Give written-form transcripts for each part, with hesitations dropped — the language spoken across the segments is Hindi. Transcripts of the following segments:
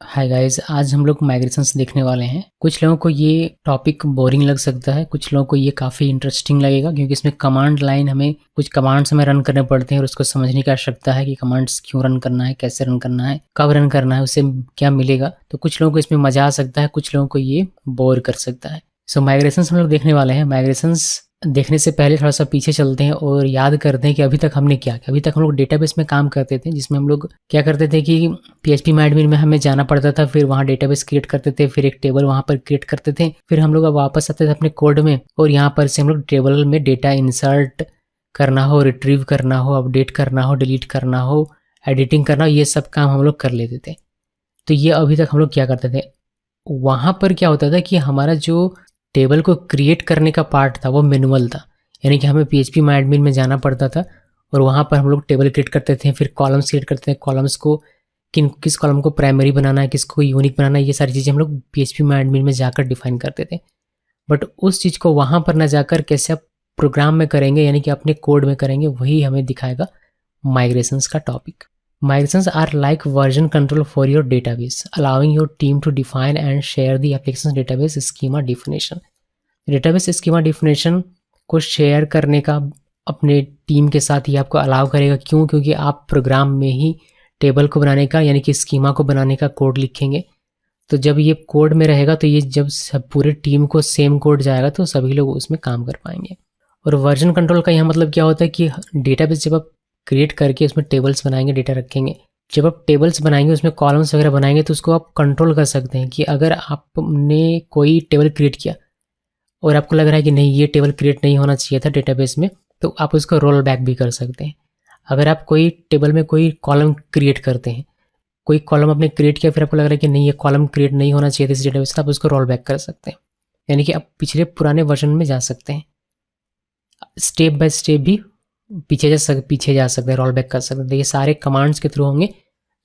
हाय गाइस, आज हम लोग माइग्रेशंस देखने वाले हैं। कुछ लोगों को ये टॉपिक बोरिंग लग सकता है, कुछ लोगों को ये काफ़ी इंटरेस्टिंग लगेगा क्योंकि इसमें कमांड लाइन हमें कुछ कमांड्स हमें रन करने पड़ते हैं और उसको समझने की आवश्यकता है कि कमांड्स क्यों रन करना है, कैसे रन करना है, कब रन करना है, उससे क्या मिलेगा। तो कुछ लोगों को इसमें मज़ा आ सकता है, कुछ लोगों को ये बोर कर सकता है। सो माइग्रेशंस हम लोग देखने वाले हैं। माइग्रेशंस देखने से पहले थोड़ा सा पीछे चलते हैं और याद करते हैं कि अभी तक हमने क्या किया। अभी तक हम लोग डेटाबेस में काम करते थे, जिसमें हम लोग क्या करते थे कि PHP एडमिन में हमें जाना पड़ता था, फिर वहाँ डेटाबेस क्रिएट करते थे, फिर एक टेबल वहाँ पर क्रिएट करते थे, फिर हम लोग अब वापस आते थे अपने कोड में और यहाँ पर से हम लोग टेबल में डेटा इंसर्ट करना हो, रिट्रीव करना हो, अपडेट करना हो, डिलीट करना हो, एडिटिंग करना हो, ये सब काम हम लोग कर लेते थे। तो ये अभी तक हम लोग क्या करते थे, वहाँ पर क्या होता था कि हमारा जो टेबल को क्रिएट करने का पार्ट था वो मैनुअल था, यानी कि हमें PHP एडमिन में जाना पड़ता था और वहाँ पर हम लोग टेबल क्रिएट करते थे, फिर कॉलम्स क्रिएट करते थे, कॉलम्स को किस कॉलम को प्राइमरी बनाना है, किसको यूनिक बनाना है, ये सारी चीज़ें हम लोग PHP एडमिन में जाकर डिफाइन करते थे। बट उस चीज़ को वहाँ पर ना जाकर कैसे आप प्रोग्राम में करेंगे, यानी कि अपने कोड में करेंगे, वही हमें दिखाएगा माइग्रेशंस का topic. Migrations are like version control for your database, allowing your team to define and share the application's database schema definition. Database schema definition को शेयर करने का अपने टीम के साथ ही आपको अलाउ करेगा। क्यों? क्योंकि आप प्रोग्राम में ही टेबल को बनाने का, यानी कि स्कीमा को बनाने का कोड लिखेंगे। तो जब ये कोड में रहेगा तो ये जब सब पूरे टीम को सेम कोड जाएगा तो सभी लोग उसमें काम कर पाएंगे। और वर्जन कंट्रोल का यहाँ मतलब क्या होता है कि डेटाबेस जब आप क्रिएट करके उसमें टेबल्स बनाएंगे, डेटा रखेंगे, जब आप टेबल्स बनाएंगे उसमें कॉलम्स वगैरह बनाएंगे तो उसको आप कंट्रोल कर सकते हैं कि अगर आपने कोई टेबल क्रिएट किया और आपको लग रहा है कि नहीं ये टेबल क्रिएट नहीं होना चाहिए था डेटाबेस में, तो आप उसको रोल बैक भी कर सकते हैं। अगर आप कोई टेबल में कोई कॉलम क्रिएट करते हैं, कोई कॉलम आपने क्रिएट किया, फिर आपको लग रहा है कि नहीं ये कॉलम क्रिएट नहीं होना चाहिए था इस डेटाबेस में, आप उसको रोल बैक कर सकते हैं, यानी कि आप पिछले पुराने वर्जन में जा सकते हैं। स्टेप बाय स्टेप भी पीछे जा सकते हैं, रोल बैक कर सकते हैं। ये सारे कमांड्स के थ्रू होंगे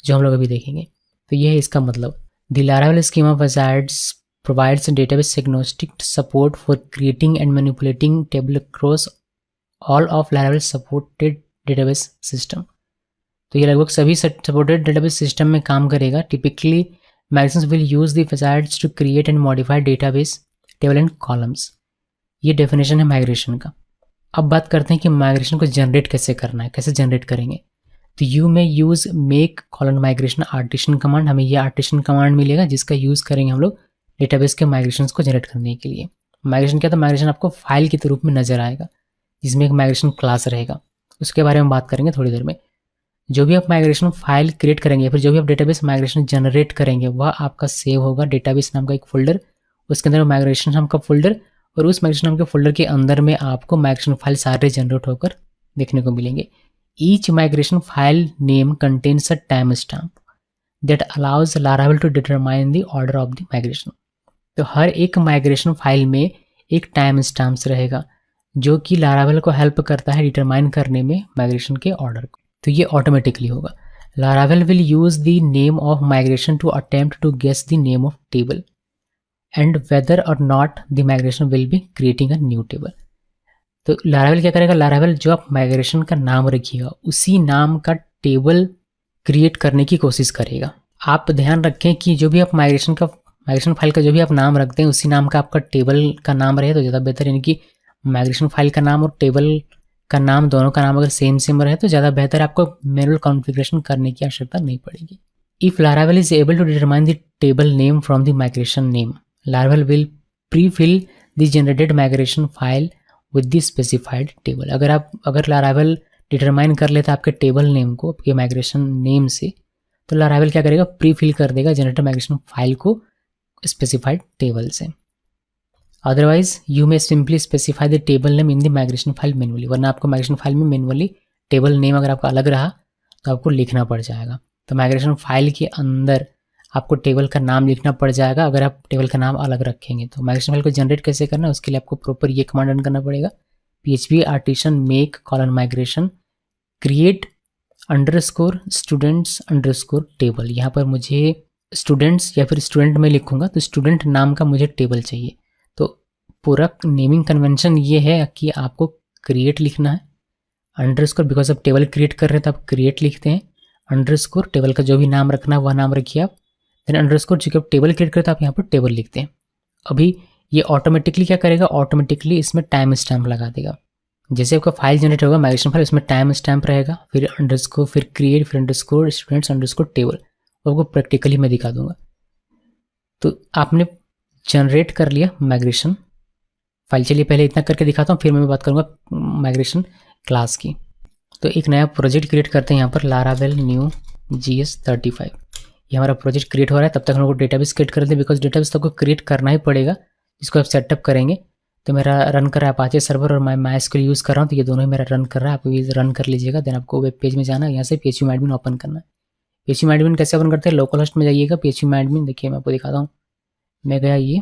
जो हम लोग अभी देखेंगे। तो ये है इसका मतलब। The Laravel schema Wizards provides database agnostic support for creating and manipulating table across all of Laravel supported database system. तो ये लगभग सभी supported database system में काम करेगा। Typically, migrations will use the wizards to create and modify database table and columns. ये definition है migration का। अब बात करते हैं कि migration को generate कैसे करना है, कैसे generate करेंगे। तो you may use make colon migration artisan command। हमें ये artisan command मिलेगा जिसका यूज़ करेंगे हम लोग डेटाबेस के माइग्रेशंस को जनरेट करने के लिए। माइग्रेशन क्या था? माइग्रेशन आपको फाइल के रूप में नजर आएगा जिसमें एक माइग्रेशन क्लास रहेगा, उसके बारे में बात करेंगे थोड़ी देर में। जो भी आप माइग्रेशन फाइल क्रिएट करेंगे, फिर जो भी आप डेटाबेस माइग्रेशन जनरेट करेंगे, वह आपका सेव होगा डेटाबेस नाम का एक फोल्डर, उसके अंदर माइग्रेशन नाम का फोल्डर, और उस माइग्रेशन नाम के फोल्डर के अंदर में आपको माइग्रेशन फाइल सारे जनरेट होकर देखने को मिलेंगे। Each migration file name contains a time stamp that allows Laravel to determine the order of the migration. तो हर एक माइग्रेशन फाइल में एक टाइम स्टैम्प्स रहेगा जो कि Laravel को हेल्प करता है डिटरमाइन करने में माइग्रेशन के ऑर्डर को। तो ये ऑटोमेटिकली होगा। Laravel will use the name of migration to attempt to guess the name of table and whether or not the migration will be creating a new table. तो Laravel क्या करेगा? Laravel जो आप माइग्रेशन का नाम रखिएगा उसी नाम का टेबल क्रिएट करने की कोशिश करेगा। आप ध्यान रखें कि जो भी आप माइग्रेशन फाइल का जो भी आप नाम रखते हैं उसी नाम का आपका टेबल का नाम रहे तो ज़्यादा बेहतर, यानी कि माइग्रेशन फाइल का नाम और टेबल का नाम, दोनों का नाम अगर सेम रहे तो ज़्यादा बेहतर, आपको मैनुअल कॉन्फ़िगरेशन करने की आवश्यकता नहीं पड़ेगी। If Laravel is able to determine the table name from the migration name, Laravel will pre fill the generated migration file with the specified table. अगर Laravel डिटरमाइन कर लेता आपके टेबल नेम को आपके माइग्रेशन नेम से, तो Laravel क्या करेगा? प्री फिल कर देगा जनरेटेड माइग्रेशन फाइल को स्पेसिफाइड टेबल से। Otherwise you may simply specify the table name in the migration file manually, वरना आपको माइग्रेशन फाइल में मैनुअली टेबल नेम अगर आपका अलग रहा तो आपको लिखना पड़ जाएगा। तो माइग्रेशन फाइल के अंदर आपको टेबल का नाम लिखना पड़ जाएगा अगर आप टेबल का नाम अलग रखेंगे। तो माइग्रेशन फाइल को जनरेट कैसे करना है उसके लिए आपको प्रॉपर ये कमांड रन करना पड़ेगा। PHP artisan make colon migration create underscore students underscore table. यहाँ पर मुझे स्टूडेंट्स या फिर स्टूडेंट में लिखूंगा तो स्टूडेंट नाम का मुझे टेबल चाहिए। तो पूरा नेमिंग कन्वेंशन ये है कि आपको क्रिएट लिखना है, अंडरस्कोर बिकॉज आप टेबल क्रिएट कर रहे हैं तो आप क्रिएट लिखते हैं, अंडरस्कोर टेबल का जो भी नाम रखना है वह नाम रखिए आप, देन अंडरस्कोर चूंकि आप टेबल क्रिएट करते हैं, आप यहाँ पर टेबल लिखते हैं। अभी ये ऑटोमेटिकली क्या करेगा, ऑटोमेटिकली इसमें टाइम स्टैम्प लगा देगा। जैसे आपका फाइल जनरेट होगा माइग्रेशन फाइल, उसमें टाइम स्टैम्प रहेगा, फिर अंडरस्कोर, फिर क्रिएट, फिर अंडरस्कोर स्टूडेंट्स अंडरस्कोर टेबल। आपको प्रैक्टिकली मैं दिखा दूंगा। तो आपने जनरेट कर लिया माइग्रेशन फाइल। चलिए पहले इतना करके दिखाता हूँ, फिर मैं बात करूँगा माइग्रेशन क्लास की। तो एक नया प्रोजेक्ट क्रिएट करते हैं यहाँ पर, लारावेल न्यू GS35। ये हमारा प्रोजेक्ट क्रिएट हो रहा है। तब तक हम लोग को डेटाबेस क्रिएट कर दें, बिकॉज डेटाबेस तो आपको क्रिएट करना ही पड़ेगा, जिसको आप सेटअप करेंगे। तो मेरा रन कर रहा है अपाचे सर्वर और मैं MySQL यूज़ कर रहा हूँ, तो ये दोनों ही मेरा रन कर रहा है। आप भी रन कर लीजिएगा। देन आपको वेब पेज में जाना है, यहाँ से phpMyAdmin ओपन करना है। phpMyAdmin कैसे ओपन करते हैं, लोकल होस्ट में जाइएगा। phpMyAdmin देखिए मैं आपको दिखाता हूँ। मैं गया ये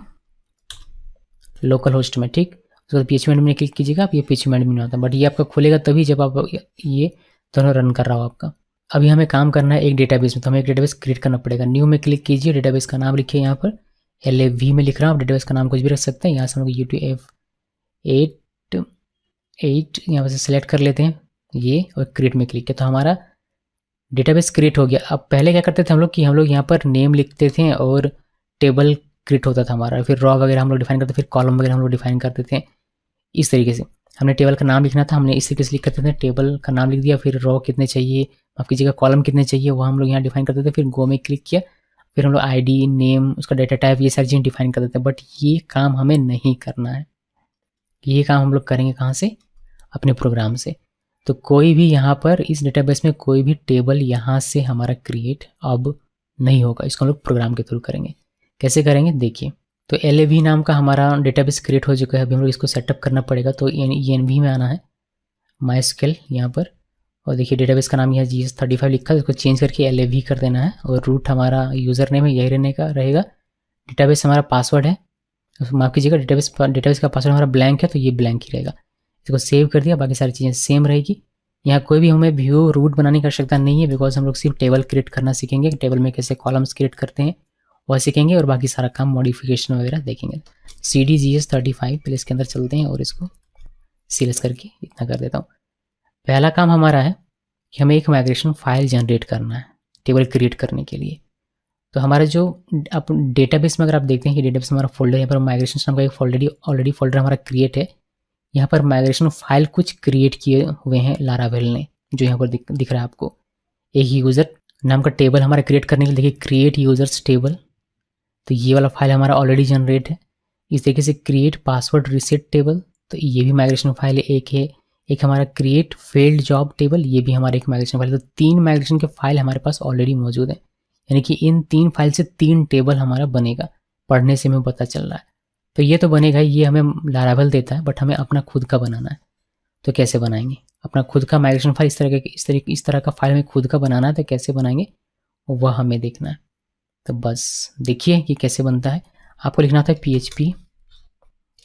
लोकल होस्ट में, ठीक। तो phpMyAdmin में क्लिक कीजिएगा, आप ये phpMyAdmin आता है। बट ये आपका खुलेगा तभी जब आप ये दोनों रन कर रहा हो आपका। अभी हमें काम करना है एक डेटाबेस में, तो हमें एक डेटाबेस क्रिएट करना पड़ेगा। न्यू में क्लिक कीजिए, डेटाबेस का नाम लिखिए, यहाँ पर LAV में लिख रहा हूँ। आप डेटाबेस का नाम कुछ भी रख सकते हैं। यहाँ से हम लोग UTF-8 यहाँ से सिलेक्ट कर लेते हैं ये, और क्रिएट में क्लिक किया तो हमारा डेटाबेस क्रिएट हो गया। अब पहले क्या करते थे हम लोग कि हम लोग यहाँ पर नेम लिखते थे और टेबल क्रिएट होता था हमारा, फिर रॉ वगैरह हम लोग डिफाइन करते थे, फिर कॉलम वगैरह हम लोग डिफाइन करते थे। इस तरीके से हमने टेबल का नाम लिखना था, हमने इस तरीके से लिख करते थे, टेबल का नाम लिख दिया, फिर रॉ कितने चाहिए, माफ कीजिएगा कॉलम कितने चाहिए, वो हम लोग यहाँ डिफाइन करते थे। फिर गो में क्लिक किया, फिर हम लोग ID नेम, उसका डेटा टाइप, ये सारी चीज़ें डिफाइन कर देते हैं। बट ये काम हमें नहीं करना है। ये काम हम लोग करेंगे कहाँ से, अपने प्रोग्राम से। तो कोई भी यहाँ पर इस डेटाबेस में कोई भी टेबल यहाँ से हमारा क्रिएट अब नहीं होगा। इसको हम लोग प्रोग्राम के थ्रू करेंगे। कैसे करेंगे देखिए। तो LAV नाम का हमारा डेटाबेस क्रिएट हो चुका है। अभी हम लोग इसको सेटअप करना पड़ेगा। तो ENV में आना है, MySQL यहाँ पर, और देखिए डेटाबेस का नाम यहाँ GS35 लिखा है, इसको चेंज करके LAV कर देना है। और रूट हमारा यूज़र नेम है, यही रहने का रहेगा। डेटाबेस हमारा पासवर्ड है, माफ़ कीजिएगा डेटाबेस का पासवर्ड हमारा ब्लैंक है, तो ये ब्लैंक ही रहेगा। इसको सेव कर दिया, बाकी सारी चीज़ें सेम रहेगी। यहाँ कोई भी हमें व्यू रूट बनाने की आवश्यकता नहीं है, बिकॉज हम लोग सिर्फ टेबल क्रिएट करना सीखेंगे। टेबल में कैसे कॉलम्स क्रिएट करते हैं वह सीखेंगे, और बाकी सारा काम मॉडिफिकेशन वगैरह देखेंगे। CD GS35 पहले इसके अंदर चलते हैं और इसको सीलेक्ट करके इतना कर देता हूँ। पहला काम हमारा है कि हमें एक माइग्रेशन फाइल जनरेट करना है टेबल क्रिएट करने के लिए। तो हमारा जो आप डेटाबेस में अगर आप देखते हैं कि डेटाबेस हमारा फोल्डर, यहाँ पर माइग्रेशन नाम का एक ऑलरेडी फोल्डर हमारा क्रिएट है। यहाँ पर माइग्रेशन फाइल कुछ क्रिएट किए हुए हैं लारावेल ने, जो यहाँ पर दिख रहा है आपको। एक यूज़र नाम का टेबल हमारा क्रिएट करने के लिए देखिए, क्रिएट यूज़र्स टेबल, तो ये वाला फाइल हमारा ऑलरेडी जनरेट है। इस तरीके से क्रिएट पासवर्ड रीसेट टेबल, तो ये भी माइग्रेशन फाइल एक है। एक हमारा क्रिएट फेल्ड जॉब टेबल, ये भी हमारा एक माइग्रेशन फाइल है। तो 3 माइग्रेशन के फाइल हमारे पास ऑलरेडी मौजूद है, यानी कि इन 3 फाइल से 3 टेबल हमारा बनेगा। पढ़ने से हमें पता चल रहा है। तो ये तो बनेगा, ये हमें लारावेल देता है, बट हमें अपना खुद का बनाना है। तो कैसे बनाएंगे अपना खुद का माइग्रेशन फाइल, इस तरह का फाइल हमें खुद का बनाना है। तो कैसे बनाएंगे वह हमें देखना है। तो बस देखिए कि कैसे बनता है। आपको लिखना था PHP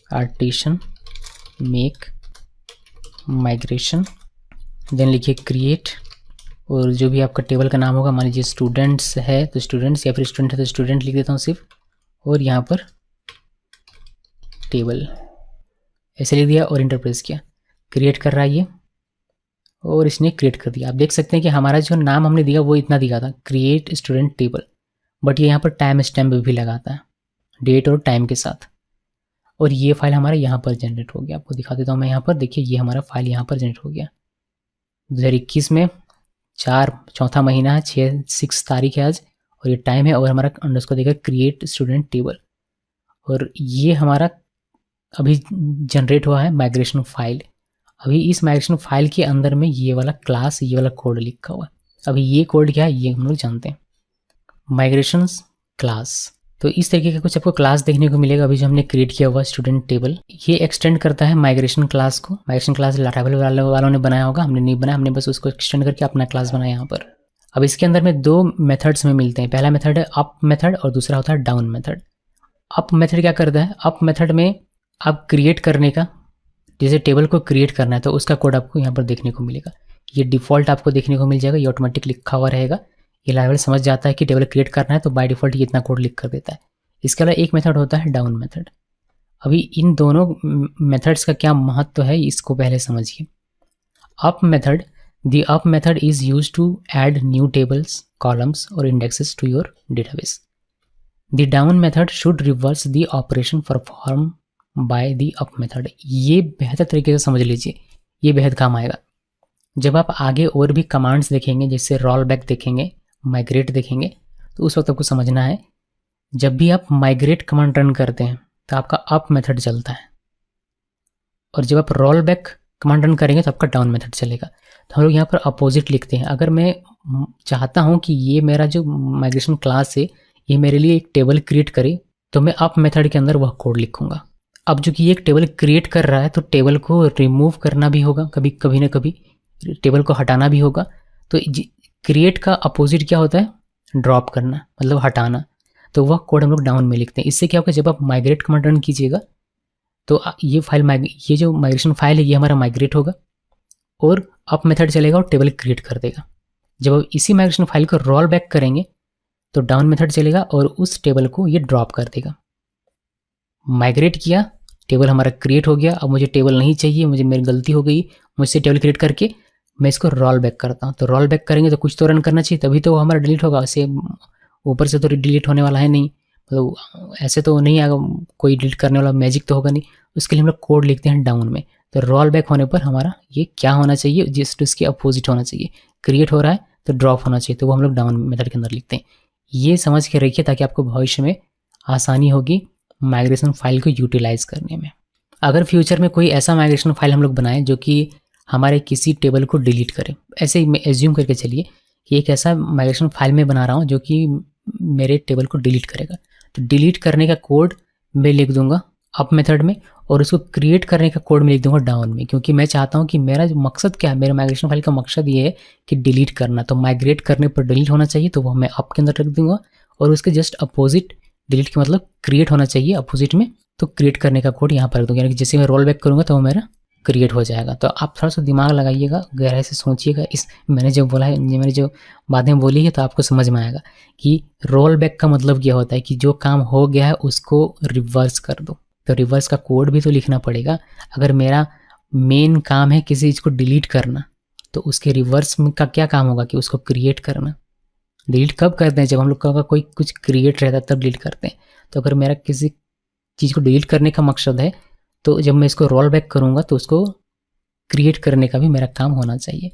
artisan make migration, then लिखिए क्रिएट, और जो भी आपका टेबल का नाम होगा, मान लीजिए स्टूडेंट्स है तो स्टूडेंट्स, या फिर स्टूडेंट है तो स्टूडेंट लिख देता हूँ सिर्फ, और यहाँ पर टेबल ऐसे लिख दिया और इंटर प्रेस किया। क्रिएट कर रहा है ये, और इसने क्रिएट कर दिया। आप देख सकते हैं कि हमारा जो नाम हमने दिया वो इतना दिखा था, क्रिएट स्टूडेंट टेबल, बट ये यहाँ पर टाइम स्टैम्प भी लगाता है, डेट और टाइम के साथ। और ये फाइल हमारा यहाँ पर जनरेट हो गया। आपको दिखा देता हूँ मैं यहाँ पर, देखिए ये हमारा फाइल यहाँ पर जनरेट हो गया 2021 में, 4 महीना है, 6 तारीख है आज, और ये टाइम है, और हमारा अंडरस्कोर देगा क्रिएट स्टूडेंट टेबल। और ये हमारा अभी जनरेट हुआ है माइग्रेशन फाइल। अभी इस माइग्रेशन फाइल के अंदर में ये वाला क्लास, ये वाला कोड लिखा हुआ है। अभी ये कोड क्या है ये हम लोग जानते हैं, माइग्रेशन क्लास। तो इस तरीके का कुछ आपको क्लास देखने को मिलेगा। अभी जो हमने क्रिएट किया हुआ स्टूडेंट टेबल, ये एक्सटेंड करता है माइग्रेशन क्लास को। माइग्रेशन क्लास लारावेल वालों ने बनाया होगा, हमने नहीं बनाया, हमने बस उसको एक्सटेंड करके अपना क्लास बनाया यहाँ पर। अब इसके अंदर में 2 मेथड्स में मिलते हैं। पहला मेथड है अप मेथड और दूसरा होता है डाउन मेथड। अप मेथड क्या करता है, अप मेथड में आप क्रिएट करने का, जैसे टेबल को क्रिएट करना है तो उसका कोड आपको यहाँ पर देखने को मिलेगा। ये डिफ़ॉल्ट आपको देखने को मिल जाएगा, ये ऑटोमेटिक लिखा हुआ रहेगा। ये लारावेल समझ जाता है कि टेबल क्रिएट करना है तो बाय डिफ़ॉल्ट ये इतना कोड लिख कर देता है। इसके अलावा एक मेथड होता है डाउन मेथड। अभी इन दोनों मेथड्स का क्या महत्व है इसको पहले समझिए। Up method, the up method is used to add new tables, columns or indexes to your database. The down method should reverse the operation perform by the up method. ये बेहतर तरीके से समझ लीजिए, ये बेहद काम आएगा। जब आप आगे और भी कमांड्स देखेंगे, जैसे रोल बैक देखेंगे, माइग्रेट देखेंगे, तो उस वक्त आपको समझना है जब भी आप माइग्रेट कमांड रन करते हैं तो आपका अप मेथड चलता है, और जब आप रोल बैक कमांड रन करेंगे तो आपका डाउन मेथड चलेगा। तो हम लोग यहाँ पर अपोजिट लिखते हैं। अगर मैं चाहता हूँ कि ये मेरा जो माइग्रेशन क्लास है ये मेरे लिए एक टेबल क्रिएट करे, तो मैं अप मेथड के अंदर वह कोड लिखूंगा। अब जो कि ये एक टेबल क्रिएट कर रहा है तो टेबल को रिमूव करना भी होगा, कभी ना कभी टेबल को हटाना भी होगा। तो क्रिएट का अपोजिट क्या होता है? ड्रॉप करना, मतलब हटाना। तो वह कोड हम लोग डाउन में लिखते हैं। इससे क्या होगा, जब आप माइग्रेट कमांड रन कीजिएगा तो ये फाइल ये जो माइग्रेशन फाइल है ये हमारा माइग्रेट होगा और अप मेथड चलेगा और टेबल क्रिएट कर देगा। जब आप इसी माइग्रेशन फाइल को रोल बैक करेंगे तो डाउन मेथड चलेगा और उस टेबल को ये ड्रॉप कर देगा। माइग्रेट किया, टेबल हमारा क्रिएट हो गया। अब मुझे टेबल नहीं चाहिए, मुझे मेरी गलती हो गई, मुझसे टेबल क्रिएट करके मैं इसको रोल बैक करता हूँ। तो रोल बैक करेंगे तो कुछ तो रन करना चाहिए, तभी तो वो हमारा डिलीट होगा। ऐसे ऊपर से तो डिलीट होने वाला है नहीं, मतलब ऐसे तो नहीं आएगा, कोई डिलीट करने वाला मैजिक तो होगा नहीं। उसके लिए हम लोग कोड लिखते हैं डाउन में। तो रोल बैक होने पर हमारा ये क्या होना चाहिए, जस्ट इसके अपोजिट होना चाहिए। क्रिएट हो रहा है तो ड्रॉप होना चाहिए, तो वो हम लोग डाउन मेथड के अंदर लिखते हैं। ये समझ के रखिए ताकि आपको भविष्य में आसानी होगी माइग्रेशन फाइल को यूटिलाइज करने में। अगर फ्यूचर में कोई ऐसा माइग्रेशन फाइल हम लोग बनाएं जो कि हमारे किसी टेबल को डिलीट करे, ऐसे ही एज्यूम करके चलिए कि एक ऐसा माइग्रेशन फाइल मैं बना रहा हूँ जो कि मेरे टेबल को डिलीट करेगा, तो डिलीट करने का कोड मैं लिख दूंगा अप मेथड में और उसको क्रिएट करने का कोड मैं लिख दूंगा डाउन में, क्योंकि मैं चाहता हूँ कि मेरा जो मकसद क्या है, मेरा माइग्रेशन फाइल का मकसद ये है कि डिलीट करना। तो माइग्रेट करने पर डिलीट होना चाहिए, तो वो मैं अप के अंदर रख दूंगा और उसके जस्ट अपोजिट, डिलीट के मतलब क्रिएट होना चाहिए अपोजिट में, तो क्रिएट करने का कोड यहाँ पर रख दूंगा। यानी कि जैसे मैं रोल बैक करूँगा तो वो मेरा क्रिएट हो जाएगा। तो आप थोड़ा सा दिमाग लगाइएगा, गहराई से सोचिएगा। इस मैंने जो बोला है, मैंने जो बातें बोली है, तो आपको समझ में आएगा कि रोल बैक का मतलब क्या होता है कि जो काम हो गया है उसको रिवर्स कर दो। तो रिवर्स का कोड भी तो लिखना पड़ेगा। अगर मेरा मेन काम है किसी चीज़ को डिलीट करना, तो उसके रिवर्स का क्या काम होगा कि उसको क्रिएट करना। डिलीट कब करते हैं? जब हम लोग का कोई कुछ क्रिएट रहता है तब डिलीट करते हैं। तो अगर मेरा किसी चीज़ को डिलीट करने का मकसद है, तो जब मैं इसको रोल बैक करूँगा तो उसको क्रिएट करने का भी मेरा काम होना चाहिए।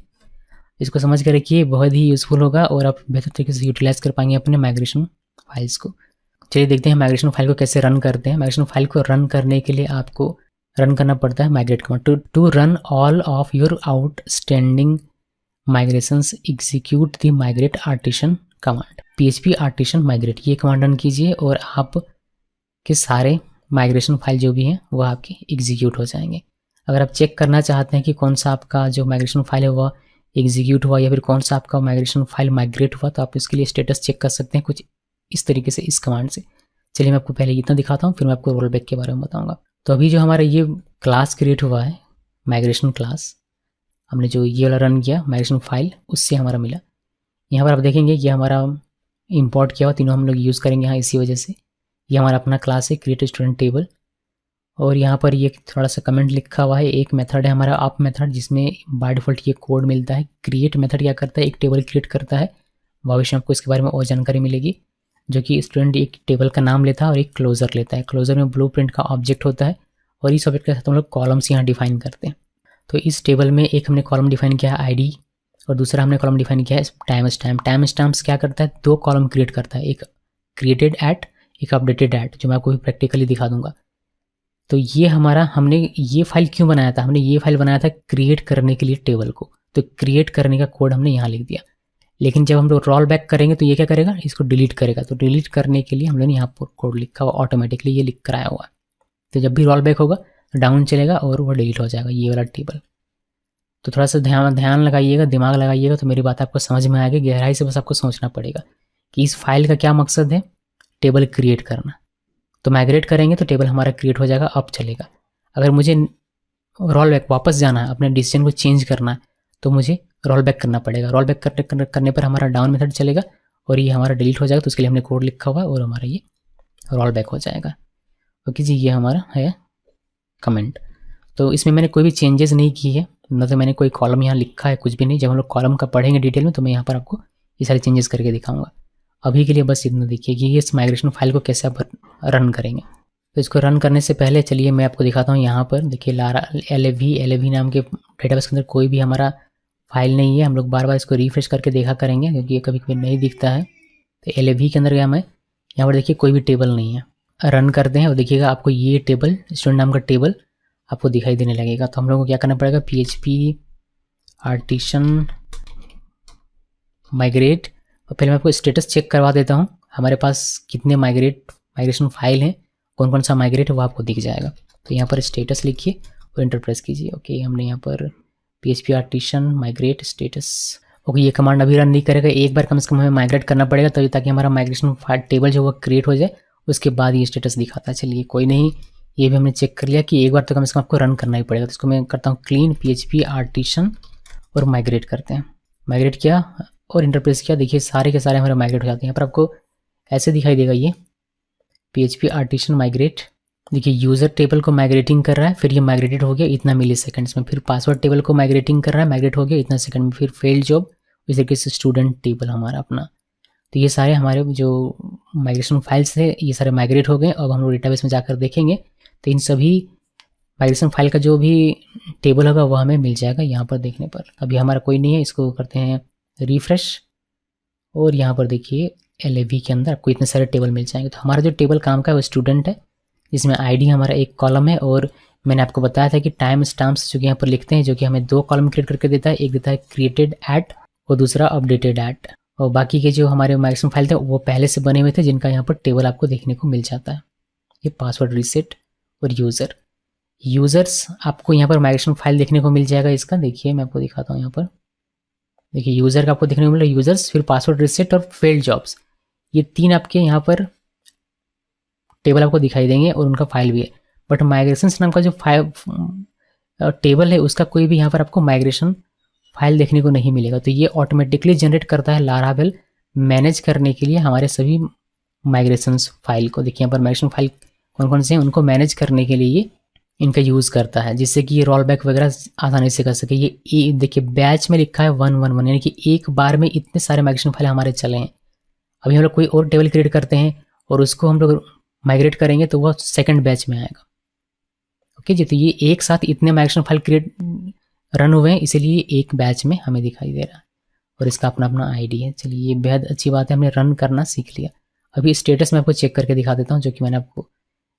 इसको समझ कर रखिए, बहुत ही यूज़फुल होगा और आप बेहतर तरीके से यूटिलाइज कर पाएंगे अपने माइग्रेशन फाइल्स को। चलिए देखते हैं माइग्रेशन फाइल को कैसे रन करते हैं। माइग्रेशन फाइल को रन करने के लिए आपको रन करना पड़ता है migrate command. To run all of your outstanding migrations execute the migrate artisan command. PHP artisan migrate, ये कमांड रन कीजिए और आप के सारे माइग्रेशन फाइल जो भी हैं वो आपके एग्जीक्यूट हो जाएंगे। अगर आप चेक करना चाहते हैं कि कौन सा आपका जो माइग्रेशन फाइल है वह एग्जीक्यूट हुआ या फिर कौन सा आपका माइग्रेशन फाइल माइग्रेट हुआ, तो आप इसके लिए स्टेटस चेक कर सकते हैं कुछ इस तरीके से, इस कमांड से। चलिए मैं आपको पहले इतना दिखाता हूँ, फिर मैं आपको रोल बैक के बारे में बताऊँगा। तो अभी जो हमारा ये क्लास क्रिएट हुआ है, माइग्रेशन क्लास, हमने जो ये वाला रन किया माइग्रेशन फाइल, उससे हमारा मिला। यहाँ पर आप देखेंगे कि हमारा इंपोर्ट किया हुआ तीनों हम लोग यूज़ करेंगे यहाँ इसी वजह से। ये हमारा अपना क्लास है क्रिएट स्टूडेंट टेबल, और यहाँ पर ये थोड़ा सा कमेंट लिखा हुआ है। एक मेथड है हमारा अप मेथड जिसमें बाय डिफ़ॉल्ट ये कोड मिलता है। क्रिएट मेथड क्या करता है, एक टेबल क्रिएट करता है। भविष्य में आपको इसके बारे में और जानकारी मिलेगी, जो कि स्टूडेंट एक टेबल का नाम लेता है और एक क्लोजर लेता है। क्लोजर में ब्लूप्रिंट का ऑब्जेक्ट होता है और इस ऑब्जेक्ट के साथ हम लोग कॉलम्स यहाँ डिफाइन करते हैं। तो इस टेबल में एक हमने कॉलम डिफाइन किया है ID और दूसरा हमने कॉलम डिफाइन किया है टाइम स्टैम्प। टाइम स्टैम्प्स क्या करता है, दो कॉलम क्रिएट करता है, एक क्रिएटेड एट, एक अपडेटेड एट, जो मैं आपको प्रैक्टिकली दिखा दूंगा। तो ये हमारा, हमने ये फाइल क्यों बनाया था, हमने ये फाइल बनाया था क्रिएट करने के लिए टेबल को। तो क्रिएट करने का कोड हमने यहाँ लिख दिया। लेकिन जब हम लोग रोल बैक करेंगे तो ये क्या करेगा, इसको डिलीट करेगा। तो डिलीट करने के लिए हम लोग यहाँ पर कोड लिखा हुआ, ऑटोमेटिकली ये लिख कर आया हुआ। तो जब भी रोल बैक होगा डाउन चलेगा और वो डिलीट हो जाएगा ये वाला टेबल। तो थोड़ा सा ध्यान लगाइएगा, दिमाग लगाइएगा, तो मेरी बात आपको समझ में आएगी। गहराई से बस आपको सोचना पड़ेगा कि इस फाइल का क्या मकसद है, टेबल क्रिएट करना। तो माइग्रेट करेंगे तो टेबल हमारा क्रिएट हो जाएगा, अब चलेगा। अगर मुझे रोल बैक वापस जाना है, अपने डिसीजन को चेंज करना है, तो मुझे रोल बैक करना पड़ेगा। रोल बैक करने पर हमारा डाउन मेथड चलेगा और ये हमारा डिलीट हो जाएगा। तो उसके लिए हमने कोड लिखा हुआ है और हमारा ये रोल बैक हो जाएगा। ओके जी, ये हमारा है कमेंट। तो इसमें मैंने कोई भी चेंजेस नहीं की है, न तो मैंने कोई कॉलम यहाँ लिखा है, कुछ भी नहीं। जब हम लोग कॉलम का पढ़ेंगे डिटेल में तो मैं यहाँ पर आपको ये सारे चेंजेस करके दिखाऊंगा। अभी के लिए बस इतना देखिए कि इस माइग्रेशन फाइल को कैसे आप रन करेंगे। तो इसको रन करने से पहले चलिए मैं आपको दिखाता हूँ। यहाँ पर देखिए लारा LAV नाम के डेटाबेस के अंदर कोई भी हमारा फाइल नहीं है। हम लोग बार बार इसको रिफ्रेश करके देखा करेंगे क्योंकि ये कभी कभी नहीं दिखता है। तो LAV के अंदर गया मैं, यहाँ पर देखिए कोई भी टेबल नहीं है। रन करते हैं और देखिएगा आपको ये टेबल, स्टूडेंट नाम का टेबल आपको दिखाई देने लगेगा। तो हम लोगों को क्या करना पड़ेगा, PHP आर्टिसन माइग्रेट। और पहले मैं आपको स्टेटस चेक करवा देता हूँ, हमारे पास कितने माइग्रेशन फाइल हैं, कौन कौन सा माइग्रेट है वो आपको दिख जाएगा। तो यहाँ पर स्टेटस लिखिए और इंटर प्रेस कीजिए। ओके, हमने यहाँ पर PHP artisan migrate status. Okay, ये कमांड अभी रन नहीं करेगा, एक बार कम से कम हमें माइग्रेट करना पड़ेगा तभी, ताकि हमारा माइग्रेशन टेबल जो वो क्रिएट हो जाए, उसके बाद ये स्टेटस दिखाता है। चलिए कोई नहीं, ये भी हमने चेक कर लिया कि एक बार तो कम से कम आपको रन करना ही पड़ेगा। तो इसको मैं करता हूँ क्लीन PHP आर्टिसन और माइग्रेट करते हैं। माइग्रेट किया और इंटर प्रेस किया, देखिए सारे के सारे हमारे माइग्रेट हो जाते हैं। यहाँ पर आपको ऐसे दिखाई देगा ये PHP आर्टिसन माइग्रेट। देखिए यूज़र टेबल को माइग्रेटिंग कर रहा है, फिर ये माइग्रेटेड हो गया इतना मिली सेकेंड्स में। फिर पासवर्ड टेबल को माइग्रेटिंग कर रहा है, माइग्रेट हो गया इतना सेकंड में। फिर फेल्ड जॉब, इस तरीके से स्टूडेंट टेबल हमारा अपना। तो ये सारे हमारे जो माइग्रेशन फाइल्स थे ये सारे माइग्रेट हो गए। अब हम लोग डेटाबेस में जाकर देखेंगे तो इन सभी माइग्रेशन फाइल का जो भी टेबल होगा वो हमें मिल जाएगा यहाँ पर देखने पर। अभी हमारा कोई नहीं है, इसको करते हैं रिफ्रेश और यहाँ पर देखिए LAV के अंदर आपको इतने सारे टेबल मिल जाएंगे। तो हमारा जो टेबल काम का है वो स्टूडेंट है, जिसमें ID हमारा एक कॉलम है। और मैंने आपको बताया था कि टाइम स्टाम्प्स जो कि यहाँ पर लिखते हैं, जो कि हमें 2 कॉलम क्रिएट करके देता है, एक देता है क्रिएटेड एट और दूसरा अपडेटेड एट। और बाकी के जो हमारे माइग्रेशन फाइल थे वो पहले से बने हुए थे, जिनका यहाँ पर टेबल आपको देखने को मिल जाता है। ये पासवर्ड रीसेट और यूज़र्स आपको यहाँ पर माइग्रेशन फाइल देखने को मिल जाएगा इसका। देखिए मैं आपको दिखाता हूँ यहाँ पर, देखिए यूज़र का आपको देखने को मिल रहा है यूज़र्स, फिर पासवर्ड रीसेट और फेल्ड जॉब्स, ये 3 आपके यहाँ पर टेबल आपको दिखाई देंगे और उनका फाइल भी है। बट माइग्रेशन नाम का जो टेबल है उसका कोई भी यहाँ पर आपको माइग्रेशन फाइल देखने को नहीं मिलेगा। तो ये ऑटोमेटिकली जनरेट करता है लारावेल मैनेज करने के लिए हमारे सभी माइग्रेशन फाइल को। देखिए यहाँ पर माइग्रेशन फाइल कौन कौन से हैं उनको मैनेज करने के लिए ये इनका यूज़ करता है, जिससे कि ये रोल बैक वगैरह आसानी से कर सके। ये देखिए बैच में लिखा है 111, यानी कि एक बार में इतने सारे माइग्रेशन फाइल हमारे चले हैं। अभी हम लोग कोई और टेबल क्रिएट करते हैं और उसको हम लोग माइग्रेट करेंगे तो वह सेकंड बैच में आएगा। ओके जी, तो ये एक साथ इतने माइग्रेशन फाइल रन हुए हैं, इसीलिए एक बैच में हमें दिखाई दे रहा है और इसका अपना अपना ID है। चलिए ये बेहद अच्छी बात है, हमने रन करना सीख लिया। अभी स्टेटस मैं आपको चेक करके दिखा देता हूँ, जो कि मैंने आपको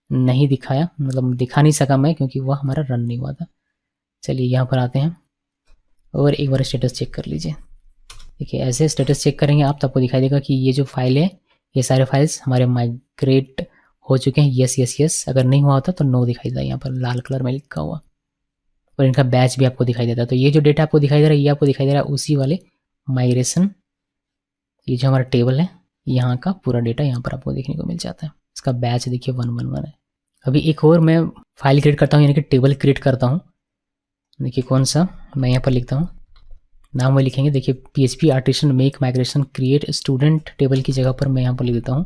नहीं दिखाया, मतलब दिखा नहीं सका मैं क्योंकि वह हमारा रन नहीं हुआ था। चलिए यहाँ पर आते हैं और एक बार स्टेटस चेक कर लीजिए। देखिए ऐसे स्टेटस चेक करेंगे आप तो आपको दिखाई देगा कि ये जो फाइल है ये सारे फाइल्स हमारे माइग्रेट हो चुके हैं। यस यस यस, अगर नहीं हुआ होता तो नो दिखाई देता है, यहाँ पर लाल कलर में लिखा हुआ, और इनका बैच भी आपको दिखाई देता है। तो ये जो डेटा आपको दिखाई दे रहा है ये आपको दिखाई दे रहा है उसी वाले माइग्रेशन, ये जो हमारा टेबल है यहाँ का पूरा डेटा यहाँ पर आपको देखने को मिल जाता है। इसका बैच देखिए 111 है। अभी एक और मैं फाइल क्रिएट करता हूँ, यानी कि टेबल क्रिएट करता हूँ। देखिए कौन सा, मैं यहाँ पर लिखता हूँ, नाम वो लिखेंगे। देखिए PHP artisan make migration create student table की जगह पर मैं यहाँ पर लिख देता हूँ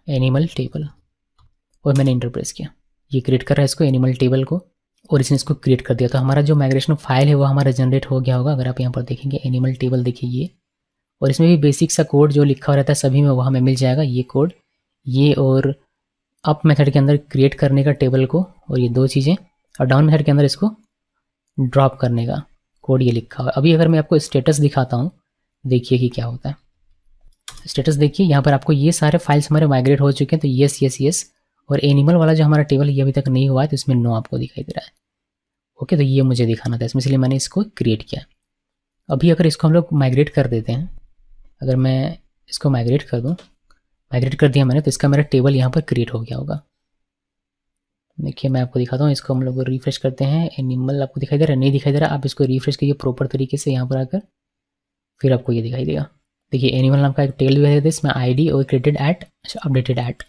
एनिमल टेबल, और मैंने इंटर प्रेस किया। ये क्रिएट कर रहा है इसको, एनिमल टेबल को, और इसने इसको क्रिएट कर दिया। तो हमारा जो माइग्रेशन फाइल है वो हमारा जनरेट हो गया होगा। अगर आप यहाँ पर देखेंगे एनिमल टेबल देखिए ये, और इसमें भी बेसिक सा कोड जो लिखा हुआ रहता है सभी में वो हमें मिल जाएगा। ये कोड, ये और अप मेथड के अंदर क्रिएट करने का टेबल को, और ये 2 चीज़ें, और डाउन मेथड के अंदर इसको ड्रॉप करने का कोड ये लिखा हुआ है। अभी अगर मैं आपको स्टेटस दिखाता हूँ, देखिए कि क्या होता है। स्टेटस देखिए यहाँ पर आपको ये सारे फाइल्स हमारे माइग्रेट हो चुके हैं। तो यस यस यस, और एनिमल वाला जो हमारा टेबल ये अभी तक नहीं हुआ है तो इसमें नो आपको दिखाई दे रहा है। ओके, तो ये मुझे दिखाना था इसमें, इसलिए मैंने इसको क्रिएट किया। अभी अगर इसको हम लोग माइग्रेट कर देते हैं, अगर मैं इसको माइग्रेट कर दूँ, माइग्रेट कर दिया मैंने, तो इसका मेरा टेबल यहाँ पर क्रिएट हो गया होगा। देखिए मैं आपको दिखाता हूँ, इसको हम लोग रिफ्रेश करते हैं। एनिमल आपको दिखाई दे रहा है, नहीं दिखाई दे रहा, आप इसको रिफ्रेश कीजिए प्रॉपर तरीके से यहाँ पर आकर, फिर आपको ये दिखाई देगा। देखिए एनिमल नाम का एक टेबल भी है, इसमें ID और क्रिएटेड एट अपडेटेड एट,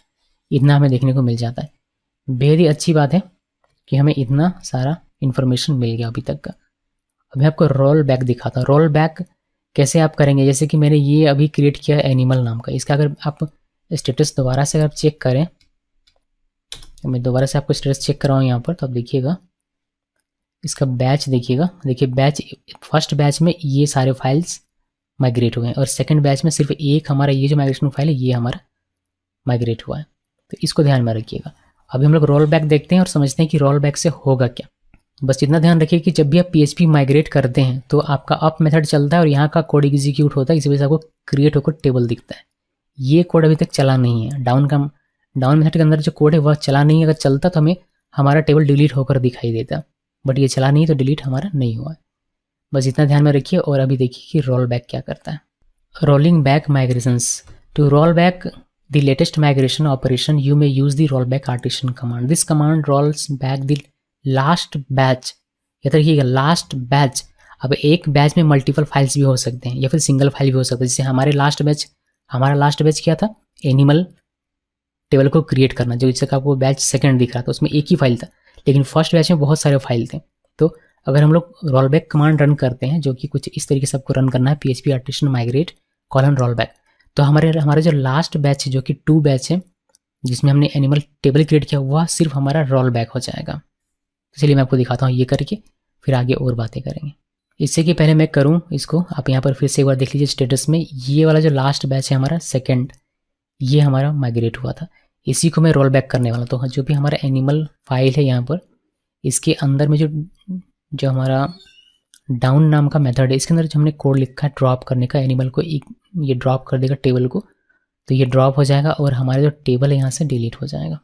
इतना हमें देखने को मिल जाता है। बेहद ही अच्छी बात है कि हमें इतना सारा इन्फॉर्मेशन मिल गया अभी तक का। अभी आपको रोल बैक दिखाता हूँ। रोल बैक कैसे आप करेंगे, जैसे कि मैंने ये अभी क्रिएट किया है एनिमल नाम का, इसका अगर आप स्टेटस दोबारा से अगर आप चेक करें, तो मैं दोबारा से आपको स्टेटस चेक कराऊँ यहाँ पर, तो आप देखिएगा इसका बैच देखिएगा। देखिए बैच, फर्स्ट बैच में ये सारे फाइल्स माइग्रेट हुए हैं, और सेकंड बैच में सिर्फ एक हमारा ये जो माइग्रेशन फाइल है ये हमारा माइग्रेट हुआ है। तो इसको ध्यान में रखिएगा। अभी हम लोग रोल बैक देखते हैं और समझते हैं कि रोल बैक से होगा क्या। बस इतना ध्यान रखिए कि जब भी आप PHP माइग्रेट करते हैं तो आपका अप मेथड चलता है और यहाँ का कोड एग्जीक्यूट होता है, इसी वजह से आपको क्रिएट होकर टेबल दिखता है। ये कोड अभी तक चला नहीं है, डाउन मेथड के अंदर जो कोड है वह चला नहीं है। अगर चलता तो हमें हमारा टेबल डिलीट होकर दिखाई देता, बट ये चला नहीं तो डिलीट हमारा नहीं हुआ है। बस इतना ध्यान में रखिए। और अभी देखिए कि रोल बैक क्या करता है। Rolling back migrations. To roll back the latest migration operation you may use the rollback artisan command. This command rolls back the last batch. या तो देखिएगा लास्ट बैच। अब एक बैच में मल्टीपल फाइल्स भी हो सकते हैं या फिर सिंगल फाइल भी हो सकता है। जैसे हमारा लास्ट बैच क्या था, एनिमल टेबल को क्रिएट करना, जो जैसे आपको बैच सेकंड दिख रहा था उसमें एक ही फाइल था, लेकिन फर्स्ट बैच में बहुत सारे फाइल थे। तो अगर हम लोग रोल बैक कमांड रन करते हैं, जो कि कुछ इस तरीके से आपको रन करना है, PHP artisan migrate colon roll back, तो हमारे जो लास्ट बैच है जो कि 2 बैच है जिसमें हमने एनिमल टेबल क्रिएट किया, वह सिर्फ हमारा रोल बैक हो जाएगा। चलिए मैं आपको दिखाता हूँ ये करके, फिर आगे और बातें करेंगे। इससे कि पहले मैं करूँ इसको, आप यहाँ पर फिर से एक बार देख लीजिए स्टेटस में, ये वाला जो लास्ट बैच है हमारा सेकंड, ये हमारा माइग्रेट हुआ था, इसी को मैं रोल बैक करने वाला। तो जो भी हमारा एनिमल फाइल है यहाँ पर, इसके अंदर में जो हमारा डाउन नाम का मेथड है, इसके अंदर जो हमने कोड लिखा है ड्रॉप करने का, एनिमल को ये ड्रॉप कर देगा टेबल को, तो ये ड्रॉप हो जाएगा और हमारा जो टेबल है यहाँ से डिलीट हो जाएगा।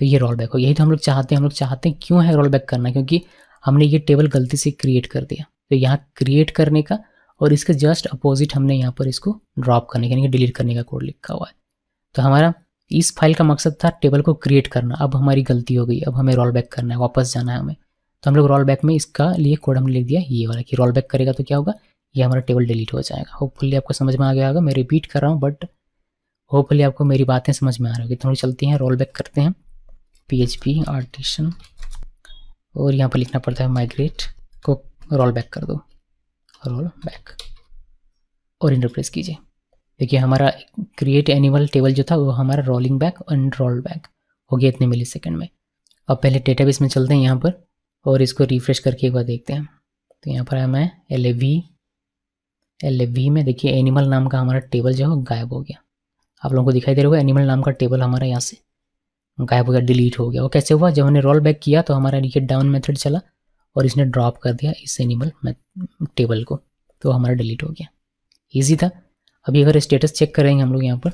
तो ये रोल बैक हो। यही तो हम लोग चाहते हैं। हम लोग चाहते हैं क्यों है रोल बैक करना, क्योंकि हमने ये टेबल गलती से क्रिएट कर दिया। तो यहाँ क्रिएट करने का और इसके जस्ट अपोजिट हमने यहाँ पर इसको ड्रॉप करने का यानी कि डिलीट करने का कोड लिखा हुआ है। तो हमारा इस फाइल का मकसद था टेबल को क्रिएट करना, अब हमारी गलती हो गई, अब हमें रोल बैक करना है, वापस जाना है हमें। तो हम लोग रोल बैक में इसका लिए कोड हमने लिख दिया ये वाला कि रोल बैक करेगा तो क्या होगा, ये हमारा टेबल डिलीट हो जाएगा। होपफुली आपको समझ में आ गया होगा। मैं रिपीट कर रहा हूँ बट होपफुली आपको मेरी बातें समझ में आ रही होगी। तो हम चलते हैं रोल बैक करते हैं PHP आर्टिसन, और यहाँ पर लिखना पड़ता है माइग्रेट को रोल बैक कर दो, रोल बैक, और इंटर प्रेस कीजिए। देखिए हमारा क्रिएट एनिमल टेबल जो था वो हमारा rolling back and roll back हो गया इतने मिली सेकेंड में। अब पहले डेटाबेस में चलते हैं यहाँ पर और इसको रिफ्रेश करके एक बार देखते हैं। तो यहाँ पर मैं LAV में देखिए एनिमल नाम का हमारा टेबल जो है गायब हो गया। आप लोगों को दिखाई दे रहा होगा एनिमल नाम का टेबल हमारा यहाँ से गायब हो गया, डिलीट हो गया। वो कैसे हुआ, जब हमने रोल बैक किया तो हमारा ये डाउन मेथड चला और इसने ड्रॉप कर दिया इस एनिमल टेबल को, तो हमारा डिलीट हो गया। ईजी था। अभी अगर स्टेटस चेक करेंगे हम लोग यहाँ पर,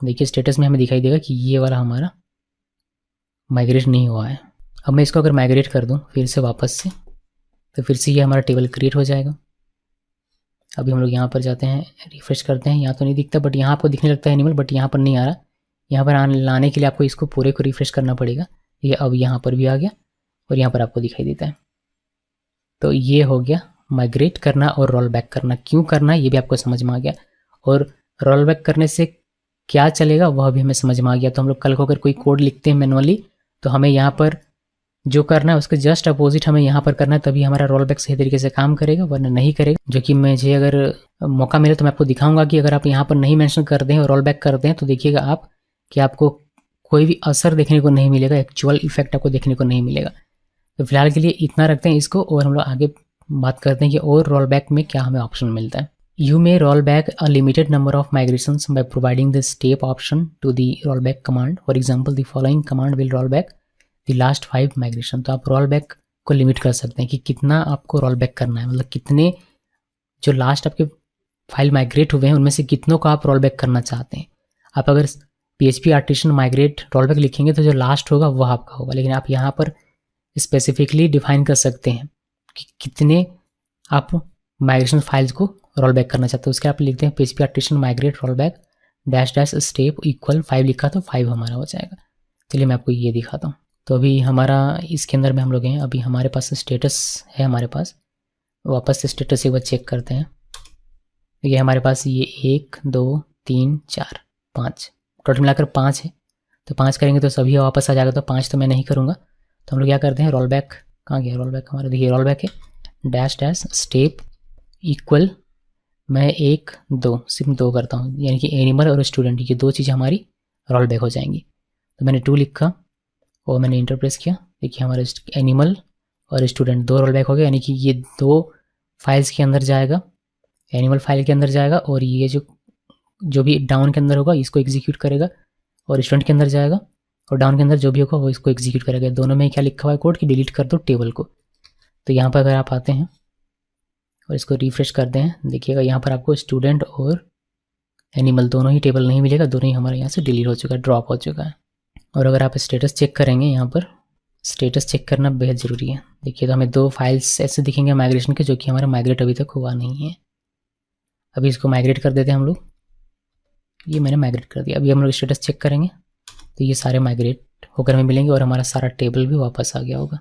देखिए स्टेटस में हमें दिखाई देगा कि ये वाला हमारा माइग्रेट नहीं हुआ है। अब मैं इसको अगर माइग्रेट कर दूँ फिर से वापस से, तो फिर से ये हमारा टेबल क्रिएट हो जाएगा। अभी हम लोग यहाँ पर जाते हैं, रिफ्रेश करते हैं, यहाँ तो नहीं दिखता बट यहाँ आपको दिखने लगता है एनिमल, बट यहाँ पर नहीं आ रहा। यहाँ पर लाने के लिए आपको इसको पूरे को रिफ्रेश करना पड़ेगा। ये अब यहाँ पर भी आ गया और यहाँ पर आपको दिखाई देता है। तो ये हो गया माइग्रेट करना और रोल बैक करना। क्यों करना है ये भी आपको समझ में आ गया, और रोल बैक करने से क्या चलेगा वह भी हमें समझ में आ गया। तो हम लोग कल को अगर कोई कोड लिखते हैं मैनुअली, तो हमें यहाँ पर जो करना है उसके जस्ट अपोजिट हमें यहाँ पर करना है, तभी हमारा रोल बैक सही तरीके से काम करेगा, वरना नहीं करेगा। जो कि मुझे अगर मौका मिले तो मैं आपको दिखाऊंगा कि अगर आप यहाँ पर नहीं मेंशन करते हैं और रोल बैक करते हैं तो देखिएगा आप कि आपको कोई भी असर देखने को नहीं मिलेगा, एक्चुअल इफेक्ट आपको देखने को नहीं मिलेगा। तो फिलहाल के लिए इतना रखते हैं इसको, और हम लोग आगे बात करते हैं कि और रोल बैक में क्या हमें ऑप्शन मिलता है। You may roll back a limited number of migrations by providing the step option to the rollback command. For example, the following command will roll back the last 5 migration. तो आप rollback को लिमिट कर सकते हैं कि कितना आपको rollback करना है, मतलब कितने जो लास्ट आपके फाइल माइग्रेट हुए हैं उनमें से कितनों को आप rollback करना चाहते हैं। आप अगर PHP आर्टिसन माइग्रेट rollback लिखेंगे तो जो लास्ट होगा वह आपका होगा, लेकिन आप यहाँ पर स्पेसिफिकली डिफाइन कर सकते हैं कि कितने आप माइग्रेशन फाइल्स को रोल बैक करना चाहते हो। उसके आप लिखते हैं PHP artisan migrate roll back -- step equal 5 लिखा तो 5 हमारा हो जाएगा। चलिए मैं आपको ये दिखाता हूँ। तो अभी हमारा इसके अंदर में हम लोग हैं, अभी हमारे पास स्टेटस है, हमारे पास वापस से स्टेटस एक बार चेक करते हैं। ये हमारे पास ये 1 2 3 4 5 टोटल मिलाकर 5 है। तो 5 करेंगे तो सभी वापस आ जाएगा, तो 5 तो मैं नहीं करूँगा। तो हम लोग क्या करते हैं, रोल बैक कहाँ गया, रोल बैक हमारा देखिए रोल बैक है -- स्टेप इक्वल मैं 1 2 सिर्फ 2 करता हूँ, यानी कि एनिमल और स्टूडेंट ये 2 चीज़ें हमारी रोल बैक हो जाएंगी। तो मैंने 2 लिखा और मैंने इंटर प्रेस किया, देखिए हमारे एनिमल और स्टूडेंट 2 रोल बैक हो गए, यानी कि ये 2 फाइल्स के अंदर जाएगा एनिमल फाइल के अंदर जाएगा और ये जो भी डाउन के अंदर होगा इसको एग्जीक्यूट करेगा, और स्टूडेंट के अंदर जाएगा और डाउन के अंदर जो भी होगा वो इसको एग्जीक्यूट करेगा। दोनों में क्या लिखा हुआ है कोड कि डिलीट कर दो टेबल को। तो यहाँ पर अगर आप आते हैं और इसको रिफ्रेश करते हैं, देखिएगा यहाँ पर आपको स्टूडेंट और एनिमल दोनों ही टेबल नहीं मिलेगा, दोनों ही हमारे यहाँ से डिलीट हो चुका है, ड्रॉप हो चुका है। और अगर आप स्टेटस चेक करेंगे, यहाँ पर स्टेटस चेक करना बेहद ज़रूरी है। देखिए तो हमें 2 फाइल्स ऐसे दिखेंगे माइग्रेशन के, जो कि हमारा माइग्रेट अभी तक हुआ नहीं है। अभी इसको माइग्रेट कर देते हैं हम लोग। ये मैंने माइग्रेट कर दिया। अभी हम लोग स्टेटस चेक करेंगे तो ये सारे माइग्रेट होकर हमें मिलेंगे और हमारा सारा टेबल भी वापस आ गया होगा।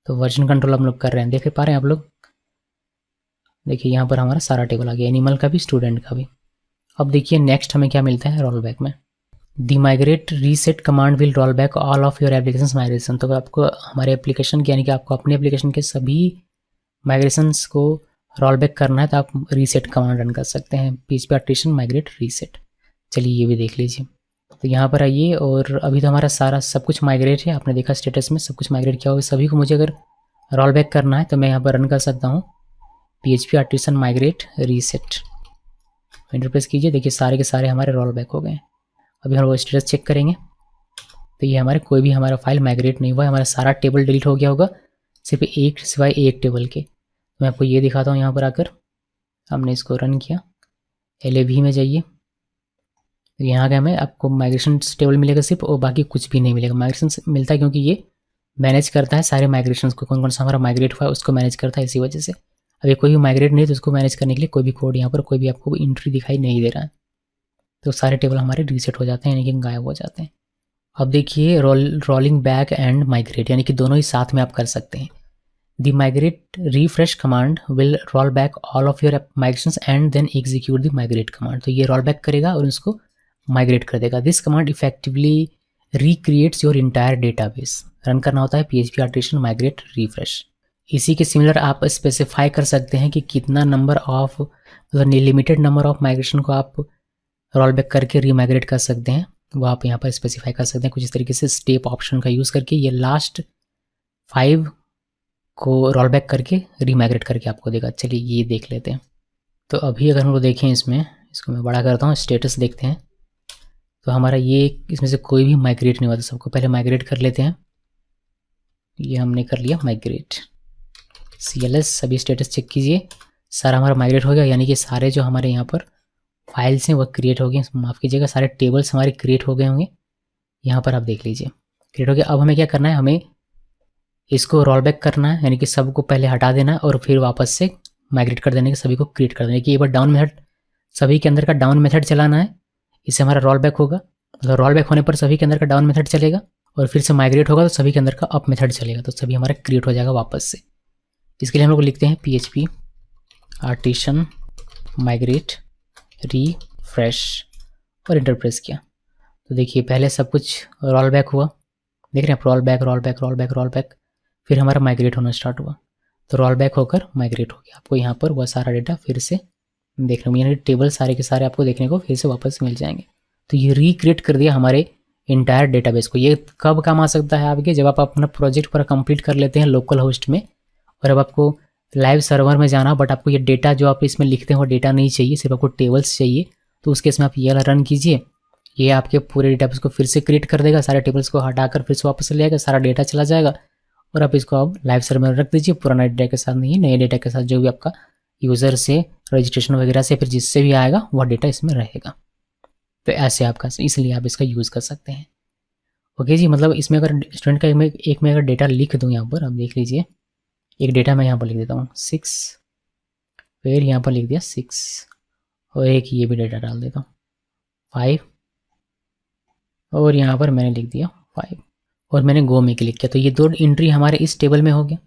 तो वर्जन कंट्रोल हम लोग कर रहे हैं, देख पा रहे हैं आप लोग। देखिए यहाँ पर हमारा सारा टेबल आ गया, एनिमल का भी स्टूडेंट का भी। अब देखिए नेक्स्ट हमें क्या मिलता है रोल बैक में। The migrate reset command will roll back all of your application migration. तो आपको हमारे एप्लीकेशन के यानी कि आपको अपने एप्लीकेशन के सभी माइग्रेशंस को रोल बैक करना है तो आप रीसेट कमांड रन कर सकते हैं, PHP आर्टिसन माइग्रेट रीसेट। चलिए ये भी देख लीजिए। तो यहाँ पर आइए, और अभी तो हमारा सारा सब कुछ माइग्रेट है, आपने देखा स्टेटस में सब कुछ माइग्रेट किया होगा। सभी को मुझे अगर रोल बैक करना है तो मैं यहाँ पर रन कर सकता हूँ PHP artisan migrate reset. Enter press कीजिए, देखिए सारे के सारे हमारे रोल बैक हो गए। अभी हम लोग स्टेटस चेक करेंगे तो ये हमारे कोई भी हमारा फाइल माइग्रेट नहीं हुआ है, हमारा सारा टेबल डिलीट हो गया होगा सिर्फ एक सिवाय एक टेबल के। तो मैं आपको ये दिखाता हूँ। यहाँ पर आकर हमने इसको रन किया, LAV में जाइए, तो यहाँ के हमें आपको माइग्रेशन टेबल मिलेगा सिर्फ, और बाकी कुछ भी नहीं मिलेगा। माइग्रेशन मिलता है क्योंकि ये मैनेज करता है सारे माइग्रेशन को, कौन कौन सा हमारा माइग्रेट हुआ है उसको मैनेज करता है, इसी वजह से। अभी कोई भी माइग्रेट नहीं तो उसको मैनेज करने के लिए कोई भी कोड यहाँ पर कोई भी आपको एंट्री दिखाई नहीं दे रहा है। तो सारे टेबल हमारे रीसेट हो जाते हैं, यानी कि गायब हो जाते हैं। अब देखिए रोलिंग बैक एंड माइग्रेट, यानी कि दोनों ही साथ में आप कर सकते हैं। The migrate refresh command will roll back all of your migrations and then execute the migrate command. तो ये रोल बैक करेगा और इसको माइग्रेट कर देगा। This command effectively recreates your entire database. Run करना होता है PHP आर्टिसन माइग्रेट रिफ्रेश। इसी के सिमिलर आप स्पेसिफाई कर सकते हैं कि कितना नंबर ऑफ, मतलब लिमिटेड नंबर ऑफ माइग्रेशन को आप रोल बैक करके रीमाइग्रेट कर सकते हैं, वो आप यहाँ पर स्पेसिफाई कर सकते हैं कुछ इस तरीके से स्टेप ऑप्शन का यूज़ करके। ये लास्ट 5 को रोल बैक करके रीमाइग्रेट करके आपको देगा। चलिए ये देख लेते हैं। तो अभी अगर हम लोग देखें इसमें, इसको मैं बड़ा करता हूँ, स्टेटस देखते हैं तो हमारा ये इसमें से कोई भी माइग्रेट नहीं हुआ था। सबको पहले माइग्रेट कर लेते हैं। ये हमने कर लिया माइग्रेट, CLS। सभी स्टेटस चेक कीजिए, सारा हमारा माइग्रेट हो गया, यानी कि सारे जो हमारे यहाँ पर फाइल्स हैं वो क्रिएट हो गए। माफ़ कीजिएगा, सारे टेबल्स हमारे क्रिएट हो गए होंगे। यहाँ पर आप देख लीजिए क्रिएट हो गया। अब हमें क्या करना है, हमें इसको रोल बैक करना है, यानी कि सबको पहले हटा देना है और फिर वापस से माइग्रेट कर देने के, सभी को क्रिएट कर देने की। एक बार डाउन मेथड, सभी के अंदर का डाउन मेथड चलाना है, इससे हमारा रोल बैक होगा। मतलब रोल बैक होने पर सभी के अंदर का डाउन मेथड चलेगा और फिर से माइग्रेट होगा तो सभी के अंदर का अप मेथड चलेगा, तो सभी हमारा क्रिएट हो जाएगा वापस से। इसके लिए हम लोग लिखते हैं PHP आर्टिसन माइग्रेट रिफ्रेश और एंटर प्रेस किया। तो देखिए पहले सब कुछ रोल बैक हुआ, देख रहे हैं आप, roll back roll back roll back roll back, फिर हमारा माइग्रेट होना स्टार्ट हुआ। तो रोल बैक होकर माइग्रेट हो गया। आपको यहाँ पर वह सारा डेटा फिर से देखने को, यानी टेबल सारे के सारे आपको देखने को फिर से वापस मिल जाएंगे। तो ये रिक्रिएट कर दिया हमारे इंटायर डेटाबेस को। ये कब काम आ सकता है आपके, जब आप अपना प्रोजेक्ट पूरा कंप्लीट कर लेते हैं लोकल होस्ट में, और अब आपको लाइव सर्वर में जाना, बट आपको ये डेटा जो आप इसमें लिखते हैं वो डेटा नहीं चाहिए, सिर्फ आपको टेबल्स चाहिए। तो उस केस में आप ये वाला रन कीजिए, ये आपके पूरे डेटाबेस को फिर से क्रिएट कर देगा, सारे टेबल्स को हटाकर फिर से वापस ले आएगा, सारा डेटा चला जाएगा। और आप इसको अब लाइव सर्वर में रख दीजिए, पुराना डेटा के साथ नहीं, नए डेटा के साथ, जो भी आपका यूज़र से रजिस्ट्रेशन वगैरह से फिर जिससे भी आएगा वह डेटा इसमें रहेगा। तो ऐसे आपका, इसलिए आप इसका यूज़ कर सकते हैं। ओके जी, मतलब इसमें अगर स्टूडेंट का एक में अगर डेटा लिख दूँ यहाँ पर, आप देख लीजिए, एक डेटा मैं यहाँ पर लिख देता हूँ 6, फिर यहाँ पर लिख दिया 6, और एक ये भी डेटा डाल देता हूँ 5, और यहाँ पर मैंने लिख दिया 5, और मैंने गो में क्लिक किया। तो ये 2 एंट्री हमारे इस टेबल में हो गया।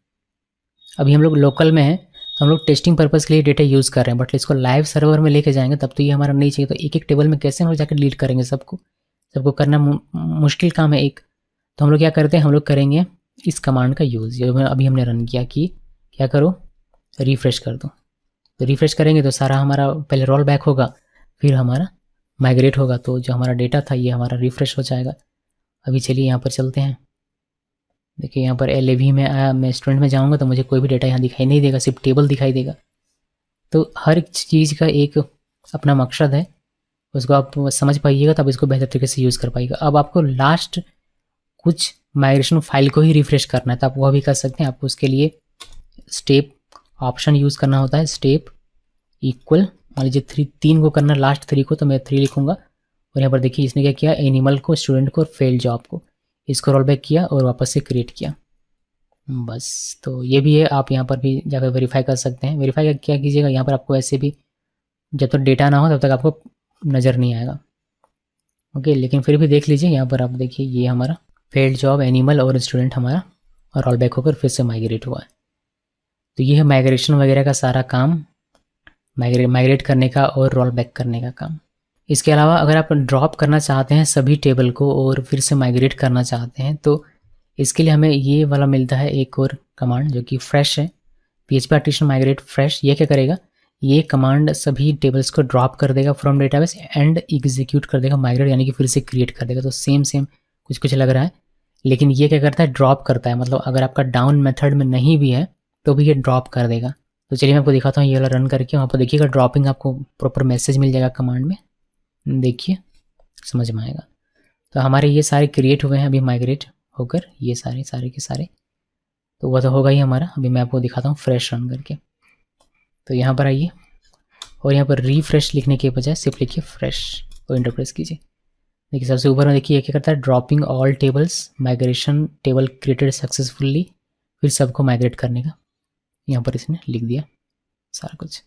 अभी हम लोग लोकल में हैं तो हम लोग टेस्टिंग पर्पज़ के लिए डेटा यूज़ कर रहे हैं, बट इसको लाइव सर्वर में लेके जाएंगे तब तो ये हमारा नहीं चाहिए। तो एक एक टेबल में कैसे हम लोग जाकर डिलीट करेंगे, सबको करना मुश्किल काम है एक। तो हम लोग क्या करते हैं, हम लोग करेंगे इस कमांड का यूज़, जो अभी हमने रन किया कि क्या करो, रिफ़्रेश कर दो। तो रिफ़्रेश करेंगे तो सारा हमारा पहले रोल बैक होगा, फिर हमारा माइग्रेट होगा। तो जो हमारा डेटा था ये हमारा रिफ़्रेश हो जाएगा। अभी चलिए यहाँ पर चलते हैं। देखिए यहाँ पर LAV में आया, मैं स्टूडेंट में जाऊँगा तो मुझे कोई भी डेटा यहाँ दिखाई नहीं देगा, सिर्फ टेबल दिखाई देगा। तो हर एक चीज़ का एक अपना मकसद है, उसको आप समझ पाइएगा तब इसको बेहतर तरीके से यूज़ कर पाइएगा। अब आपको लास्ट कुछ माइग्रेशन फाइल को ही रिफ्रेश करना है तो आप वह भी कर सकते हैं। आपको उसके लिए स्टेप ऑप्शन यूज़ करना होता है, स्टेप इक्वल, मान लीजिए 3 को करना, लास्ट 3 को, तो मैं 3 लिखूंगा। और यहाँ पर देखिए इसने क्या किया, एनिमल को, स्टूडेंट को और फेल जॉब को, इसको रोल बैक किया और वापस से क्रिएट किया। बस, तो ये भी है, आप यहाँ पर भी जाकर वेरीफाई कर सकते हैं। वेरीफाई क्या कीजिएगा, यहाँ पर आपको ऐसे भी जब तक डेटा ना हो तब तक आपको नज़र नहीं आएगा, ओके। लेकिन फिर भी देख लीजिए, यहाँ पर आप देखिए ये हमारा फेल्ड जॉब, एनिमल और स्टूडेंट हमारा रोल बैक होकर फिर से माइग्रेट हुआ है। तो ये है माइग्रेशन वगैरह का सारा काम, माइग्रेट करने का और रोल बैक करने का काम। इसके अलावा अगर आप ड्रॉप करना चाहते हैं सभी टेबल को और फिर से माइग्रेट करना चाहते हैं तो इसके लिए हमें ये वाला मिलता है एक और कमांड जो कि फ्रेश है, PHP आर्टिशन माइग्रेट फ्रेश। ये क्या करेगा, ये कमांड सभी टेबल्स को ड्रॉप कर देगा फ्रॉम डेटाबेस एंड एग्जीक्यूट कर देगा माइग्रेट, यानी कि फिर से क्रिएट कर देगा। तो सेम कुछ लग रहा है, लेकिन ये क्या करता है, ड्रॉप करता है। मतलब अगर आपका डाउन मेथड में नहीं भी है तो भी ये ड्रॉप कर देगा। तो चलिए मैं आपको दिखाता हूँ, ये वाला रन करके, वहाँ पर देखिएगा ड्रॉपिंग, आपको प्रॉपर मैसेज मिल जाएगा कमांड में, देखिए समझ में आएगा। तो हमारे ये सारे क्रिएट हुए हैं अभी माइग्रेट होकर, ये सारे के सारे, तो वह तो होगा ही हमारा। अभी मैं आपको दिखाता हूँ फ्रेश रन करके। तो यहाँ पर आइए और यहाँ पर रिफ्रेश लिखने के बजाय सिर्फ लिखिए फ्रेश और इंटर प्रेस कीजिए। देखिए सबसे ऊपर में देखिए ये क्या करता है, dropping all tables, migration table created successfully, फिर सबको माइग्रेट करने का यहाँ पर इसने लिख दिया सारा कुछ।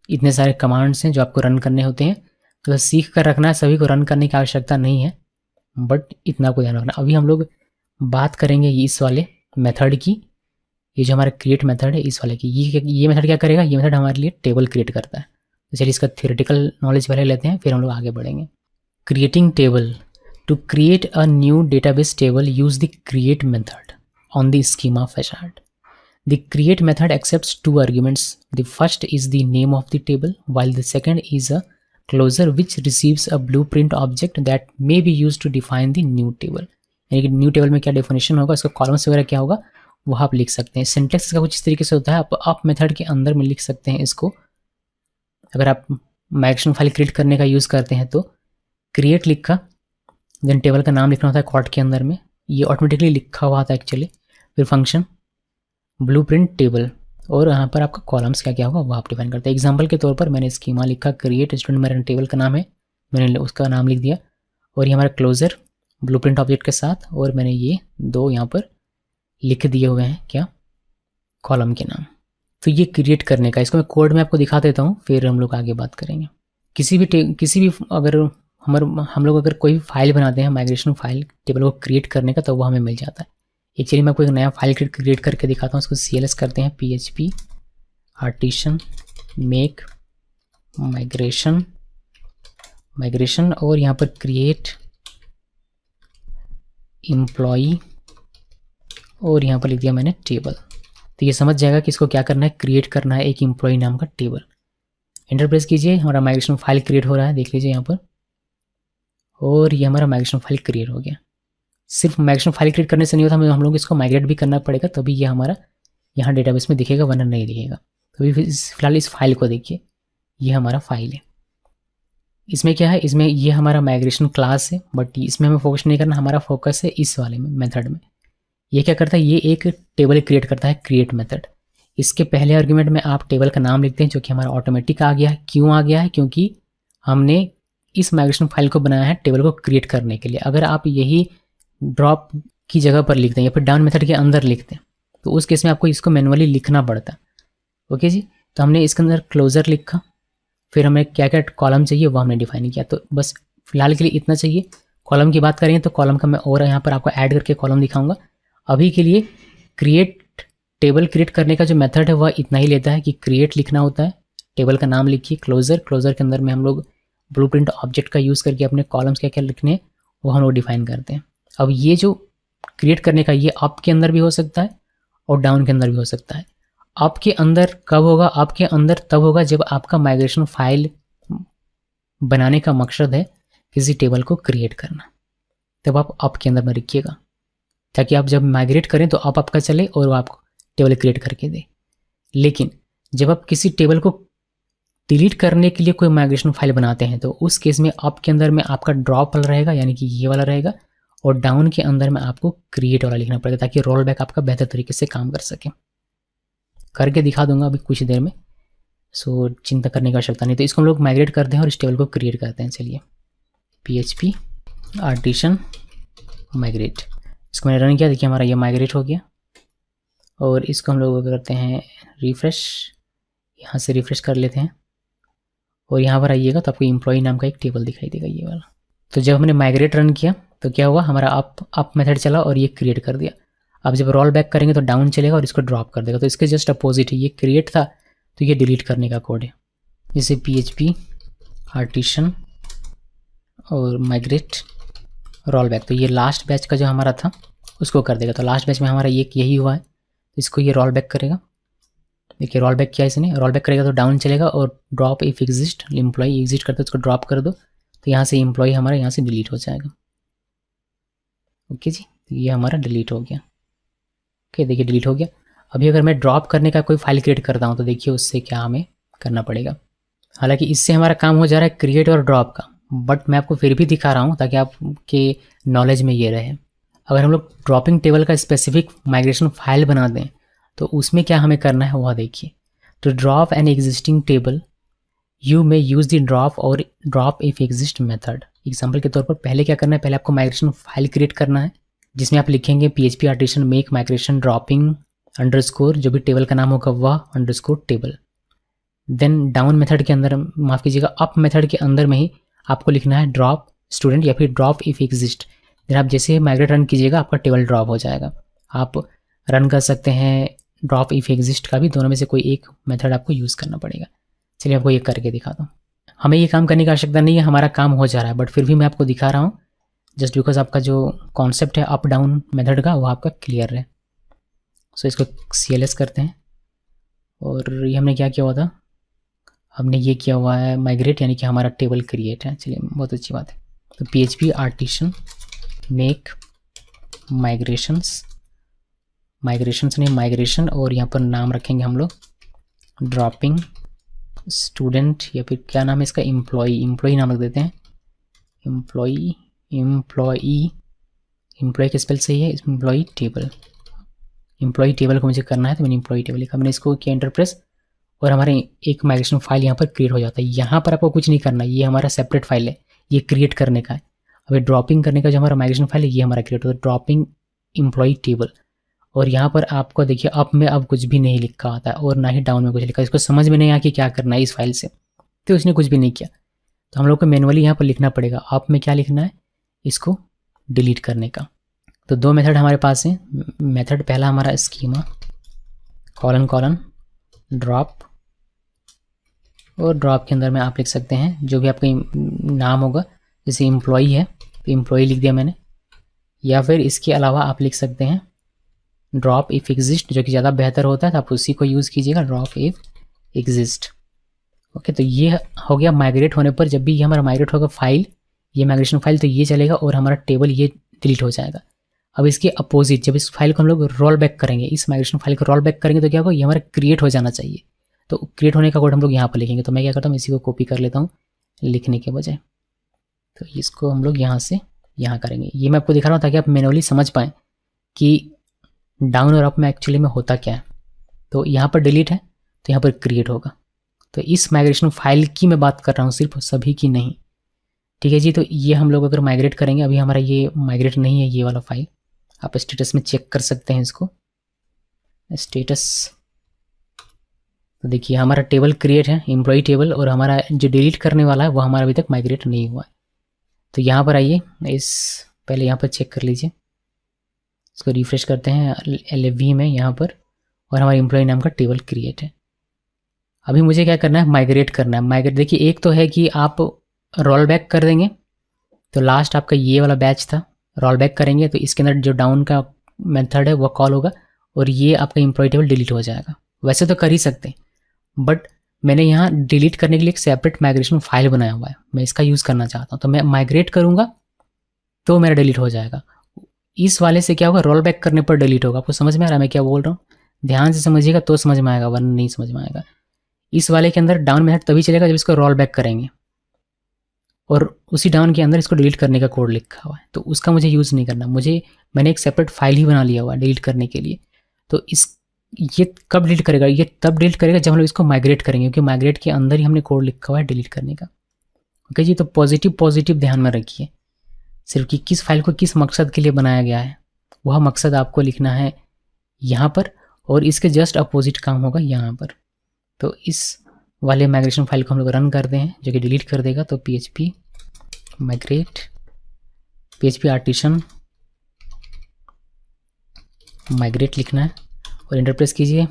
इतने सारे कमांड्स हैं जो आपको रन करने होते हैं, तो सीख कर रखना है, सभी को रन करने की आवश्यकता नहीं है, बट इतना आपको ध्यान रखना। अभी हम लोग बात करेंगे इस वाले मेथड की, ये जो हमारा क्रिएट मेथड है इस वाले की। ये मेथड क्या करेगा, ये मेथड हमारे लिए टेबल क्रिएट करता है। तो चलिए इसका थियोरेटिकल नॉलेज पहले लेते हैं, फिर हम लोग आगे बढ़ेंगे। Creating table, to create a new database table use the create method on the schema facade. The create method accepts 2 arguments. The first is the name of the table, while the second is a closure which receives a blueprint object that may be used to define the new table. यानी कि न्यू टेबल में क्या डेफिनेशन होगा, इसका कॉलम्स वगैरह क्या होगा वो आप लिख सकते हैं। सिंटेक्स का कुछ इस तरीके से होता है, आप मेथड के अंदर में लिख सकते हैं इसको। अगर आप माइग्रेशन फाइल क्रिएट करने का यूज़ करते हैं तो क्रिएट लिखा, देन टेबल का नाम लिखना होता है कॉट के अंदर में, ये ऑटोमेटिकली लिखा हुआ था एक्चुअली। फिर फंक्शन ब्लूप्रिंट टेबल, और यहाँ पर आपका कॉलम्स क्या क्या होगा वो आप डिफाइन करते हैं। एग्जांपल के तौर पर मैंने स्कीमा लिखा, क्रिएट स्टूडेंट मेरा टेबल का नाम है, मैंने उसका नाम लिख दिया, और ये हमारा क्लोजर ब्लूप्रिंट ऑब्जेक्ट के साथ, और मैंने ये 2 यहाँ पर लिख दिए हुए हैं क्या, कॉलम के नाम। तो ये क्रिएट करने का, इसको मैं कोड में आपको दिखा देता हूँ, फिर हम लोग आगे बात करेंगे। किसी भी अगर हम लोग अगर कोई फाइल बनाते हैं माइग्रेशन फाइल टेबल को क्रिएट करने का, तो वो हमें मिल जाता है। एक्चुअली मैं आपको एक नया फाइल क्रिएट करके दिखाता हूँ, उसको CLS करते हैं, PHP आर्टिशन मेक माइग्रेशन, और यहाँ पर क्रिएट एम्प्लॉई, और यहाँ पर लिख दिया मैंने टेबल। तो ये समझ जाएगा कि इसको क्या करना है, क्रिएट करना है एक एम्प्लॉई नाम का टेबल। एंटर प्रेस कीजिए, हमारा माइग्रेशन फाइल क्रिएट हो रहा है, देख लीजिए यहाँ पर, और ये हमारा माइग्रेशन फाइल क्रिएट हो गया। सिर्फ माइग्रेशन फाइल क्रिएट करने से नहीं होता, हम लोग इसको माइग्रेट भी करना पड़ेगा, तभी ये हमारा यहाँ डेटाबेस में दिखेगा, वरना नहीं दिखेगा। तो फिलहाल इस फाइल को देखिए, ये हमारा फाइल है। इसमें क्या है, इसमें ये हमारा माइग्रेशन क्लास है, बट इसमें हमें फोकस नहीं करना, हमारा फोकस है इस वाले में मेथड में। ये क्या करता है, ये एक टेबल क्रिएट करता है, क्रिएट मेथड। इसके पहले आर्ग्यूमेंट में आप टेबल का नाम लिखते हैं, जो कि हमारा ऑटोमेटिक आ गया है। क्यों आ गया है, क्योंकि हमने इस माइग्रेशन फाइल को बनाया है टेबल को क्रिएट करने के लिए। अगर आप यही ड्रॉप की जगह पर लिखते हैं या फिर डाउन मेथड के अंदर लिखते हैं, तो उस केस में आपको इसको मैनुअली लिखना पड़ता है, ओके जी। तो हमने इसके अंदर क्लोजर लिखा, फिर हमें क्या क्या कॉलम चाहिए वो हमने डिफाइन किया। तो बस फिलहाल के लिए इतना चाहिए। कॉलम की बात करेंगे तो कॉलम का मैं और यहाँ पर आपको ऐड करके कॉलम दिखाऊंगा। अभी के लिए टेबल क्रिएट करने का जो मेथड है वह इतना ही लेता है कि क्रिएट लिखना होता है, टेबल का नाम लिखिए, क्लोजर के अंदर में हम लोग ब्लूप्रिंट ऑब्जेक्ट का यूज़ करके अपने कॉलम्स क्या क्या लिखने हैं वो हम लोग डिफाइन करते हैं। अब ये जो क्रिएट करने का, ये अप के अंदर भी हो सकता है और डाउन के अंदर भी हो सकता है। अप के अंदर कब होगा, अप के अंदर तब होगा जब आपका माइग्रेशन फाइल बनाने का मकसद है किसी टेबल को क्रिएट करना, तब आप अप के अंदर में लिखिएगा, ताकि आप जब माइग्रेट करें तो अप आपका चले और वो आपको टेबल क्रिएट करके दे। लेकिन जब आप किसी टेबल को डिलीट करने के लिए कोई माइग्रेशन फाइल बनाते हैं तो उस केस में अप के अंदर में आपका ड्रॉप वाला रहेगा, यानी कि ये वाला रहेगा, और डाउन के अंदर में आपको क्रिएट वाला लिखना पड़ेगा ताकि रोल बैक आपका बेहतर तरीके से काम कर सके। करके दिखा दूंगा अभी कुछ देर में, सो चिंता करने की आवश्यकता नहीं। तो इसको हम लोग माइग्रेट करते हैं और इस टेबल को क्रिएट करते हैं। चलिए PHP आर्टिशन माइग्रेट, इसको मैंने रन किया, देखिए हमारा ये माइग्रेट हो गया। और इसको हम लोग करते हैं रिफ़्रेश, यहाँ से रिफ़्रेश कर लेते हैं और यहाँ पर आइएगा तो आपको एम्प्लॉई नाम का एक टेबल दिखाई देगा, ये वाला। तो जब हमने माइग्रेट रन किया तो क्या हुआ, हमारा अप मेथड चला और ये क्रिएट कर दिया। अब जब रोल बैक करेंगे तो डाउन चलेगा और इसको ड्रॉप कर देगा। तो इसके जस्ट अपोजिट है, ये क्रिएट था तो ये डिलीट करने का कोड है। जैसे PHP आर्टिशन और माइग्रेट रोल बैक, तो ये लास्ट बैच का जो हमारा था उसको कर देगा। तो लास्ट बैच में हमारा ये यही हुआ है, इसको ये रोल बैक करेगा। देखिए रोल बैक किया इसने, रोल बैक करेगा तो डाउन चलेगा और drop if exist, employee exist करते उसको ड्रॉप कर दो तो यहाँ से एम्प्लॉई हमारा यहाँ से डिलीट हो जाएगा। ओके जी, ये हमारा डिलीट हो गया। ओके देखिए डिलीट हो गया। अभी अगर मैं ड्रॉप करने का कोई फाइल क्रिएट करता हूँ तो देखिए उससे क्या हमें करना पड़ेगा। हालांकि इससे हमारा काम हो जा रहा है क्रिएट और ड्रॉप का, बट मैं आपको फिर भी दिखा रहा हूँ ताकि आपके नॉलेज में ये रहे। अगर हम लोग ड्रॉपिंग टेबल का स्पेसिफिक माइग्रेशन फाइल बना दें तो उसमें क्या हमें करना है वह देखिए। तो drop an existing table you may use the drop or drop if exist method. Example के तौर पर पहले क्या करना है, पहले आपको माइग्रेशन फाइल क्रिएट करना है जिसमें आप लिखेंगे PHP artisan make migration dropping underscore, जो भी टेबल का नाम होगा वह underscore table. Then down method के अंदर, माफ़ कीजिएगा अप मेथड के अंदर में ही आपको लिखना है ड्रॉप स्टूडेंट या फिर ड्रॉप इफ एग्जिस्ट। देन आप जैसे माइग्रेट रन कीजिएगा आपका टेबल ड्रॉप हो जाएगा। आप रन कर सकते हैं ड्रॉप इफ एग्जिस्ट का भी, दोनों में से कोई एक मेथड आपको यूज़ करना पड़ेगा। चलिए आपको ये करके दिखाता हूँ। हमें ये काम करने की आवश्यकता नहीं है, हमारा काम हो जा रहा है, बट फिर भी मैं आपको दिखा रहा हूँ जस्ट बिकॉज आपका जो कॉन्सेप्ट है अप डाउन मेथड का वो आपका क्लियर है। सो इसको CLS करते हैं और ये हमने क्या किया हुआ था, हमने ये किया हुआ है माइग्रेट, यानी कि हमारा टेबल क्रिएट है। चलिए बहुत अच्छी बात है। तो PHP artisan make migrations, migrations नहीं माइग्रेशन, और यहाँ पर नाम रखेंगे हम लोग ड्रॉपिंग स्टूडेंट या फिर क्या नाम है इसका, एम्प्लॉई नाम रख देते हैं। एम्प्लॉई का स्पेल सही है, एम्प्लॉई टेबल को मुझे करना है तो मैंने एम्प्लॉई टेबल लिखा। मैंने इसको किया एंटर प्रेस और हमारे एक माइग्रेशन फाइल यहाँ पर क्रिएट हो जाता है। यहाँ पर आपको कुछ नहीं करना, ये हमारा सेपरेट फाइल है, ये क्रिएट करने का है। अभी ड्रॉपिंग करने का जो हमारा माइग्रेशन फाइल है ये हमारा क्रिएट होता है ड्रॉपिंग एम्प्लॉई टेबल। और यहाँ पर आपको देखिए अप में अब कुछ भी नहीं लिखा आता है और ना ही डाउन में कुछ लिखा, इसको समझ में नहीं आया कि क्या करना है इस फाइल से, तो उसने कुछ भी नहीं किया। तो हम लोग को मैनुअली यहाँ पर लिखना पड़ेगा अप में क्या लिखना है, इसको डिलीट करने का। तो दो मेथड हमारे पास हैं। मेथड पहला हमारा schema colon drop, or drop के अंदर में आप लिख सकते हैं जो भी आपका नाम होगा, जैसे एम्प्लॉई है तो एम्प्लॉई लिख दिया मैंने, या फिर इसके अलावा आप लिख सकते हैं ड्रॉप इफ एग्जिस्ट, जो कि ज़्यादा बेहतर होता है, तो आप उसी को यूज़ कीजिएगा ड्रॉप इफ एग्जिस्ट। ओके, तो ये हो गया माइग्रेट होने पर। जब भी ये हमारा माइग्रेट होगा फाइल, ये माइग्रेशन फाइल, तो ये चलेगा और हमारा टेबल ये डिलीट हो जाएगा। अब इसके अपोजिट जब इस फाइल को हम लोग रोल बैक करेंगे, इस माइग्रेशन फाइल को रोल बैक करेंगे तो क्या होगा, ये हमारा क्रिएट हो जाना चाहिए। तो क्रिएट होने का कोड हम लोग यहाँ पर लिखेंगे। तो मैं क्या करता हूँ, इसी को कॉपी कर लेता हूँ लिखने के बजाय। तो इसको हम लोग यहाँ से यहाँ करेंगे। ये मैं आपको दिखा रहा हूँ ताकि आप मैनुअली समझ पाएँ कि डाउन और अप में एक्चुअली में होता क्या है। तो यहाँ पर डिलीट है तो यहाँ पर क्रिएट होगा। तो इस माइग्रेशन फाइल की मैं बात कर रहा हूँ, सिर्फ सभी की नहीं। ठीक है जी। तो ये हम लोग अगर माइग्रेट करेंगे, अभी हमारा ये माइग्रेट नहीं है ये वाला फाइल, आप स्टेटस में चेक कर सकते हैं इसको, स्टेटस। तो देखिए हमारा टेबल क्रिएट है एम्प्लॉई टेबल, और हमारा जो डिलीट करने वाला है वो हमारा अभी तक माइग्रेट नहीं हुआ है। तो यहाँ पर आइए, इस पहले यहाँ पर चेक कर लीजिए, इसको रिफ्रेश करते हैं LFV में यहाँ पर, और हमारे एम्प्लॉई नाम का टेबल क्रिएट है। अभी मुझे क्या करना है, माइग्रेट करना है। माइग्रेट देखिए, एक तो है कि आप रोल बैक कर देंगे, तो लास्ट आपका ये वाला बैच था, रोल बैक करेंगे तो इसके अंदर जो डाउन का मेथड है वो कॉल होगा और ये आपका एम्प्लॉई टेबल डिलीट हो जाएगा। वैसे तो कर ही सकते हैं, बट मैंने यहाँ डिलीट करने के लिए एक सेपरेट माइग्रेशन फाइल बनाया हुआ है, मैं इसका यूज़ करना चाहता हूँ। तो मैं माइग्रेट करूँगा तो मेरा डिलीट हो जाएगा। इस वाले से क्या होगा, रोल बैक करने पर डिलीट होगा। आपको समझ में आ रहा है मैं क्या बोल रहा हूँ? ध्यान से समझिएगा तो समझ में आएगा, वरना नहीं समझ में आएगा। इस वाले के अंदर डाउन मेथड तभी चलेगा जब इसको रोल बैक करेंगे, और उसी डाउन के अंदर इसको डिलीट करने का कोड लिखा हुआ है, तो उसका मुझे यूज़ नहीं करना। मैंने एक सेपरेट फाइल ही बना लिया हुआ है डिलीट करने के लिए। तो ये कब डिलीट करेगा? ये तब डिलीट करेगा जब हम लोग इसको माइग्रेट करेंगे, क्योंकि माइग्रेट के अंदर ही हमने कोड लिखा हुआ है डिलीट करने का। ओके जी, तो पॉजिटिव ध्यान में रखिए सिर्फ कि किस फाइल को किस मकसद के लिए बनाया गया है, वह मकसद आपको लिखना है यहाँ पर, और इसके जस्ट अपोजिट काम होगा यहाँ पर। तो इस वाले माइग्रेशन फाइल को हम लोग रन करते हैं जो कि डिलीट कर देगा। तो php migrate php artisan migrate लिखना है और इंटर प्रेस कीजिए।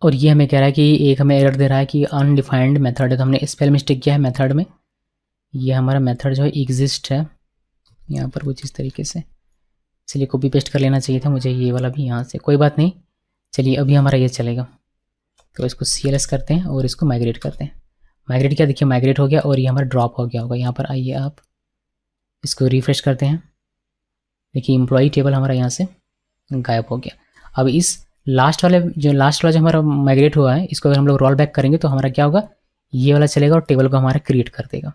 और ये हमें कह रहा है कि एक हमें एरर दे रहा है कि अनडिफाइंड मेथड है, तो हमने स्पेल मिस्टेक किया है मेथड में। ये हमारा मेथड जो है एग्जिस्ट है यहाँ पर कुछ इस तरीके से, इसलिए कॉपी पेस्ट कर लेना चाहिए था मुझे ये वाला भी यहाँ से, कोई बात नहीं। चलिए अभी हमारा ये चलेगा, तो इसको CLS करते हैं और इसको माइग्रेट करते हैं। माइग्रेट किया, देखिए माइग्रेट हो गया और ये हमारा ड्रॉप हो गया होगा। यहाँ पर आइए आप, इसको रिफ्रेश करते हैं, देखिए एम्प्लॉई टेबल हमारा यहाँ से गायब हो गया। अब इस लास्ट वाला जो हमारा माइग्रेट हुआ है, इसको अगर हम लोग रोल बैक करेंगे तो हमारा क्या होगा, ये वाला चलेगा और टेबल को हमारा क्रिएट कर देगा।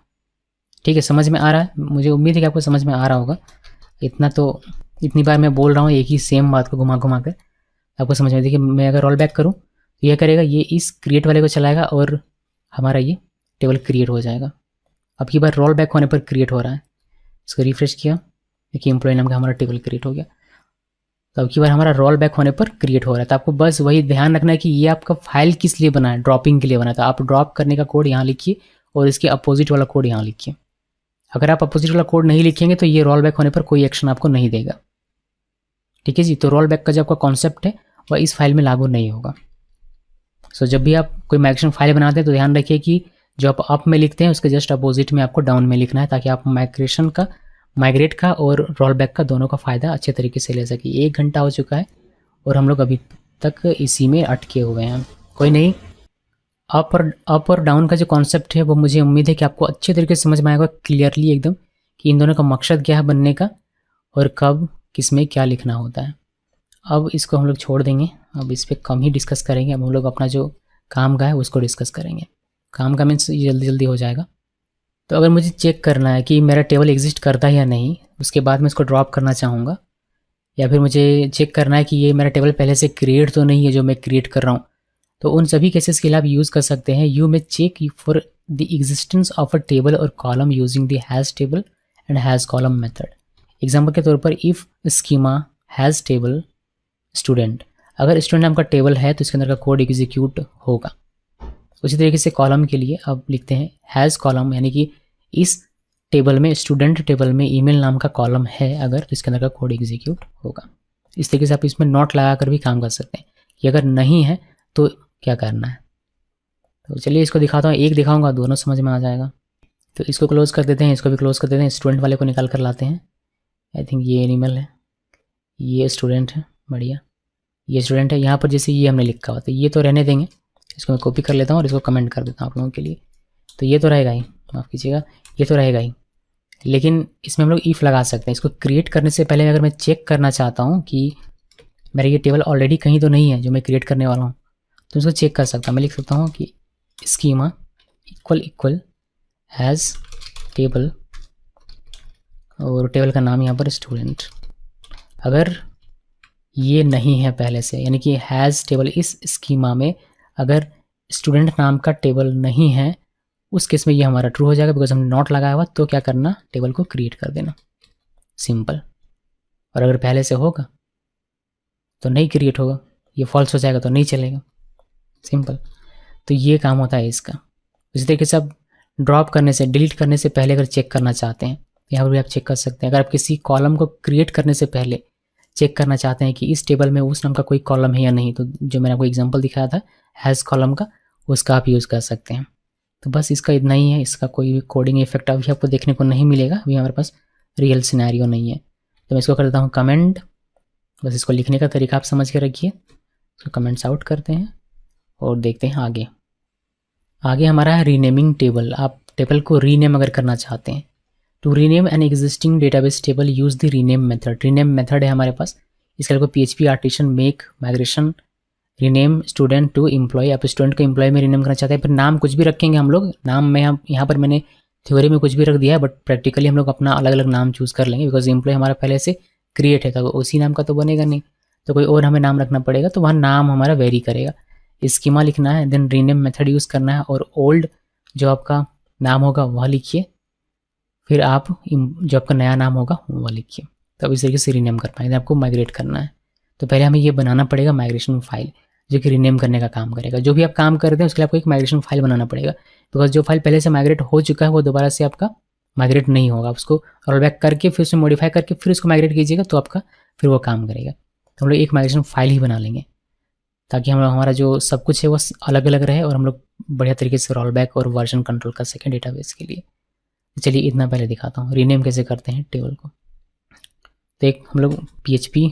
ठीक है, समझ में आ रहा है? मुझे उम्मीद है कि आपको समझ में आ रहा होगा। इतनी बार मैं बोल रहा हूँ एक ही सेम बात को घुमा कर आपको समझ में। देखिए मैं अगर रोल बैक करूँ तो ये करेगा, ये इस क्रिएट वाले को चलाएगा और हमारा ये टेबल क्रिएट हो जाएगा। अब की बार रोल बैक होने पर क्रिएट हो रहा है, इसको रिफ्रेश किया, देखिए एम्प्लॉय नाम का हमारा टेबल क्रिएट हो गया। तो अब की बार हमारा रोल बैक होने पर क्रिएट हो रहा है। तो आपको बस वही ध्यान रखना है कि ये आपका फाइल किस लिए बना है, ड्रॉपिंग के लिए बना है। तो आप ड्रॉप करने का कोड यहाँ लिखिए और इसके अपोजिट वाला कोड यहाँ लिखिए। अगर आप अपोजिट वाला कोड नहीं लिखेंगे तो ये रोल बैक होने पर कोई एक्शन आपको नहीं देगा। ठीक है जी, तो रोल बैक का जो आपका कॉन्सेप्ट है वह इस फाइल में लागू नहीं होगा। सो जब भी आप कोई माइग्रेशन फाइल बनाते हैं तो ध्यान रखिए कि जो आप अप में लिखते हैं उसके जस्ट अपोजिट में आपको डाउन में लिखना है, ताकि आप माइग्रेट का और रोल बैक का दोनों का फ़ायदा अच्छे तरीके से ले सके। 1 घंटा हो चुका है और हम लोग अभी तक इसी में अटके हुए हैं। कोई नहीं, अप और डाउन का जो कॉन्सेप्ट है वो मुझे उम्मीद है कि आपको अच्छे तरीके से समझ में आएगा क्लियरली एकदम, कि इन दोनों का मकसद क्या है बनने का और कब किस में क्या लिखना होता है। अब इसको हम लोग छोड़ देंगे, अब इस पर कम ही डिस्कस करेंगे। अब हम लोग अपना जो काम का है उसको डिस्कस करेंगे। काम का मीन्स जल्दी हो जाएगा। तो अगर मुझे चेक करना है कि मेरा टेबल एग्जिस्ट करता है या नहीं, उसके बाद मैं इसको ड्रॉप करना चाहूँगा, या फिर मुझे चेक करना है कि ये मेरा टेबल पहले से क्रिएट तो नहीं है जो मैं क्रिएट कर रहा हूँ, तो उन सभी केसेस के लिए आप यूज़ कर सकते हैं you may check for the existence of a table or column using the has table and has column method. Example के तौर पर if schema has table student, अगर स्टूडेंट नाम का टेबल है तो इसके अंदर का कोड एग्जीक्यूट होगा। उसी तरीके से कॉलम के लिए अब लिखते हैं हैज़ कॉलम, यानी कि इस टेबल में, स्टूडेंट टेबल में ईमेल नाम का कॉलम है अगर, तो इसके अंदर का कोड एग्जीक्यूट होगा। इस तरीके से आप इसमें नोट लगा कर भी काम कर सकते हैं कि अगर नहीं है तो क्या करना है। तो चलिए इसको दिखाता हूँ, एक दिखाऊंगा दोनों समझ में आ जाएगा। तो इसको क्लोज कर देते हैं, इसको भी क्लोज कर देते हैं। स्टूडेंट वाले को निकाल कर लाते हैं। आई थिंक ये एनिमल है, ये स्टूडेंट है, बढ़िया, ये स्टूडेंट है। यहाँ पर जैसे ये हमने लिखा हुआ, तो ये तो रहने देंगे, इसको मैं कॉपी कर लेता हूँ और इसको कमेंट कर देता हूँ आप लोगों के लिए। तो ये तो रहेगा ही, माफ़ कीजिएगा, ये तो रहेगा ही, लेकिन इसमें हम लोग इफ़ लगा सकते हैं। इसको क्रिएट करने से पहले अगर मैं चेक करना चाहता हूँ कि मेरा ये टेबल ऑलरेडी कहीं तो नहीं है जो मैं क्रिएट करने वाला हूँ, तो इसको चेक कर सकता हूँ। मैं लिख सकता हूँ कि स्कीमा इक्वल हैज़ टेबल, और टेबल का नाम यहाँ पर स्टूडेंट। अगर ये नहीं है पहले से, यानी कि हैज़ टेबल इस स्कीमा में अगर स्टूडेंट नाम का टेबल नहीं है, उस केस में ये हमारा ट्रू हो जाएगा, बिकॉज हमने नॉट लगाया हुआ। तो क्या करना, टेबल को क्रिएट कर देना, सिंपल। और अगर पहले से होगा तो नहीं क्रिएट होगा, ये फॉल्स हो जाएगा तो नहीं चलेगा, सिंपल। तो ये काम होता है इसका। इसी तरीके से आप ड्रॉप करने से, डिलीट करने से पहले अगर चेक करना चाहते हैं, यहाँ पर भी आप चेक कर सकते हैं। अगर आप किसी कॉलम को क्रिएट करने से पहले चेक करना चाहते हैं कि इस टेबल में उस नाम का कोई कॉलम है या नहीं, तो जो मैंने आपको एग्जांपल दिखाया था हैज़ कॉलम का, उसका आप यूज़ कर सकते हैं। तो बस इसका इतना ही है, इसका कोई भी कोडिंग इफेक्ट अभी आपको देखने को नहीं मिलेगा, अभी हमारे पास रियल सिनेरियो नहीं है। तो मैं इसको कर देता हूँ कमेंट, बस इसको लिखने का तरीका आप समझ के रखिए। इसको कमेंट्स आउट करते हैं और देखते हैं आगे। आगे हमारा है रीनेमिंग टेबल। आप टेबल को रीनेम अगर करना चाहते हैं, to rename an existing database table use the rename method. Rename method है हमारे पास, इसके लिए PHP artisan make migration rename student to employ, आप स्टूडेंट को एम्प्लॉय में रीनेम करना चाहते हैं। फिर नाम कुछ भी रखेंगे हम लोग, नाम में यहाँ पर मैंने थ्योरी में कुछ भी रख दिया है, बट प्रैक्टिकली हम लोग अपना अलग अलग नाम चूज़ कर लेंगे, बिकॉज एम्प्लॉय हमारा पहले से क्रिएट है, तो उसी नाम का तो बनेगा नहीं, तो कोई और हमें नाम रखना पड़ेगा, तो वहाँ नाम हमारा वेरी करेगा। स्कीमा लिखना है, देन रीनेम मेथड यूज़ करना है, और ओल्ड जो आपका नाम होगा वह लिखिए, फिर आप जो आपका नया नाम होगा वह लिखिए। तो अब इस तरीके से रीनेम कर पाएंगे। आपको माइग्रेट करना है, तो पहले हमें ये बनाना पड़ेगा माइग्रेशन फाइल, जो कि रीनेम करने का काम करेगा। जो भी आप काम करते हैं उसके लिए आपको एक माइग्रेशन फाइल बनाना पड़ेगा, बिकॉज जो फाइल पहले से माइग्रेट हो चुका है वो दोबारा से आपका माइग्रेट नहीं होगा। आप उसको रोल बैक करके फिर उसे मॉडिफाई करके फिर उसको माइग्रेट कीजिएगा, तो आपका फिर वो काम करेगा। तो हम लोग एक माइग्रेशन फाइल ही बना लेंगे, ताकि हम हमारा जो सब कुछ है वो अलग अलग रहे, और हम लोग बढ़िया तरीके से रोल बैक और वर्जन कंट्रोल कर सकें डेटाबेस के लिए। चलिए इतना पहले दिखाता हूँ रीनेम कैसे करते हैं टेबल को। तो एक हम लोग PHP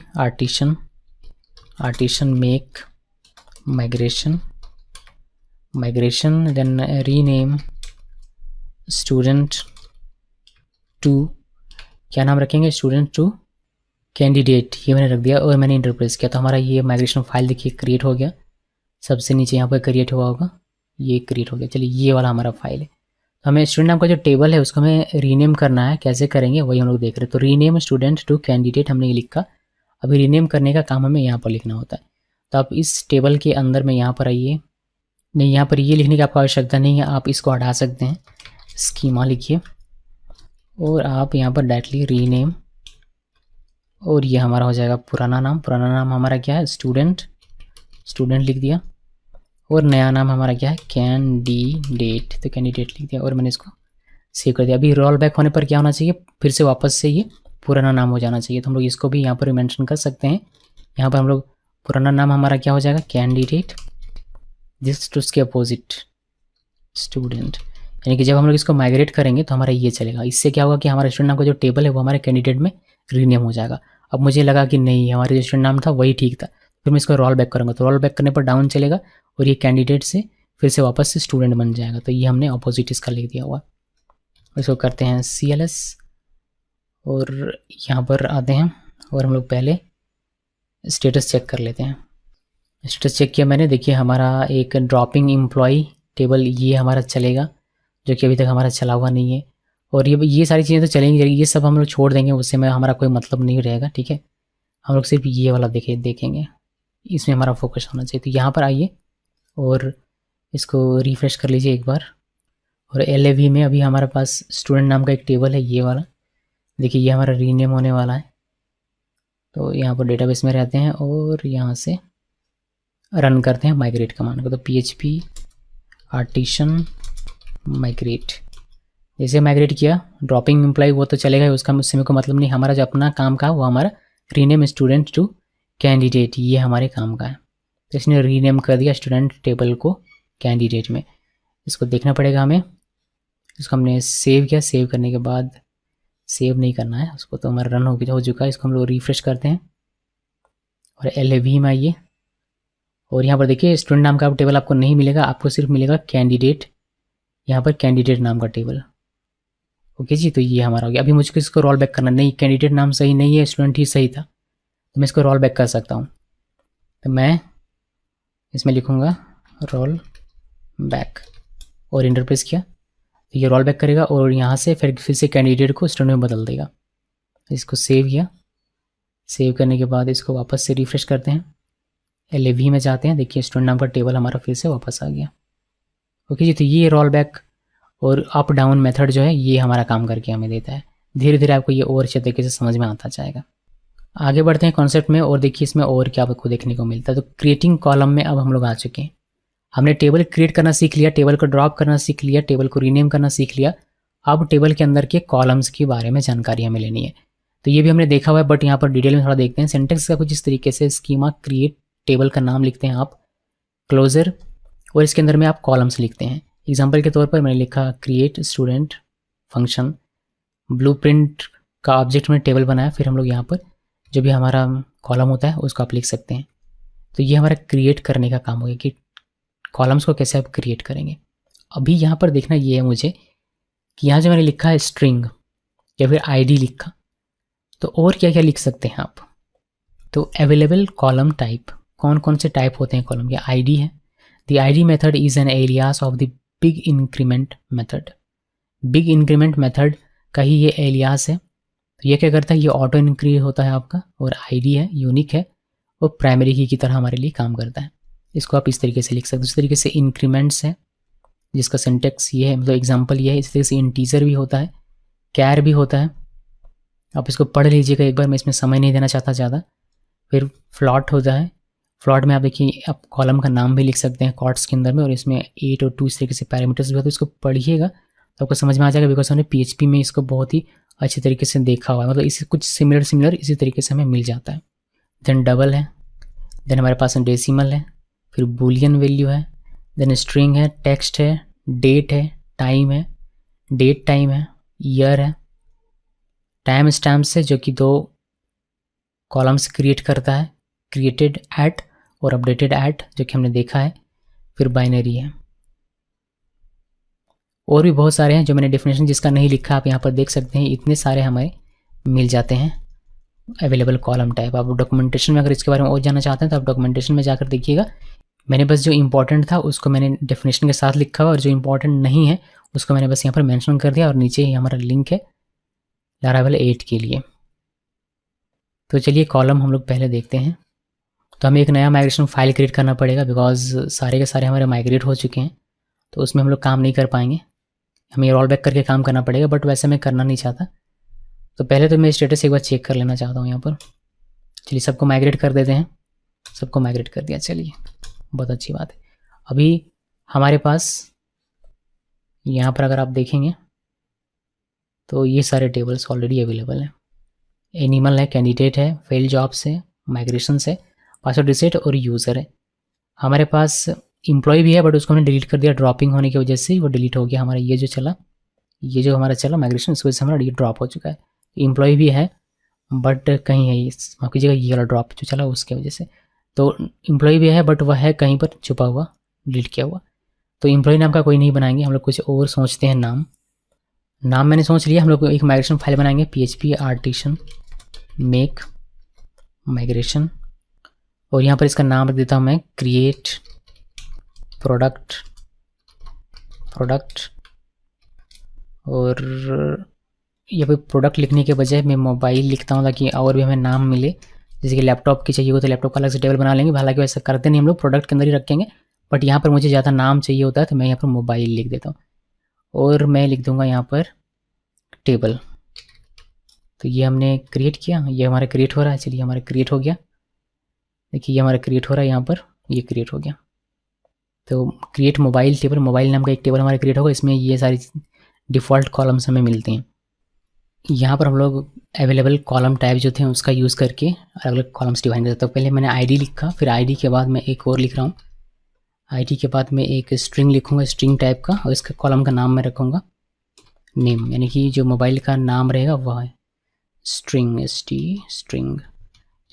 artisan make migration then rename student to, क्या नाम रखेंगे, स्टूडेंट टू कैंडिडेट, ये मैंने रख दिया और मैंने इंटरप्रेस किया। तो हमारा ये माइग्रेशन फाइल देखिए क्रिएट हो गया, सबसे नीचे यहाँ पर क्रिएट हुआ होगा, ये क्रिएट हो गया। चलिए ये वाला हमारा फाइल है। हमें स्टूडेंट नाम का जो टेबल है उसको हमें रीनेम करना है, कैसे करेंगे वही हम लोग देख रहे हैं। तो रीनेम स्टूडेंट टू कैंडिडेट हमने ये लिखा। अभी रीनेम करने का काम हमें यहाँ पर लिखना होता है। तो आप इस टेबल के अंदर में यहाँ पर आइए, नहीं यहाँ पर ये लिखने की आपको आवश्यकता नहीं है, आप इसको हटा सकते हैं, स्कीमा लिखिए और आप यहाँ पर डायरेक्टली रीनेम, और ये हमारा हो जाएगा पुराना नाम हमारा क्या है, स्टूडेंट लिख दिया, और नया नाम हमारा क्या है, कैंडिडेट, तो कैंडिडेट लिख दिया और मैंने इसको सेव कर दिया। अभी रोल बैक होने पर क्या होना चाहिए, फिर से वापस से ये पुराना नाम हो जाना चाहिए। तो हम लोग इसको भी यहाँ पर मेंशन कर सकते हैं। यहाँ पर हम लोग पुराना नाम हमारा क्या हो जाएगा, कैंडिडेट, जिस टू उसके अपोजिट स्टूडेंट, यानी कि जब हम लोग इसको माइग्रेट करेंगे तो हमारा ये चलेगा। इससे क्या होगा कि हमारा स्टूडेंट नाम का जो टेबल है वो हमारे कैंडिडेट में रीनेम हो जाएगा। अब मुझे लगा कि नहीं, हमारे जो स्टूडेंट नाम था वही ठीक था, फिर मैं इसको रोल बैक करूँगा, तो रोल बैक करने पर डाउन चलेगा और ये कैंडिडेट से फिर से वापस से स्टूडेंट बन जाएगा। तो ये हमने अपोजिट इसका लिख दिया हुआ। इसको करते हैं CLS और यहाँ पर आते हैं और हम लोग पहले स्टेटस चेक कर लेते हैं। स्टेटस चेक किया मैंने, देखिए हमारा एक ड्रॉपिंग एम्प्लॉय टेबल ये हमारा चलेगा, जो कि अभी तक हमारा चला हुआ नहीं है। और ये सारी चीज़ें तो चलेंगी, ये सब हम लोग छोड़ देंगे, उससे में हमारा कोई मतलब नहीं रहेगा, ठीक है। हम लोग सिर्फ ये वाला देखेंगे, इसमें हमारा फोकस होना चाहिए। तो यहाँ पर आइए और इसको रिफ्रेश कर लीजिए एक बार। और LAV में अभी हमारे पास स्टूडेंट नाम का एक टेबल है, ये वाला देखिए, ये हमारा रीनेम होने वाला है। तो यहाँ पर डेटाबेस में रहते हैं और यहाँ से रन करते हैं माइग्रेट कमांड को। तो PHP आर्टिशन माइग्रेट, जैसे माइग्रेट किया, ड्रॉपिंग एम्प्लॉय वो तो चलेगा, उसका मुझसे मेरे को मतलब नहीं। हमारा जो अपना काम का वो हमारा रीनेम स्टूडेंट टू कैंडिडेट, ये हमारे काम का है। तो इसने रीनेम कर दिया स्टूडेंट टेबल को कैंडिडेट में। इसको देखना पड़ेगा हमें, इसको हमने सेव किया, सेव करने के बाद सेव नहीं करना है उसको, तो हमारा रन हो चुका है। इसको हम लोग रिफ्रेश करते हैं और LAV में आइए और यहाँ पर देखिए स्टूडेंट नाम का टेबल आपको नहीं मिलेगा, आपको सिर्फ मिलेगा कैंडिडेट, यहाँ पर कैंडिडेट नाम का टेबल। ओके जी, तो ये हमारा हो गया। अभी मुझको इसको रोल बैक करना नहीं, कैंडिडेट नाम सही नहीं है, स्टूडेंट ही सही था, तो मैं इसको रोल बैक कर सकता हूँ। तो मैं इसमें लिखूँगा रोल बैक और इंटरप्रेस किया, तो ये रोल बैक करेगा और यहाँ से फिर से कैंडिडेट को स्टूडेंट में बदल देगा। इसको सेव किया, सेव करने के बाद इसको वापस से रिफ्रेश करते हैं, LAV में जाते हैं, देखिए स्टूडेंट नाम का टेबल हमारा फिर से वापस आ गया। ओके जी, तो ये रोल बैक और अप डाउन मेथड जो है ये हमारा काम करके हमें देता है। धीरे धीरे आपको ये और अच्छे तरीके से समझ में आता जाएगा। आगे बढ़ते हैं कॉन्सेप्ट में और देखिए इसमें और क्या आपको देखने को मिलता है। तो क्रिएटिंग कॉलम में अब हम लोग आ चुके हैं। हमने टेबल क्रिएट करना सीख लिया, टेबल को ड्रॉप करना सीख लिया, टेबल को रीनेम करना सीख लिया। अब टेबल के अंदर के कॉलम्स के बारे में जानकारी हमें लेनी है। तो ये भी हमने देखा हुआ है, बट यहाँ पर डिटेल में थोड़ा देखते हैं। सिंटेक्स का कुछ इस तरीके से, स्कीमा क्रिएट, टेबल का नाम लिखते हैं आप, क्लोजर, और इसके अंदर में आप कॉलम्स लिखते हैं। एग्जाम्पल के तौर पर मैंने लिखा क्रिएट स्टूडेंट फंक्शन, ब्लूप्रिंट का ऑब्जेक्ट में टेबल बनाया, फिर हम लोग यहाँ पर जो भी हमारा कॉलम होता है उसको आप लिख सकते हैं। तो ये हमारा क्रिएट करने का काम हो गया कि कॉलम्स को कैसे आप क्रिएट करेंगे। अभी यहाँ पर देखना ये है मुझे कि यहाँ जो मैंने लिखा है स्ट्रिंग या फिर ID लिखा, तो और क्या क्या लिख सकते हैं आप। तो अवेलेबल कॉलम टाइप कौन कौन से टाइप होते हैं कॉलम के? आईडी है, the ID method is an alias of the big increment method. Big increment method का ही ये एलियास है। तो ये क्या करता है, ये ऑटो इंक्रीज होता है आपका, और आईडी है, यूनिक है, और प्राइमरी की तरह हमारे लिए काम करता है। इसको आप इस तरीके से लिख सकते हो। इस तरीके से इंक्रीमेंट्स है जिसका सिंटेक्स ये है, मतलब एग्जांपल ये है। इस तरीके से इंटीजर भी होता है, कैर भी होता है। आप इसको पढ़ लीजिएगा एक बार, मैं इसमें समय नहीं देना चाहता ज़्यादा। फिर फ्लॉट होता है। फ्लॉट में आप देखिए, आप कॉलम का नाम भी लिख सकते हैं कॉट्स के अंदर में, और इसमें 8 और 2 इस तरीके से पैरामीटर्स भी होते हैं। इसको पढ़िएगा तो आपको समझ में आ जाएगा, बिकॉज हमने PHP में इसको बहुत ही अच्छे तरीके से देखा हुआ है। मतलब इसे कुछ सिमिलर इसी तरीके से हमें मिल जाता है। देन डबल है, देन हमारे पास डेसिमल है, फिर बूलियन वैल्यू है, देन स्ट्रिंग है, टेक्स्ट है, डेट है, टाइम है, डेट टाइम है, ईयर है, टाइम स्टैम्प्स है जो कि 2 कॉलम्स क्रिएट करता है, क्रिएटेड एट और अपडेटेड एट, जो कि हमने देखा है। फिर बाइनरी है, और भी बहुत सारे हैं जो मैंने डेफिनेशन जिसका नहीं लिखा, आप यहाँ पर देख सकते हैं। इतने सारे हमें मिल जाते हैं अवेलेबल कॉलम टाइप। आप डॉक्यूमेंटेशन में अगर इसके बारे में और जानना चाहते हैं तो आप डॉक्यूमेंटेशन में जाकर देखिएगा। मैंने बस जो इंपॉर्टेंट था उसको मैंने डेफिनेशन के साथ लिखा हुआ, और जो इंपॉर्टेंट नहीं है उसको मैंने बस यहाँ पर मेंशन कर दिया, और नीचे ही हमारा लिंक है लारावेल 8 के लिए। तो चलिए कॉलम हम लोग पहले देखते हैं। तो हमें एक नया माइग्रेशन फाइल क्रिएट करना पड़ेगा, बिकॉज सारे के सारे हमारे माइग्रेट हो चुके हैं, तो उसमें हम लोग काम नहीं कर पाएंगे। हमें रोल बैक करके काम करना पड़ेगा, बट वैसे मैं करना नहीं चाहता। तो पहले तो मैं स्टेटस एक बार चेक कर लेना चाहता हूँ यहाँ पर। चलिए सबको माइग्रेट कर देते हैं। सबको माइग्रेट कर दिया, चलिए बहुत अच्छी बात है। अभी हमारे पास यहाँ पर अगर आप देखेंगे तो ये सारे टेबल्स ऑलरेडी अवेलेबल हैं। एनिमल है, कैंडिडेट है, फेल जॉब्स है, माइग्रेशन है, पासवर्ड रिसेट और यूज़र है। हमारे पास एम्प्लॉय भी है, बट उसको हमने डिलीट कर दिया, ड्रॉपिंग होने की वजह से वो डिलीट हो गया हमारा। ये जो हमारा चला माइग्रेशन, इस वजह से हमारा ये ड्रॉप हो चुका है। एम्प्लॉय भी है, बट कहीं है, माफ़ कीजिएगा, ये वाला ड्रॉप जो चला उसके वजह से। तो एम्प्लॉय भी है, बट वह है कहीं पर छुपा हुआ, डिलीट किया हुआ। तो एम्प्लॉय नाम का कोई नहीं बनाएंगे, हम लोग कुछ और सोचते हैं। नाम मैंने सोच लिया। हम लोग एक माइग्रेशन फाइल बनाएंगे, PHP आर्टिसन मेक माइग्रेशन, और यहाँ पर इसका नाम रख देता हूँ मैं क्रिएट प्रोडक्ट। और यहाँ पे प्रोडक्ट लिखने के बजाय मैं मोबाइल लिखता हूँ, ताकि और भी हमें नाम मिले। जैसे कि लैपटॉप की चाहिए हो तो लैपटॉप का अलग से टेबल बना लेंगे, हालांकि वैसा करते नहीं हम लोग, प्रोडक्ट के अंदर ही रखेंगे। बट यहाँ पर मुझे ज़्यादा नाम चाहिए होता है, तो मैं यहाँ पर मोबाइल लिख देता हूँ, और मैं लिख दूँगा यहाँ पर टेबल। तो ये हमने क्रिएट किया, ये हमारा क्रिएट हो रहा है। चलिए हमारा क्रिएट हो गया, देखिए ये हमारा क्रिएट हो रहा है, यहाँ पर ये क्रिएट हो गया। तो क्रिएट मोबाइल टेबल, मोबाइल नाम का एक टेबल हमारा क्रिएट होगा। इसमें ये सारी डिफ़ॉल्ट कॉलम्स हमें मिलती हैं। यहाँ पर हम लोग अवेलेबल कॉलम टाइप जो थे उसका यूज़ करके अलग अलग कॉलम्स डिफाइन करते हैं। तो पहले मैंने आईडी लिखा, फिर आईडी के बाद मैं एक और लिख रहा हूँ। आईडी के बाद मैं एक स्ट्रिंग लिखूँगा, स्ट्रिंग टाइप का, और इसका कॉलम का नाम मैं रखूँगा नेम, यानी कि जो मोबाइल का नाम रहेगा वह है स्ट्रिंग,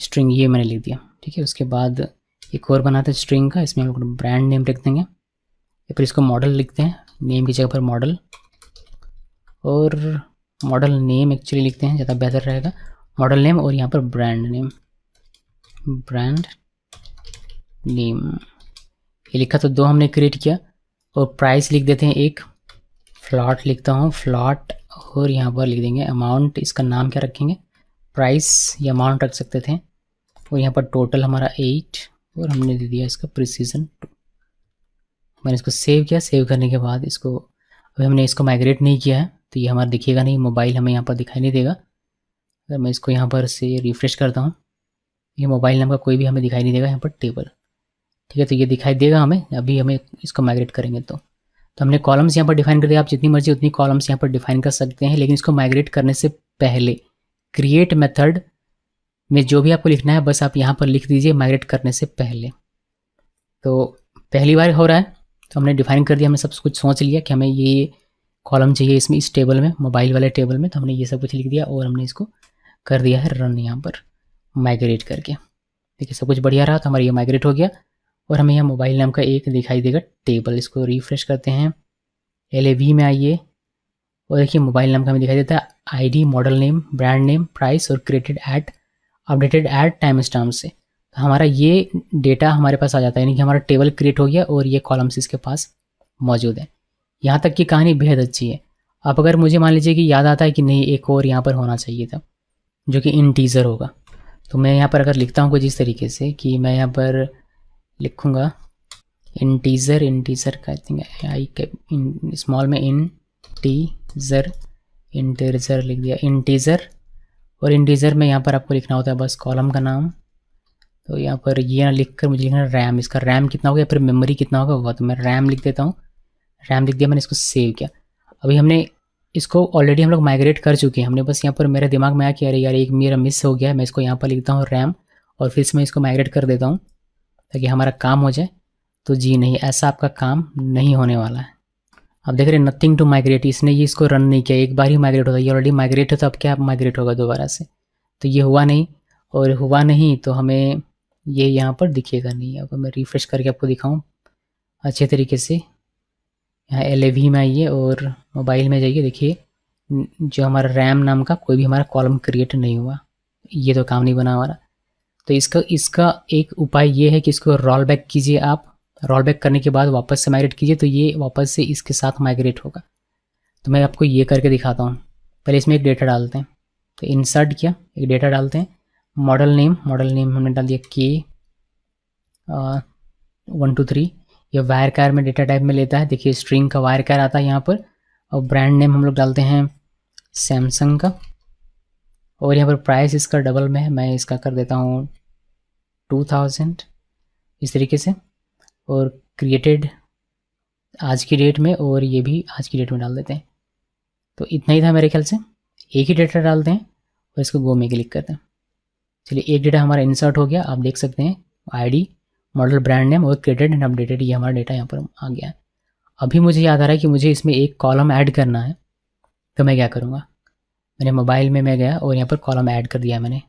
स्ट्रिंग ये मैंने लिख दिया, ठीक है। उसके बाद एक और बनाते हैं स्ट्रिंग का, इसमें हम लोग ब्रांड नेम रख देंगे, या फिर इसको मॉडल लिखते हैं, नेम की जगह पर मॉडल, और मॉडल नेम एक्चुअली लिखते हैं, ज़्यादा बेहतर रहेगा, मॉडल नेम, और यहाँ पर ब्रांड नेम ये लिखा। तो 2 हमने क्रिएट किया। और प्राइस लिख देते हैं एक, फ्लॉट लिखता हूँ, फ्लॉट, और यहाँ पर लिख देंगे अमाउंट। इसका नाम क्या रखेंगे, प्राइस या अमाउंट रख सकते थे। और यहाँ पर टोटल हमारा 8, और हमने दे दिया इसका प्रिसीजन 2। मैंने इसको सेव किया। सेव करने के बाद इसको, अभी हमने इसको माइग्रेट नहीं किया है तो ये हमारा दिखेगा नहीं, मोबाइल हमें यहाँ पर दिखाई नहीं देगा। अगर मैं इसको यहाँ पर से रिफ्रेश करता हूँ, ये मोबाइल नाम का कोई भी हमें दिखाई नहीं देगा यहाँ पर टेबल, ठीक है। तो ये दिखाई देगा हमें, अभी हमें इसको माइग्रेट करेंगे तो हमने कॉलम्स यहाँ पर डिफाइन कर दिया। आप जितनी मर्जी उतनी कॉलम्स यहाँ पर डिफाइन कर सकते हैं, लेकिन इसको माइग्रेट करने से पहले क्रिएट मेथड में जो भी आपको लिखना है बस आप यहाँ पर लिख दीजिए माइग्रेट करने से पहले। तो पहली बार हो रहा है तो हमने डिफाइन कर दिया, हमने सब कुछ सोच लिया कि हमें ये कॉलम चाहिए इसमें, इस टेबल में, मोबाइल वाले टेबल में, तो हमने ये सब कुछ लिख दिया और हमने इसको कर दिया है रन यहाँ पर माइग्रेट करके। देखिए सब कुछ बढ़िया रहा, तो हमारा ये माइग्रेट हो गया और हमें यहाँ मोबाइल नाम का एक दिखाई देगा टेबल। इसको रिफ्रेश करते हैं, LAV में आइए और देखिए मोबाइल नाम का हमें दिखाई देता है ID, model name, brand name, price और created at, updated at timestamp से। तो हमारा ये डेटा हमारे पास आ जाता है, यानी कि हमारा टेबल क्रिएट हो गया और ये कॉलम्स इसके पास मौजूद है। यहाँ तक की कहानी बेहद अच्छी है। अब अगर मुझे मान लीजिए कि याद आता है कि नहीं एक और यहाँ पर होना चाहिए था जो कि इंटीजर होगा, तो मैं यहाँ पर अगर लिखता हूँ कुछ इस तरीके से कि मैं यहाँ पर लिखूँगा इंटीजर, इंटीजर का आई थिंक आई के स्मॉल में इंटीजर, इंटीजर लिख दिया इंटीजर। और इंटीजर में यहाँ पर आपको लिखना होता है बस कॉलम का नाम। तो यहाँ पर ये ना लिख कर मुझे लिखना रैम, इसका रैम कितना होगा या फिर मेमोरी कितना होगा वो, तो मैं रैम लिख देता हूँ। रैम लिख दिया मैंने, इसको सेव किया। अभी हमने इसको ऑलरेडी हम लोग माइग्रेट कर चुके हैं, हमने बस यहाँ पर मेरे दिमाग में आया कि अरे यार एक मेरा मिस हो गया है, मैं इसको यहाँ पर लिखता हूँ रैम और फिर से मैं इसको माइग्रेट कर देता हूँ ताकि हमारा काम हो जाए। तो जी नहीं, ऐसा आपका काम नहीं होने वाला है। अब देख रहे हैं नथिंग टू माइग्रेट, इसने ये इसको रन नहीं किया, एक बार ही माइग्रेट होता है, ये ऑलरेडी माइग्रेट है तो अब क्या माइग्रेट होगा दोबारा से, तो ये हुआ नहीं। और हुआ नहीं तो हमें ये यहाँ पर दिखेगा नहीं। अब मैं रिफ़्रेश करके आपको दिखाऊँ अच्छे तरीके से, यहाँ LAV में आइए और मोबाइल में जाइए, देखिए जो हमारा रैम नाम का कोई भी हमारा कॉलम क्रिएट नहीं हुआ, ये तो काम नहीं बना हमारा। तो इसका एक उपाय ये है कि इसको रोल बैक कीजिए आप, रोल बैक करने के बाद वापस से माइग्रेट कीजिए तो ये वापस से इसके साथ माइग्रेट होगा। तो मैं आपको ये करके दिखाता हूँ। पहले इसमें एक डेटा डालते हैं, तो इंसर्ट किया, एक डेटा डालते हैं, मॉडल नेम हमने डाल दिया K123। ये वायर कार में डेटा टाइप में लेता है, देखिए स्ट्रिंग का वायर कार आता है यहाँ पर। और ब्रांड नेम हम लोग डालते हैं सैमसंग का, और यहाँ पर प्राइस इसका डबल में है, मैं इसका कर देता हूँ 2000 इस तरीके से। और क्रिएटेड आज की डेट में, और ये भी आज की डेट में डाल देते हैं। तो इतना ही था मेरे ख्याल से, एक ही डेटा डालते हैं और इसको गो में क्लिक करते हैं। चलिए एक डेटा हमारा इंसर्ट हो गया, आप देख सकते हैं आईडी, मॉडल, ब्रांड नेम और क्रिएटेड एंड अपडेटेड, ये हमारा डेटा यहाँ पर आ गया है। अभी मुझे याद आ रहा है कि मुझे इसमें एक कॉलम ऐड करना है, तो मैं क्या करूँगा, मैंने मोबाइल में मैं गया और यहाँ पर कॉलम ऐड कर दिया मैंने,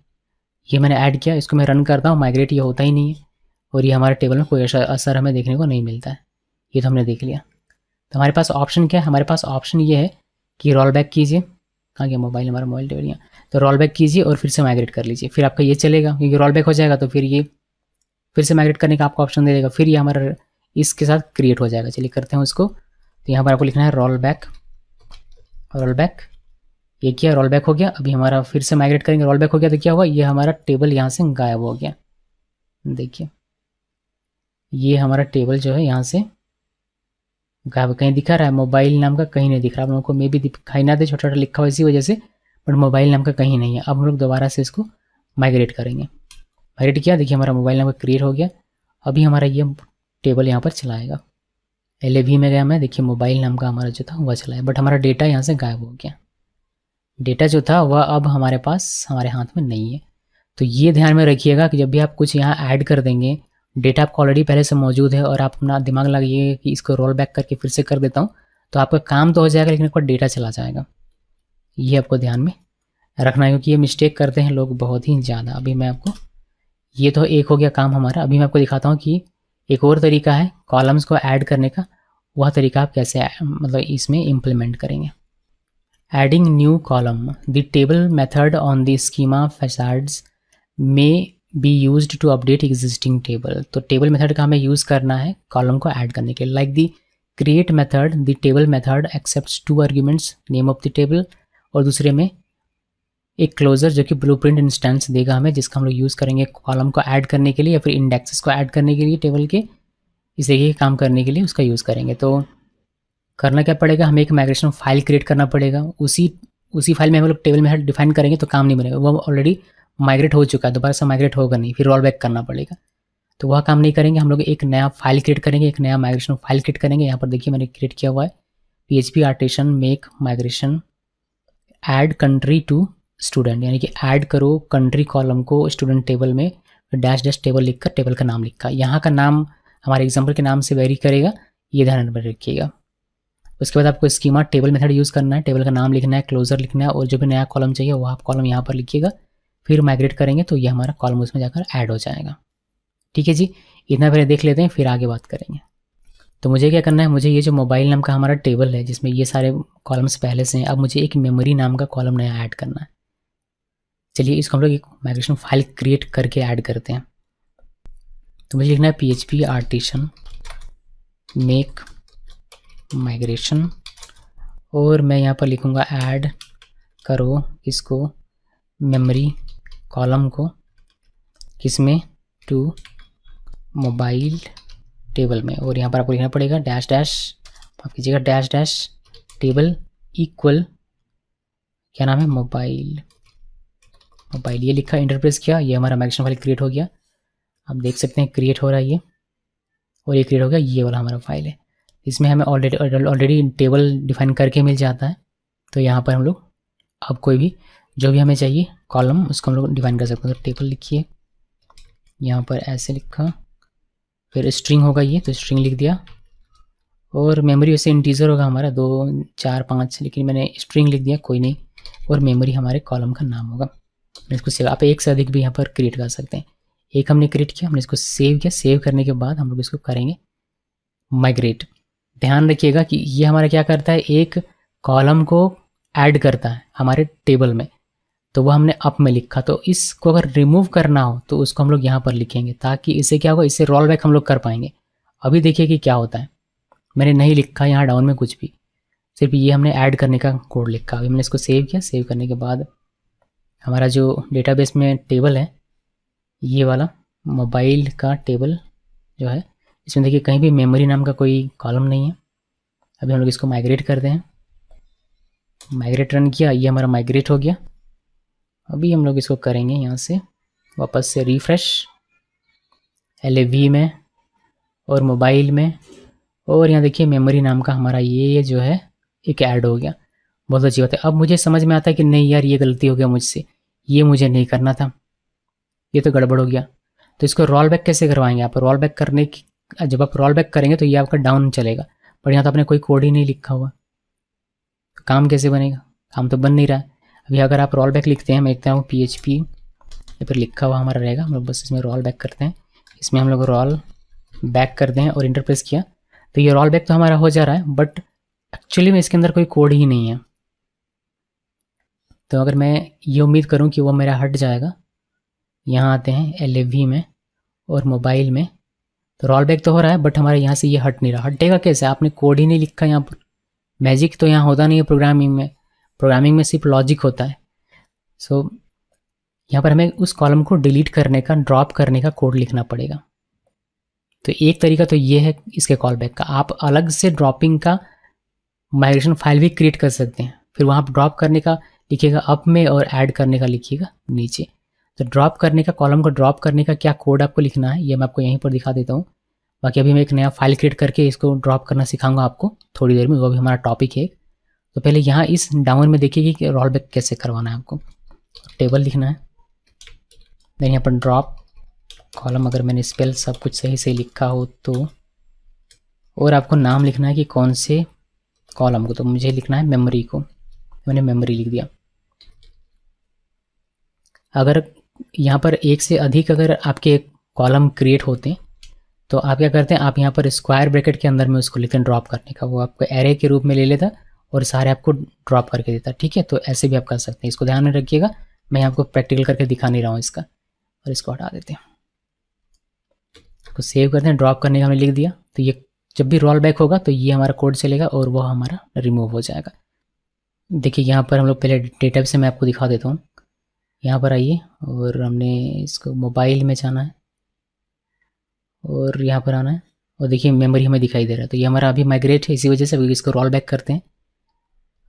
ये मैंने ऐड किया, इसको मैं रन करता हूँ, माइग्रेट ये होता ही नहीं है और ये हमारे टेबल में कोई असर हमें देखने को नहीं मिलता है। ये तो हमने देख लिया। तो हमारे पास ऑप्शन क्या है, हमारे पास ऑप्शन ये है कि रोल बैक कीजिए, कहाँ गया मोबाइल, हमारा मोबाइल टेबल यहाँ, तो रोल बैक कीजिए और फिर से माइग्रेट कर लीजिए, फिर आपका ये चलेगा क्योंकि रोल बैक हो जाएगा तो फिर ये फिर से माइग्रेट करने का आपको ऑप्शन दे देगा, फिर ये हमारा इसके साथ क्रिएट हो जाएगा। चलिए करते हैं उसको। तो यहाँ पर आपको लिखना है रोल बैक, रोल बैक, ये किया, रोल बैक हो गया। अभी हमारा फिर से माइग्रेट करेंगे, रोल बैक हो गया तो क्या हुआ, ये हमारा टेबल यहाँ से गायब हो गया। देखिए ये हमारा टेबल जो है यहाँ से गायब, कहीं दिखा रहा है मोबाइल नाम का, कहीं नहीं दिख रहा। आप लोगों को मे भी दिखाई ना दे, छोटा छोटा लिखा हुआ इसी वजह से, बट मोबाइल नाम का कहीं नहीं है। अब हम लोग दोबारा से इसको माइग्रेट करेंगे। माइग्रेट किया, देखिए हमारा मोबाइल नंबर क्रिएट हो गया। अभी हमारा ये टेबल यहाँ पर चलाएगा। LAV में गया मैं, देखिए मोबाइल नाम का हमारा जो था वह चलाया, बट हमारा डेटा यहाँ से गायब हो गया। डेटा जो था वह अब हमारे पास हमारे हाथ में नहीं है। तो ये ध्यान में रखिएगा कि जब भी आप कुछ यहाँ ऐड कर देंगे, डेटा आपको ऑलरेडी पहले से मौजूद है और आप अपना दिमाग लगाइए कि इसको रोल बैक करके फिर से कर देता हूँ, तो आपका काम तो हो जाएगा लेकिन आपका डेटा चला जाएगा। ये आपको ध्यान में रखना है क्योंकि ये मिस्टेक करते हैं लोग बहुत ही ज़्यादा। अभी मैं आपको, ये तो एक हो गया काम हमारा। अभी मैं आपको दिखाता हूँ कि एक और तरीका है कॉलम्स को ऐड करने का, वह तरीका आप कैसे मतलब इसमें इम्प्लीमेंट करेंगे। Adding new column, the table method on the schema facades may be used to update existing table. तो टेबल मेथड का हमें यूज़ करना है कॉलम को ऐड करने के लिए। Like the create method, the table method accepts 2 arguments, name of the table, और दूसरे में एक क्लोजर जो कि ब्लूप्रिंट इंस्टेंस देगा हमें, जिसका हम लोग यूज़ करेंगे कॉलम को ऐड करने के लिए या फिर इंडेक्सेस को ऐड करने के लिए टेबल के, इस तरीके के काम करने के लिए उसका यूज़ करेंगे। तो करना क्या पड़ेगा, हमें एक माइग्रेशन फाइल क्रिएट करना पड़ेगा। उसी फाइल में हम लोग टेबल मेथड डिफाइन करेंगे तो काम नहीं बनेगा, वो ऑलरेडी माइग्रेट हो चुका है, दोबारा से माइग्रेट होगा नहीं, फिर रोल बैक करना पड़ेगा। तो वह काम नहीं करेंगे, हम लोग एक नया फाइल क्रिएट करेंगे, एक नया माइग्रेशन फाइल क्रिएट करेंगे। यहाँ पर देखिए मैंने क्रिएट किया हुआ है PHP artisan make migration add country to student, यानी कि ऐड करो कंट्री कॉलम को स्टूडेंट टेबल में, डैश डैश टेबल लिखकर टेबल का नाम लिखा। यहाँ का नाम हमारे एग्जाम्पल के नाम से वेरी करेगा, ये ध्यान में रखिएगा। उसके बाद आपको स्कीमा टेबल मेथड यूज़ करना है, टेबल का नाम लिखना है, क्लोजर लिखना है, और जो भी नया कॉलम चाहिए वो आप कॉलम यहाँ पर लिखिएगा। फिर माइग्रेट करेंगे तो ये हमारा कॉलम उसमें जाकर ऐड हो जाएगा। ठीक है जी, इतना पहले देख लेते हैं, फिर आगे बात करेंगे। तो मुझे क्या करना है, मुझे ये जो मोबाइल नाम का हमारा टेबल है जिसमें ये सारे कॉलम्स पहले से हैं, अब मुझे एक मेमोरी नाम का कॉलम नया ऐड करना है। चलिए इसको हम लोग एक माइग्रेशन फाइल क्रिएट करके ऐड करते हैं। तो मुझे लिखना है PHP आर्टिसन मेक माइग्रेशन, और मैं यहाँ पर लिखूँगा ऐड करो इसको मेमोरी कॉलम को, किसमें, टू मोबाइल टेबल में। और यहाँ पर आपको लिखना पड़ेगा डैश डैश, आप कीजिएगा डैश डैश टेबल इक्वल क्या नाम है, मोबाइल। ये लिखा, इंटरप्रेस किया, ये हमारा माइग्रेशन फाइल क्रिएट हो गया। आप देख सकते हैं क्रिएट हो रहा है ये, और ये क्रिएट हो गया, ये वाला हमारा फाइल है। इसमें हमें ऑलरेडी टेबल डिफाइन करके मिल जाता है। तो यहाँ पर हम लोग अब कोई भी जो भी हमें चाहिए कॉलम उसको हम लोग डिफाइन कर सकते हैं। तो टेबल लिखिए, यहाँ पर ऐसे लिखा, फिर स्ट्रिंग होगा ये, तो स्ट्रिंग लिख दिया, और मेमोरी वैसे इंटीजर होगा हमारा 2 4 5, लेकिन मैंने स्ट्रिंग लिख दिया, कोई नहीं। और मेमोरी हमारे कॉलम का नाम होगा। इसको सेव, आप एक से अधिक भी यहाँ पर क्रिएट कर सकते हैं। एक हमने क्रिएट किया, हमने इसको सेव किया। सेव करने के बाद हम लोग इसको करेंगे माइग्रेट। ध्यान रखिएगा कि ये हमारा क्या करता है, एक कॉलम को ऐड करता है हमारे टेबल में, तो वो हमने अप में लिखा, तो इसको अगर रिमूव करना हो तो उसको हम लोग यहाँ पर लिखेंगे, ताकि इससे क्या होगा, इससे रोल बैक हम लोग कर पाएंगे। अभी देखिए कि क्या होता है, मैंने नहीं लिखा यहाँ डाउन में कुछ भी, सिर्फ ये हमने ऐड करने का कोड लिखा। अभी मैंने इसको सेव किया। सेव करने के बाद हमारा जो डेटाबेस में टेबल है, ये वाला मोबाइल का टेबल जो है, इसमें देखिए कहीं भी मेमोरी नाम का कोई कॉलम नहीं है। अभी हम लोग इसको माइग्रेट करते हैं। माइग्रेट रन किया, ये हमारा माइग्रेट हो गया। अभी हम लोग इसको करेंगे यहाँ से वापस से रिफ्रेश, LAV में और मोबाइल में, और यहाँ देखिए मेमोरी नाम का हमारा ये जो है एक ऐड हो गया। बहुत अच्छी बात है। अब मुझे समझ में आता है कि नहीं यार, ये गलती हो गया मुझसे, ये मुझे नहीं करना था, ये तो गड़बड़ हो गया। तो इसको रोल बैक कैसे करवाएंगे आप? रोल बैक करने की, जब आप रोल बैक करेंगे तो ये आपका डाउन चलेगा, पर यहाँ तो आपने कोई कोड ही नहीं लिखा हुआ, तो काम कैसे बनेगा? काम तो बन नहीं रहा है। अभी अगर आप रोल बैक लिखते हैं, मैं लिखता हूँ PHP, या फिर लिखा हुआ हमारा रहेगा, हम लोग बस इसमें रोल बैक करते हैं। इसमें हम लोग रोल बैक करते हैं और इंटर प्रेस किया, तो ये रोल बैक तो हमारा हो जा रहा है, बट एक्चुअली में इसके अंदर कोई कोड ही नहीं है। तो अगर मैं ये उम्मीद करूँ कि वो मेरा हट जाएगा, यहाँ आते हैं LAV में और मोबाइल में, तो रोल बैक तो हो रहा है, बट हमारे यहाँ से ये हट नहीं रहा। हटेगा कैसे? आपने कोड ही नहीं लिखा यहाँ पर। मैजिक तो यहाँ होता नहीं है प्रोग्रामिंग में, प्रोग्रामिंग में सिर्फ लॉजिक होता है। सो यहाँ पर हमें उस कॉलम को डिलीट करने का, ड्रॉप करने का कोड लिखना पड़ेगा। तो एक तरीका तो ये है इसके कॉल बैक का। आप अलग से ड्रॉपिंग का माइग्रेशन फाइल भी क्रिएट कर सकते हैं, फिर वहाँ ड्रॉप करने का लिखिएगा अप में और ऐड करने का लिखिएगा नीचे। तो ड्रॉप करने का, कॉलम को ड्रॉप करने का क्या कोड आपको लिखना है ये मैं आपको यहीं पर दिखा देता हूँ। बाकी अभी मैं एक नया फाइल क्रिएट करके इसको ड्रॉप करना सिखाऊंगा आपको थोड़ी देर में, वो भी हमारा टॉपिक है। तो पहले यहाँ इस डाउन में देखिए कि रोल बैक कैसे करवाना है आपको। टेबल लिखना है, देन यहाँ पर ड्रॉप कॉलम, अगर मैंने स्पेल सब कुछ सही से लिखा हो तो, और आपको नाम लिखना है कि कौन से कॉलम को। तो मुझे लिखना है मेमोरी को, मैंने मेमोरी लिख दिया। अगर यहाँ पर एक से अधिक अगर आपके कॉलम क्रिएट होते हैं तो आप क्या करते हैं, आप यहाँ पर स्क्वायर ब्रैकेट के अंदर में उसको लिखते हैं ड्रॉप करने का, वो आपको एरे के रूप में ले लेता और सारे आपको ड्रॉप करके देता। ठीक है, तो ऐसे भी आप कर सकते हैं, इसको ध्यान में रखिएगा। मैं आपको प्रैक्टिकल करके दिखा नहीं रहा हूँ इसका, और इसको हटा देते हैं, इसको सेव करते हैं। ड्रॉप करने का हमने लिख दिया, तो ये जब भी रोल बैक होगा तो ये हमारा कोड चलेगा और वो हमारा रिमूव हो जाएगा। देखिए यहाँ पर हम लोग पहले डेटा से मैं आपको दिखा देता हूँ। यहाँ पर आइए और हमने इसको मोबाइल में जाना है और यहाँ पर आना है, और देखिए मेमोरी हमें दिखाई दे रहा है। तो ये हमारा अभी माइग्रेट है, इसी वजह से अभी इसको रोल बैक करते हैं।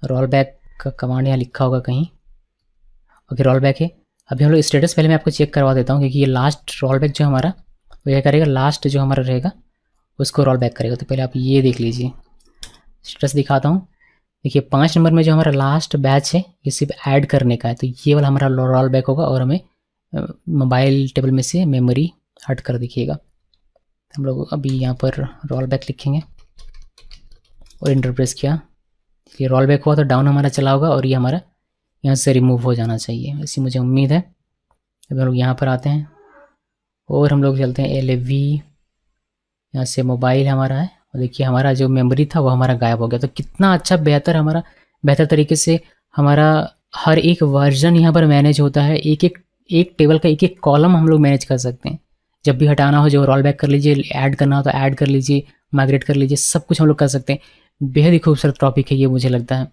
रोल बैक का कमांड यहाँ लिखा होगा कहीं। ओके, रोल बैक है। अभी हम लोग स्टेटस पहले मैं आपको चेक करवा देता हूँ, क्योंकि ये लास्ट रोल बैक जो हमारा वो क्या करेगा, लास्ट जो हमारा रहेगा उसको रोल बैक करेगा। तो पहले आप ये देख लीजिए, स्टेटस दिखाता हूँ। देखिए 5 नंबर में जो हमारा लास्ट बैच है ये सिर्फ ऐड करने का है, तो ये वाला हमारा रोल बैक होगा और हमें मोबाइल टेबल में से मेमोरी हट कर दिखिएगा। हम लोग अभी यहाँ पर रोल बैक लिखेंगे और इंटर प्रेस किया, ये रोल बैक हुआ तो डाउन हमारा चला होगा और ये हमारा यहाँ से रिमूव हो जाना चाहिए, ऐसी मुझे उम्मीद है। अभी हम लोग यहाँ पर आते हैं और हम लोग चलते हैं LAV, यहाँ से मोबाइल हमारा है, और देखिए हमारा जो मेमोरी था वो हमारा गायब हो गया। तो कितना अच्छा बेहतर तरीके से हमारा हर एक वर्जन यहाँ पर मैनेज होता है। एक टेबल का एक कॉलम हम लोग मैनेज कर सकते हैं। जब भी हटाना हो जो रोल बैक कर लीजिए, ऐड करना हो तो ऐड कर लीजिए, माइग्रेट कर लीजिए, सब कुछ हम लोग कर सकते हैं। बेहद ही खूबसूरत टॉपिक है ये मुझे लगता है,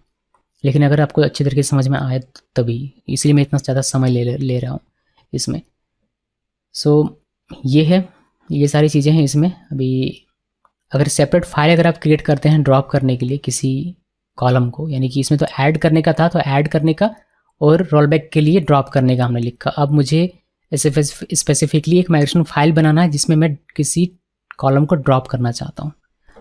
लेकिन अगर आपको अच्छी तरीके से समझ में आए तभी, इसलिए मैं इतना ज़्यादा समय ले रहा हूँ इसमें। सो ये है, ये सारी चीज़ें हैं इसमें। अभी अगर सेपरेट फाइल अगर आप क्रिएट करते हैं ड्रॉप करने के लिए किसी कॉलम को, यानी कि इसमें तो ऐड करने का था तो ऐड करने का, और रोल बैक के लिए ड्रॉप करने का हमने लिखा। अब मुझे स्पेसिफिकली एक माइग्रेशन फाइल बनाना है जिसमें मैं किसी कॉलम को ड्रॉप करना चाहता हूँ।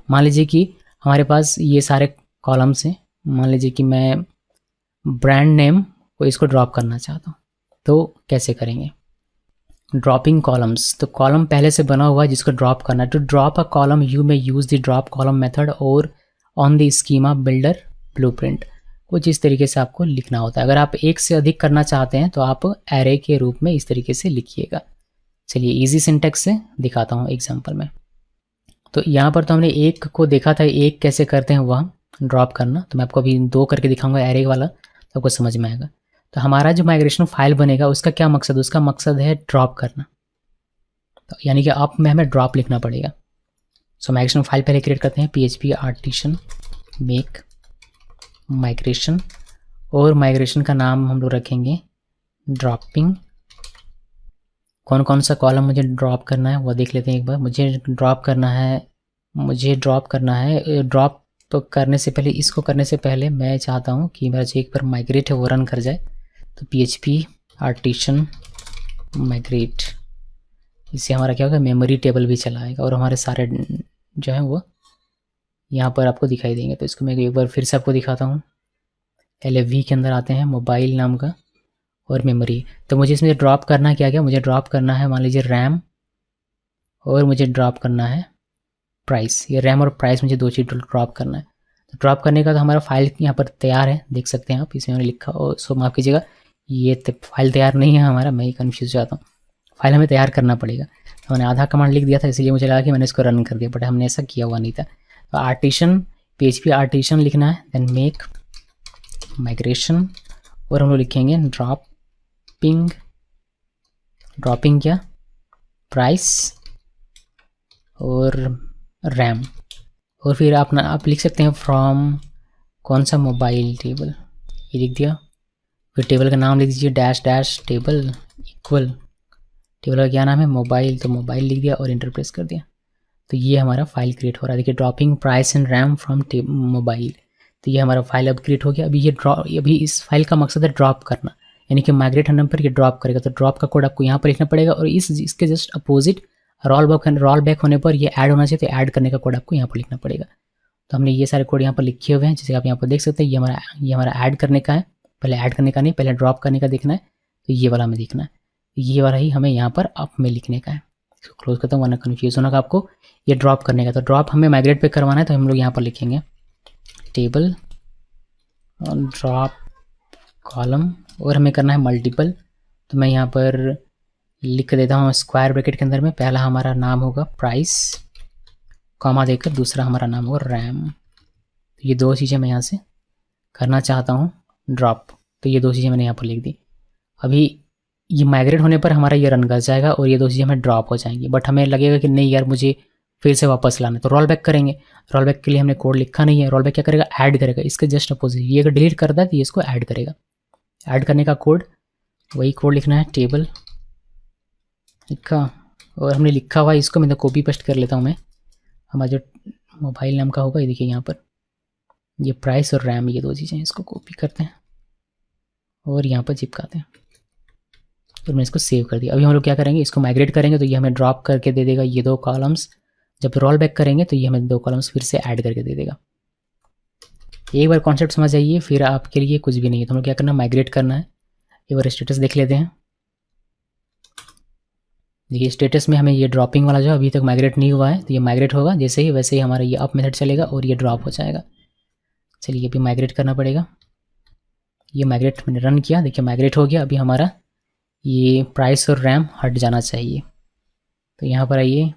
मान लीजिए कि हमारे पास ये सारे कॉलम्स हैं, मान लीजिए कि मैं ब्रांड नेम को इसको ड्रॉप करना चाहता हूँ, तो कैसे करेंगे? ड्रॉपिंग कॉलम्स, तो कॉलम पहले से बना हुआ है जिसको ड्रॉप करना है। To drop a column you may use the drop column method or on the schema builder blueprint. कुछ इस तरीके से आपको लिखना होता है। अगर आप एक से अधिक करना चाहते हैं तो आप एरे के रूप में इस तरीके से लिखिएगा। चलिए इजी सिंटेक्स से दिखाता हूँ एग्जांपल में। तो यहाँ पर तो हमने एक को देखा था, एक कैसे करते हैं वह ड्रॉप करना, तो मैं आपको अभी 2 करके दिखाऊंगा एरे वाला, तो आपको समझ में आएगा। तो हमारा जो माइग्रेशन फाइल बनेगा उसका क्या मकसद, उसका मकसद है ड्रॉप करना, तो यानी कि आप में हमें ड्रॉप लिखना पड़ेगा। सो माइग्रेशन फाइल पहले क्रिएट करते हैं, PHP आर्टिशन मेक माइग्रेशन, और माइग्रेशन का नाम हम लोग रखेंगे ड्रॉपिंग। कौन कौन सा कॉलम मुझे ड्रॉप करना है वो देख लेते हैं एक बार। मुझे ड्रॉप करना है ड्रॉप करने से पहले, इसको करने से पहले मैं चाहता हूँ कि मेरा जो एक बार माइग्रेट है वो रन कर जाए। तो PHP आर्टिशन माइग्रेट, इससे हमारा क्या होगा, मेमोरी टेबल भी चला आएगा और हमारे सारे जो है वो यहाँ पर आपको दिखाई देंगे। तो इसको मैं एक बार फिर से आपको दिखाता हूँ। LFV के अंदर आते हैं, मोबाइल नाम का और मेमोरी। तो मुझे इसमें ड्रॉप करना क्या मुझे ड्रॉप करना है मान लीजिए रैम, और मुझे ड्रॉप करना है प्राइस। ये रैम और प्राइस मुझे 2 चीज़ ड्रॉप करना है। तो ड्रॉप करने का तो हमारा फाइल यहाँ पर तैयार है, देख सकते हैं आप, इसमें मैंने लिखा। और सो माफ़ कीजिएगा, ये फाइल तैयार नहीं है हमारा, मैं ही कन्फ्यूज जाता हूँ। फाइल हमें तैयार करना पड़ेगा। तो मैंने आधा कमांड लिख दिया था, इसलिए मुझे लगा कि मैंने इसको रन कर दिया, बट हमने ऐसा किया हुआ नहीं था। तो आर्टिशन PHP आर्टिशन लिखना है, देन मेक माइग्रेशन, और हम लोग लिखेंगे ड्रॉपिंग क्या, प्राइस और रैम। और फिर आप लिख सकते हैं फ्रॉम कौन सा मोबाइल टेबल, ये लिख दिया। फिर टेबल का नाम लिख दीजिए डैश टेबल इक्वल, टेबल का क्या नाम है, मोबाइल, तो मोबाइल लिख दिया और इंटर प्रेस कर दिया। तो ये हमारा फाइल क्रिएट हो रहा है। देखिए dropping price and RAM from mobile, तो ये हमारा फाइल अब क्रिएट हो गया। अभी इस फाइल का मकसद है ड्रॉप करना, यानी कि माइग्रेट होने पर ये ड्रॉप करेगा। तो ड्रॉप का कोड आपको यहाँ पर लिखना पड़ेगा, और इसके जस्ट अपोजिट रोल बैक होने पर ये ऐड होना चाहिए, तो ऐड करने का कोड आपको यहाँ पर लिखना पड़ेगा। तो हमने ये सारे कोड यहाँ पर लिखे हुए हैं, जैसे आप यहाँ पर देख सकते हैं। ये हमारा ऐड करने का है, पहले ऐड करने का नहीं, पहले ड्रॉप करने का देखना है। तो ये वाला हमें देखना है, ये वाला ही हमें यहाँ पर अप में लिखने का है। इसको क्लोज करता हूँ वरना कन्फ्यूज होना का आपको। ये ड्रॉप करने का, तो ड्रॉप हमें माइग्रेट पे करवाना है, तो हम लोग यहाँ पर लिखेंगे टेबल ड्रॉप कॉलम, और हमें करना है मल्टीपल। तो मैं यहाँ पर लिख देता हूँ स्क्वायर ब्रैकेट के अंदर में, पहला हमारा नाम होगा प्राइस, कॉमा देकर दूसरा हमारा नाम होगा रैम। तो ये 2 चीज़ें मैं यहाँ से करना चाहता हूँ ड्रॉप, तो ये 2 चीज़ें मैंने यहाँ पर लिख दी। अभी ये माइग्रेट होने पर हमारा ये रन कर जाएगा और ये 2 चीज़ें हमें ड्रॉप हो जाएंगी, बट हमें लगेगा कि नहीं यार मुझे फिर से वापस लाना है, तो रोल बैक करेंगे। रोल बैक के लिए हमने कोड लिखा नहीं है, रोल बैक क्या करेगा, ऐड करेगा। इसके जस्ट अपोजिट, ये अगर डिलीट करता है तो ये इसको ऐड करेगा। ऐड करने का कोड, वही कोड लिखना है, टेबल लिखा, और हमने लिखा हुआ है इसको मैं तो कॉपी पेस्ट कर लेता हूँ मैं। हमारा जो मोबाइल नाम का होगा, ये देखिए यहाँ पर, ये प्राइस और रैम, ये 2 चीज़ें, इसको कॉपी करते हैं और यहाँ पर चिपकाते हैं, और मैं इसको सेव कर दिया। अभी हम लोग क्या करेंगे, इसको माइग्रेट करेंगे तो ये हमें ड्रॉप करके दे देगा ये 2 कॉलम्स। जब रोल बैक करेंगे तो ये हमें 2 कॉलम्स फिर से ऐड करके दे देगा। एक बार कॉन्सेप्ट समझ जाइए, फिर आपके लिए कुछ भी नहीं है। तो हम लोग क्या करना है, माइग्रेट करना है। एक बार स्टेटस देख लेते हैं। देखिए स्टेटस में हमें ये ड्रॉपिंग वाला जो अभी तक माइग्रेट नहीं हुआ है, तो ये माइग्रेट होगा जैसे ही, वैसे ही हमारा ये अप मेथड चलेगा और ये ड्रॉप हो जाएगा। चलिए अभी माइग्रेट करना पड़ेगा। ये माइग्रेट मैंने रन किया, देखिए माइग्रेट हो गया। अभी हमारा ये प्राइस और रैम हट जाना चाहिए। तो यहाँ पर आइए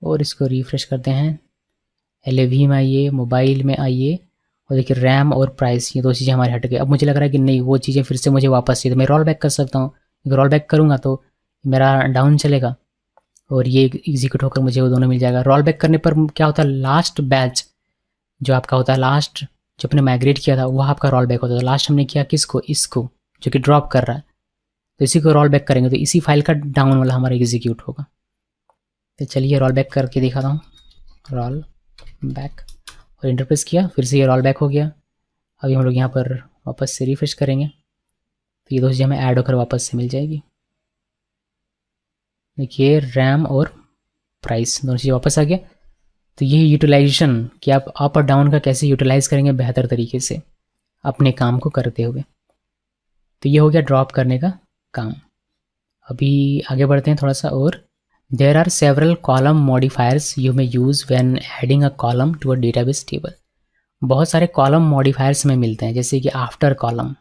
और इसको रिफ्रेश करते हैं। LAV में आइए, मोबाइल में आइए, और देखिए रैम और प्राइस, ये 2 चीज़ें हमारे हट गई। अब मुझे लग रहा है कि नहीं, वो चीज़ें फिर से मुझे वापस चाहिए, तो मैं रोल बैक कर सकता हूँ। रोल बैक करूँगा तो मेरा डाउन चलेगा, और ये एग्जीक्यूट होकर मुझे वो दोनों मिल जाएगा। रोल बैक करने पर क्या होता है, लास्ट बैच जो आपका होता है, लास्ट जो अपने माइग्रेट किया था वह आपका रोल बैक होता था। लास्ट हमने किया किसको, इसको जो कि ड्रॉप कर रहा है, तो इसी को रोल बैक करेंगे तो इसी फाइल का डाउन वाला हमारा एग्जीक्यूट होगा। तो चलिए रोल बैक करके दिखाता हूँ। रोल बैक और इंटरप्रेस किया, फिर से ये रोल बैक हो गया। अभी हम लोग यहाँ पर वापस से रिफ्रेश करेंगे तो ये दो चीज़ें हमें ऐड होकर वापस से मिल जाएगी। देखिए रैम और प्राइस दोनों चीज़ें वापस आ गया। तो ये यूटिलाइजेशन कि आप अप और डाउन का कैसे यूटिलाइज़ करेंगे बेहतर तरीके से अपने काम को करते हुए। तो ये हो गया ड्रॉप करने का काम। अभी आगे बढ़ते हैं थोड़ा सा और। There are several column modifiers you may use when adding a column to a database table. बहुत सारे कॉलम मॉडिफायर्स में मिलते हैं, जैसे कि आफ्टर कॉलम,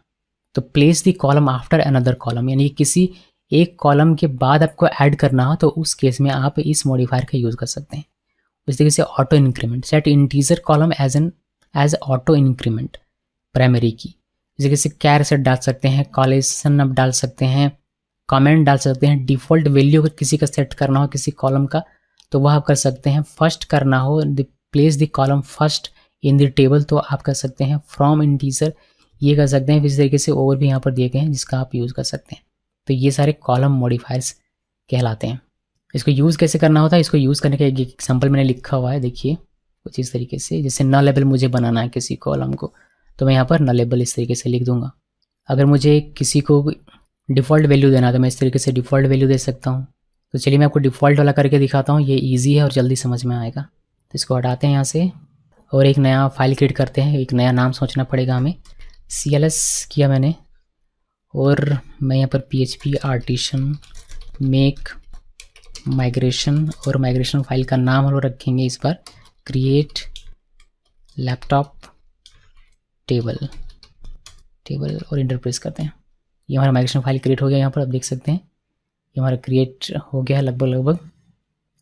तो place the column after another column, यानी किसी एक कॉलम के बाद आपको ऐड करना हो तो उस केस में आप इस मॉडिफायर का यूज़ कर सकते हैं। इस तरीके से auto increment, set integer column as auto increment primary key, जैसे किसी कैर सेट डाल सकते हैं, कॉलेशन अब डाल सकते हैं, कमेंट डाल सकते हैं। डिफ़ॉल्ट वैल्यू अगर किसी का सेट करना हो किसी कॉलम का तो वह आप कर सकते हैं। फर्स्ट करना हो place the column first in the table तो आप कर सकते हैं फ्रॉम इंटीजर, ये कर सकते हैं। इस तरीके से और भी यहाँ पर दिए गए हैं जिसका आप यूज़ कर सकते हैं। तो ये सारे कॉलम मॉडिफायर्स कहलाते हैं। इसको यूज़ कैसे करना होता है, इसको यूज़ करने का एक एग्जाम्पल मैंने लिखा हुआ है, देखिए कुछ इस तरीके से। जैसे नलेबल मुझे बनाना है किसी कॉलम को तो मैं यहाँ पर नलेबल इस तरीके से लिख दूंगा। अगर मुझे किसी को डिफ़ॉल्ट वैल्यू देना है तो मैं इस तरीके से डिफ़ॉल्ट वैल्यू दे सकता हूँ। तो चलिए मैं आपको डिफ़ॉल्ट वाला करके दिखाता हूँ, ये ईजी है और जल्दी समझ में आएगा। तो इसको हटाते हैं यहाँ से और एक नया फाइल क्रिएट करते हैं। एक नया नाम सोचना पड़ेगा हमें। CLS किया मैंने और मैं यहाँ पर PHP आर्टिशन मेक माइग्रेशन, और माइग्रेशन फाइल का नाम हम लोग रखेंगे इस बार क्रिएट लैपटॉप टेबल और इंटर प्रेस करते हैं। ये हमारा माइग्रेशन फाइल क्रिएट हो गया। यहाँ पर आप देख सकते हैं ये हमारा क्रिएट हो गया है लगभग।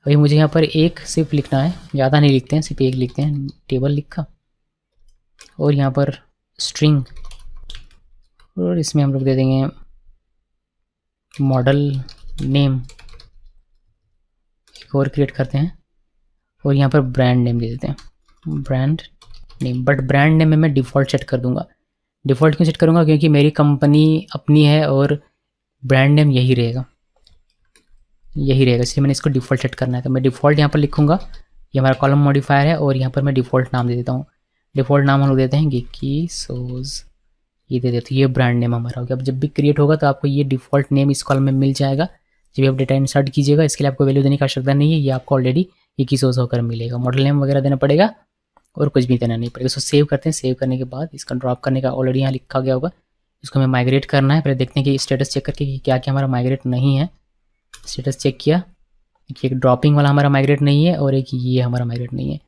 अभी मुझे यहाँ पर एक सिर्फ लिखना है, ज़्यादा नहीं लिखते हैं, सिर्फ एक लिखते हैं। टेबल लिखा और यहाँ पर स्ट्रिंग, और इसमें हम लोग दे देंगे मॉडल नेम। एक और क्रिएट करते हैं और यहाँ पर ब्रांड नेम दे देते हैं, brand name. But brand name में मैं डिफ़ॉल्ट सेट कर दूंगा। डिफ़ॉल्ट क्यों सेट करूँगा, क्योंकि मेरी कंपनी अपनी है और ब्रांड नेम यही रहेगा, इसलिए मैंने इसको डिफ़ॉल्ट सेट करना है। तो मैं डिफ़ॉल्ट यहाँ पर लिखूँगा, ये हमारा कॉलम मॉडिफायर है और यहाँ पर मैं डिफ़ॉल्ट नाम दे देता हूँ। डिफ़ॉल्ट नाम हम लोग देते हैं गिकी सोज, ये दे देते हैं। ये ब्रांड नेम हमारा हो गया। अब जब भी क्रिएट होगा तो आपको ये डिफ़ॉल्ट नेम इस कॉलम में मिल जाएगा। जब भी आप डेटा इंसर्ट कीजिएगा इसके लिए आपको वैल्यू देने की आवश्यकता नहीं है, ये आपको ऑलरेडी गिकी सोज होकर मिलेगा। मॉडल नेम वगैरह देना पड़ेगा और कुछ भी देना नहीं पड़ेगा। इसको सेव करते हैं। सेव करने के बाद इसका ड्रॉप करने का ऑलरेडी यहाँ लिखा गया होगा। इसको हमें माइग्रेट करना है। पहले देखते हैं कि स्टेटस चेक करके कि क्या क्या हमारा माइग्रेट नहीं है। स्टेटस चेक किया, एक ड्रॉपिंग वाला हमारा माइग्रेट नहीं है और एक ये हमारा माइग्रेट नहीं है।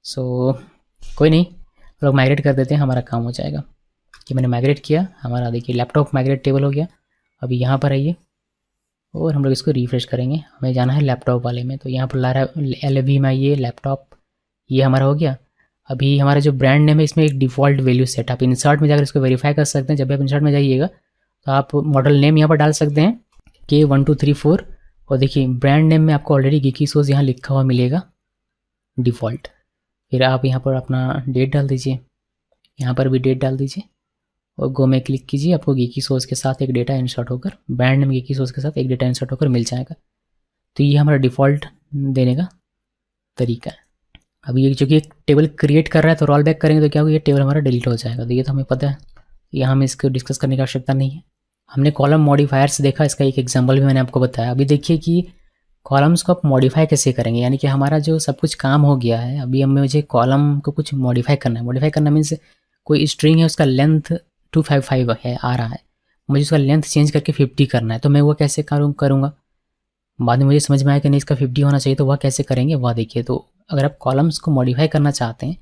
सो कोई नहीं, लोग माइग्रेट कर देते हैं, हमारा काम हो जाएगा। कि मैंने माइग्रेट किया, हमारा देखिए लैपटॉप माइग्रेट टेबल हो गया। अभी यहाँ पर आइए और हम लोग इसको रिफ्रेश करेंगे। हमें जाना है लैपटॉप वाले में, तो यहाँ पर ला रहा है LV में आइए, लैपटॉप, ये हमारा हो गया। अभी हमारा जो ब्रांड नेम है इसमें एक डिफ़ॉल्ट वैल्यू सेट, आप इंसर्ट में जाकर इसको वेरीफाई कर सकते हैं। जब भी आप इंसर्ट में जाइएगा तो आप मॉडल नेम यहाँ पर डाल सकते हैं K1234 और देखिए ब्रांड नेम में आपको ऑलरेडी गिकी सोज यहाँ लिखा हुआ मिलेगा डिफ़ॉल्ट। फिर आप यहाँ पर अपना डेट डाल दीजिए, यहाँ पर भी डेट डाल दीजिए और गो में क्लिक कीजिए। आपको गिकी सोज के साथ एक डेटा इंसर्ट होकर, ब्रांड नेम गिकी सोज के साथ एक डेटा इंसर्ट होकर मिल जाएगा। तो ये हमारा डिफ़ॉल्ट देने का तरीका है। अब ये चूँकि एक टेबल क्रिएट कर रहा है तो रोल बैक करेंगे तो क्या होगा, ये टेबल हमारा डिलीट हो जाएगा। तो ये तो हमें पता है, यहाँ हमें इसको डिस्कस करने की आवश्यकता नहीं है। हमने कॉलम मॉडिफायर्स देखा, इसका एक एग्जांपल भी मैंने आपको बताया। अभी देखिए कि कॉलम्स को आप मॉडिफाई कैसे करेंगे, यानी कि हमारा जो सब कुछ काम हो गया है, अभी हमें मुझे कॉलम को कुछ मॉडिफाई करना है। मॉडिफाई करना मीन्स कोई स्ट्रिंग है उसका लेंथ 255 है आ रहा है, मुझे उसका लेंथ चेंज करके 50 करना है। तो मैं वो कैसे करूँगा, बाद में मुझे समझ में आया कि नहीं इसका 50 होना चाहिए, तो वह कैसे करेंगे वह देखिए। तो अगर आप कॉलम्स को मॉडिफाई करना चाहते हैं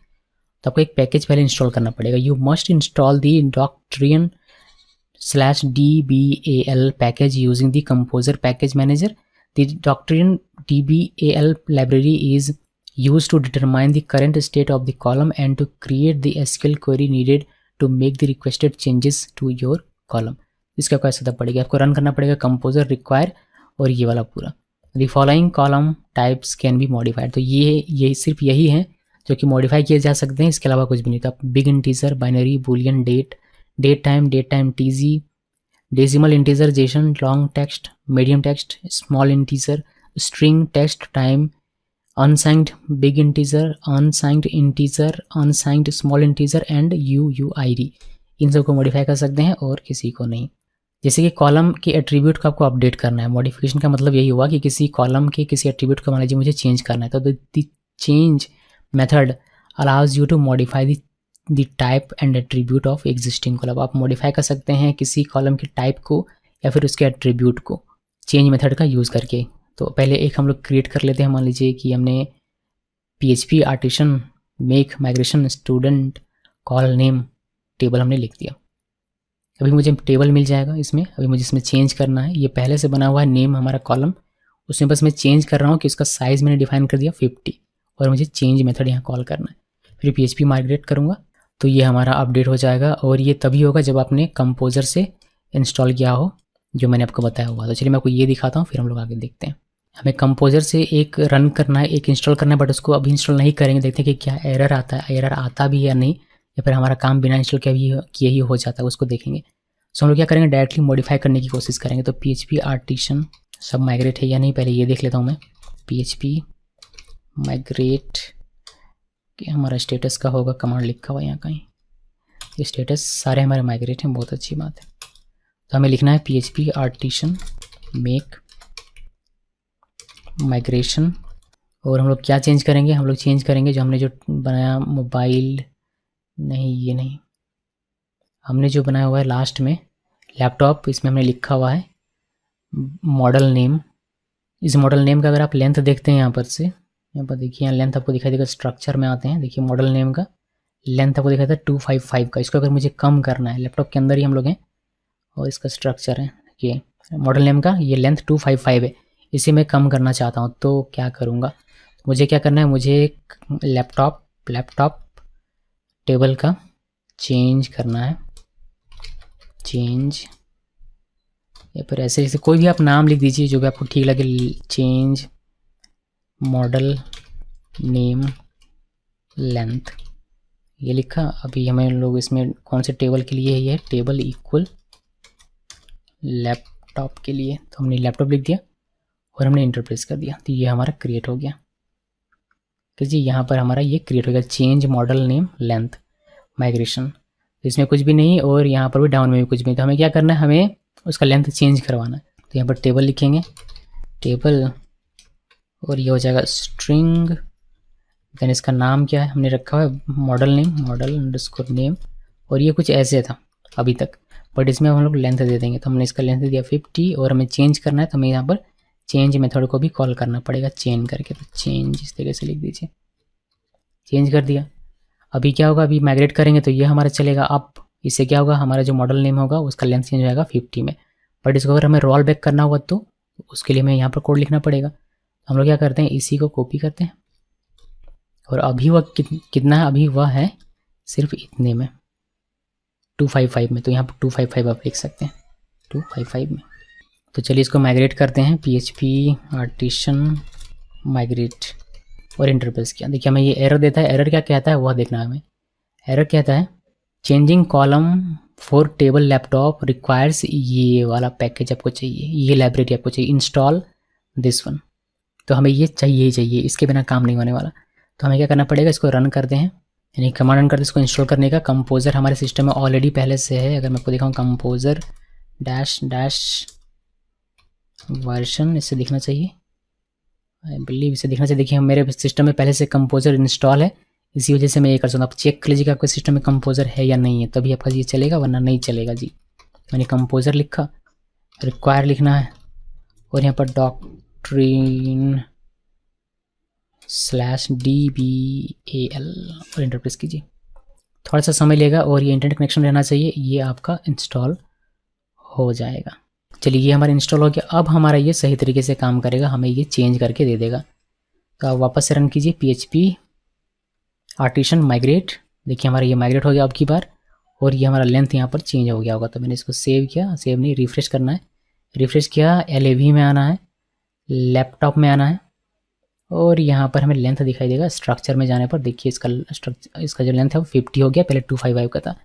तो आपको एक पैकेज पहले इंस्टॉल करना पड़ेगा। You must install the Doctrion/dbal package using the composer package manager. The Doctrion dbal library is used to determine the current state of the column and to create the SQL query needed to make the requested changes to your column। इसका क्या सेटअप पड़ेगा, आपको रन करना पड़ेगा कंपोजर रिक्वायर और ये वाला पूरा। The following column types can be modified. तो ये सिर्फ यही है जो कि मॉडिफाई किए जा सकते हैं, इसके अलावा कुछ भी नहीं। तो आप big integer, binary, boolean, date time TZ, decimal integer, JSON, long text, medium text, small integer, string, text, time, unsigned big integer, unsigned small integer and UID, इन सबको मॉडिफाई कर सकते हैं और किसी को नहीं। जैसे कि कॉलम के एट्रीब्यूट को आपको अपडेट करना है, मॉडिफिकेशन का मतलब यही हुआ कि किसी कॉलम के किसी एट्रीब्यूट को मान लीजिए मुझे चेंज करना है, तो the change method allows you to modify the type and attribute of existing column. आप मॉडिफाई कर सकते हैं किसी कॉलम के टाइप को या फिर उसके एट्रीब्यूट को चेंज मेथड का यूज़ करके। तो पहले एक हम लोग क्रिएट कर लेते हैं, मान लीजिए कि हमने PHP artisan make migration student call name table हमने लिख दिया। अभी मुझे टेबल मिल जाएगा इसमें, अभी मुझे इसमें चेंज करना है। ये पहले से बना हुआ है नेम हमारा कॉलम, उसमें बस मैं चेंज कर रहा हूँ कि उसका साइज़ मैंने डिफाइन कर दिया 50 और मुझे चेंज मेथड यहाँ कॉल करना है। फिर PHP माइग्रेट करूँगा तो ये हमारा अपडेट हो जाएगा, और ये तभी होगा जब आपने कंपोजर से इंस्टॉल किया हो जो मैंने आपको बताया हुआ। तो चलिए मैं आपको ये दिखाता हूँ, फिर हम लोग आगे देखते हैं। हमें कंपोजर से एक रन करना है, एक इंस्टॉल करना है, बट उसको अभी इंस्टॉल नहीं करेंगे, देखते हैं कि क्या एरर आता है, एरर आता भी है या नहीं, या फिर हमारा काम बिना इंस्टॉल किए ही हो जाता है, उसको देखेंगे। सो हम लोग क्या करेंगे, डायरेक्टली मॉडिफाई करने की कोशिश करेंगे। तो PHP आर्टिसन सब माइग्रेट है या नहीं, पहले ये देख लेता हूँ मैं। PHP माइग्रेट कि हमारा स्टेटस का होगा, कमांड लिखा हुआ यहाँ कहीं, ये स्टेटस सारे हमारे माइग्रेट हैं, बहुत अच्छी बात है। तो हमें लिखना है PHP आर्टिसन मेक माइग्रेशन, और हम लोग क्या चेंज करेंगे, हम लोग चेंज करेंगे जो हमने जो बनाया मोबाइल, नहीं ये नहीं, हमने जो बनाया हुआ है लास्ट में लैपटॉप, इसमें हमने लिखा हुआ है मॉडल नेम। इस मॉडल नेम का अगर आप लेंथ देखते हैं यहाँ पर से, यहाँ पर देखिए, यहाँ लेंथ आपको दिखाई देगा, स्ट्रक्चर में आते हैं, देखिए मॉडल नेम का लेंथ आपको दिखाई देता है 255 का। इसको अगर मुझे कम करना है, लैपटॉप के अंदर ही हम लोग हैं और इसका स्ट्रक्चर है, ये मॉडल नेम का ये लेंथ 255 है, इसे मैं कम करना चाहता हूँ। तो क्या करूँगा, मुझे क्या करना है, मुझे एक लैपटॉप टेबल का चेंज करना है, चेंज, या फिर ऐसे जैसे कोई भी आप नाम लिख दीजिए जो भी आपको ठीक लगे, चेंज मॉडल नेम लेंथ, ये लिखा। अभी हमें लोग इसमें कौन से टेबल के लिए है, ये टेबल इक्वल लैपटॉप के लिए, तो हमने लैपटॉप लिख दिया और हमने इंटर प्रेस कर दिया, तो ये हमारा क्रिएट हो गया कि जी यहाँ पर हमारा ये क्रिएट हो गया, change model name length migration. इसमें कुछ भी नहीं और यहाँ पर भी डाउन में भी कुछ भी नहीं, तो हमें क्या करना है, हमें उसका लेंथ चेंज करवाना है। तो यहाँ पर टेबल लिखेंगे, टेबल, और ये हो जाएगा स्ट्रिंग, देन इसका नाम क्या है हमने रखा हुआ है model name, model underscore name, और ये कुछ ऐसे था अभी तक, बट इसमें हम लोग लेंथ दे देंगे। तो हमने इसका लेंथ दिया 50 और हमें चेंज करना है, तो हमें यहाँ पर चेंज मेथड को भी कॉल करना पड़ेगा चेंज करके। तो चेंज इस तरीके से लिख दीजिए, चेंज कर दिया। अभी क्या होगा, अभी माइग्रेट करेंगे तो ये हमारा चलेगा अप, इससे क्या होगा, हमारा जो मॉडल नेम होगा उसका लेंथ चेंज हो जाएगा 50 में। बट इसको अगर हमें रोल बैक करना होगा तो उसके लिए हमें यहाँ पर कोड लिखना पड़ेगा। हम लोग क्या करते हैं, इसी को कॉपी करते हैं, और अभी वह कितना है, अभी वह है सिर्फ इतने में 255 में, तो यहाँ पर 255 आप लिख सकते हैं 255 में। तो चलिए इसको माइग्रेट करते हैं, PHP आर्टिसन माइग्रेट, और इंटर प्रेस किया। देखिए हमें ये एरर देता है, एरर क्या कहता है वह देखना है हमें। एरर कहता है changing column for table laptop requires, ये वाला पैकेज आपको चाहिए, ये लाइब्रेरी आपको चाहिए, इंस्टॉल दिस वन। तो हमें ये चाहिए ही चाहिए, इसके बिना काम नहीं होने वाला। तो हमें क्या करना पड़ेगा, इसको रन करते हैं, यानी कमांड रन करते हैं इसको इंस्टॉल करने का। कंपोजर हमारे सिस्टम में ऑलरेडी पहले से है, अगर मैं आपको दिखाऊँ कंपोजर डैश वर्जन, इससे दिखना चाहिए, आई बिलीव इसे दिखना चाहिए। देखिए मेरे सिस्टम में पहले से कंपोजर इंस्टॉल है, इसी वजह से मैं ये कर सकता हूँ। आप चेक कर लीजिएगा आपके सिस्टम में कंपोजर है या नहीं है, तभी आपका ये चलेगा, वरना नहीं चलेगा जी। मैंने कंपोजर लिखा, रिक्वायर लिखना है, और यहाँ पर डॉक्ट्रिन /dbal और इंटर प्रेस कीजिए। थोड़ा सा समय लेगा और ये इंटरनेट कनेक्शन रहना चाहिए, ये आपका इंस्टॉल हो जाएगा। चलिए ये हमारा इंस्टॉल हो गया। अब हमारा ये सही तरीके से काम करेगा, हमें ये चेंज करके दे देगा। तो आप वापस से रन कीजिए PHP आर्टिसन माइग्रेट, देखिए हमारा ये माइग्रेट हो गया अब की बार, और ये हमारा लेंथ यहाँ पर चेंज हो गया होगा। तो मैंने इसको सेव किया, सेव नहीं रिफ्रेश करना है, रिफ्रेश किया, LAV में आना है, लैपटॉप में आना है और यहाँ पर हमें लेंथ दिखाई देगा। स्ट्रक्चर में जाने पर देखिए इसका जो लेंथ है वो 50 हो गया, पहले 255 का था।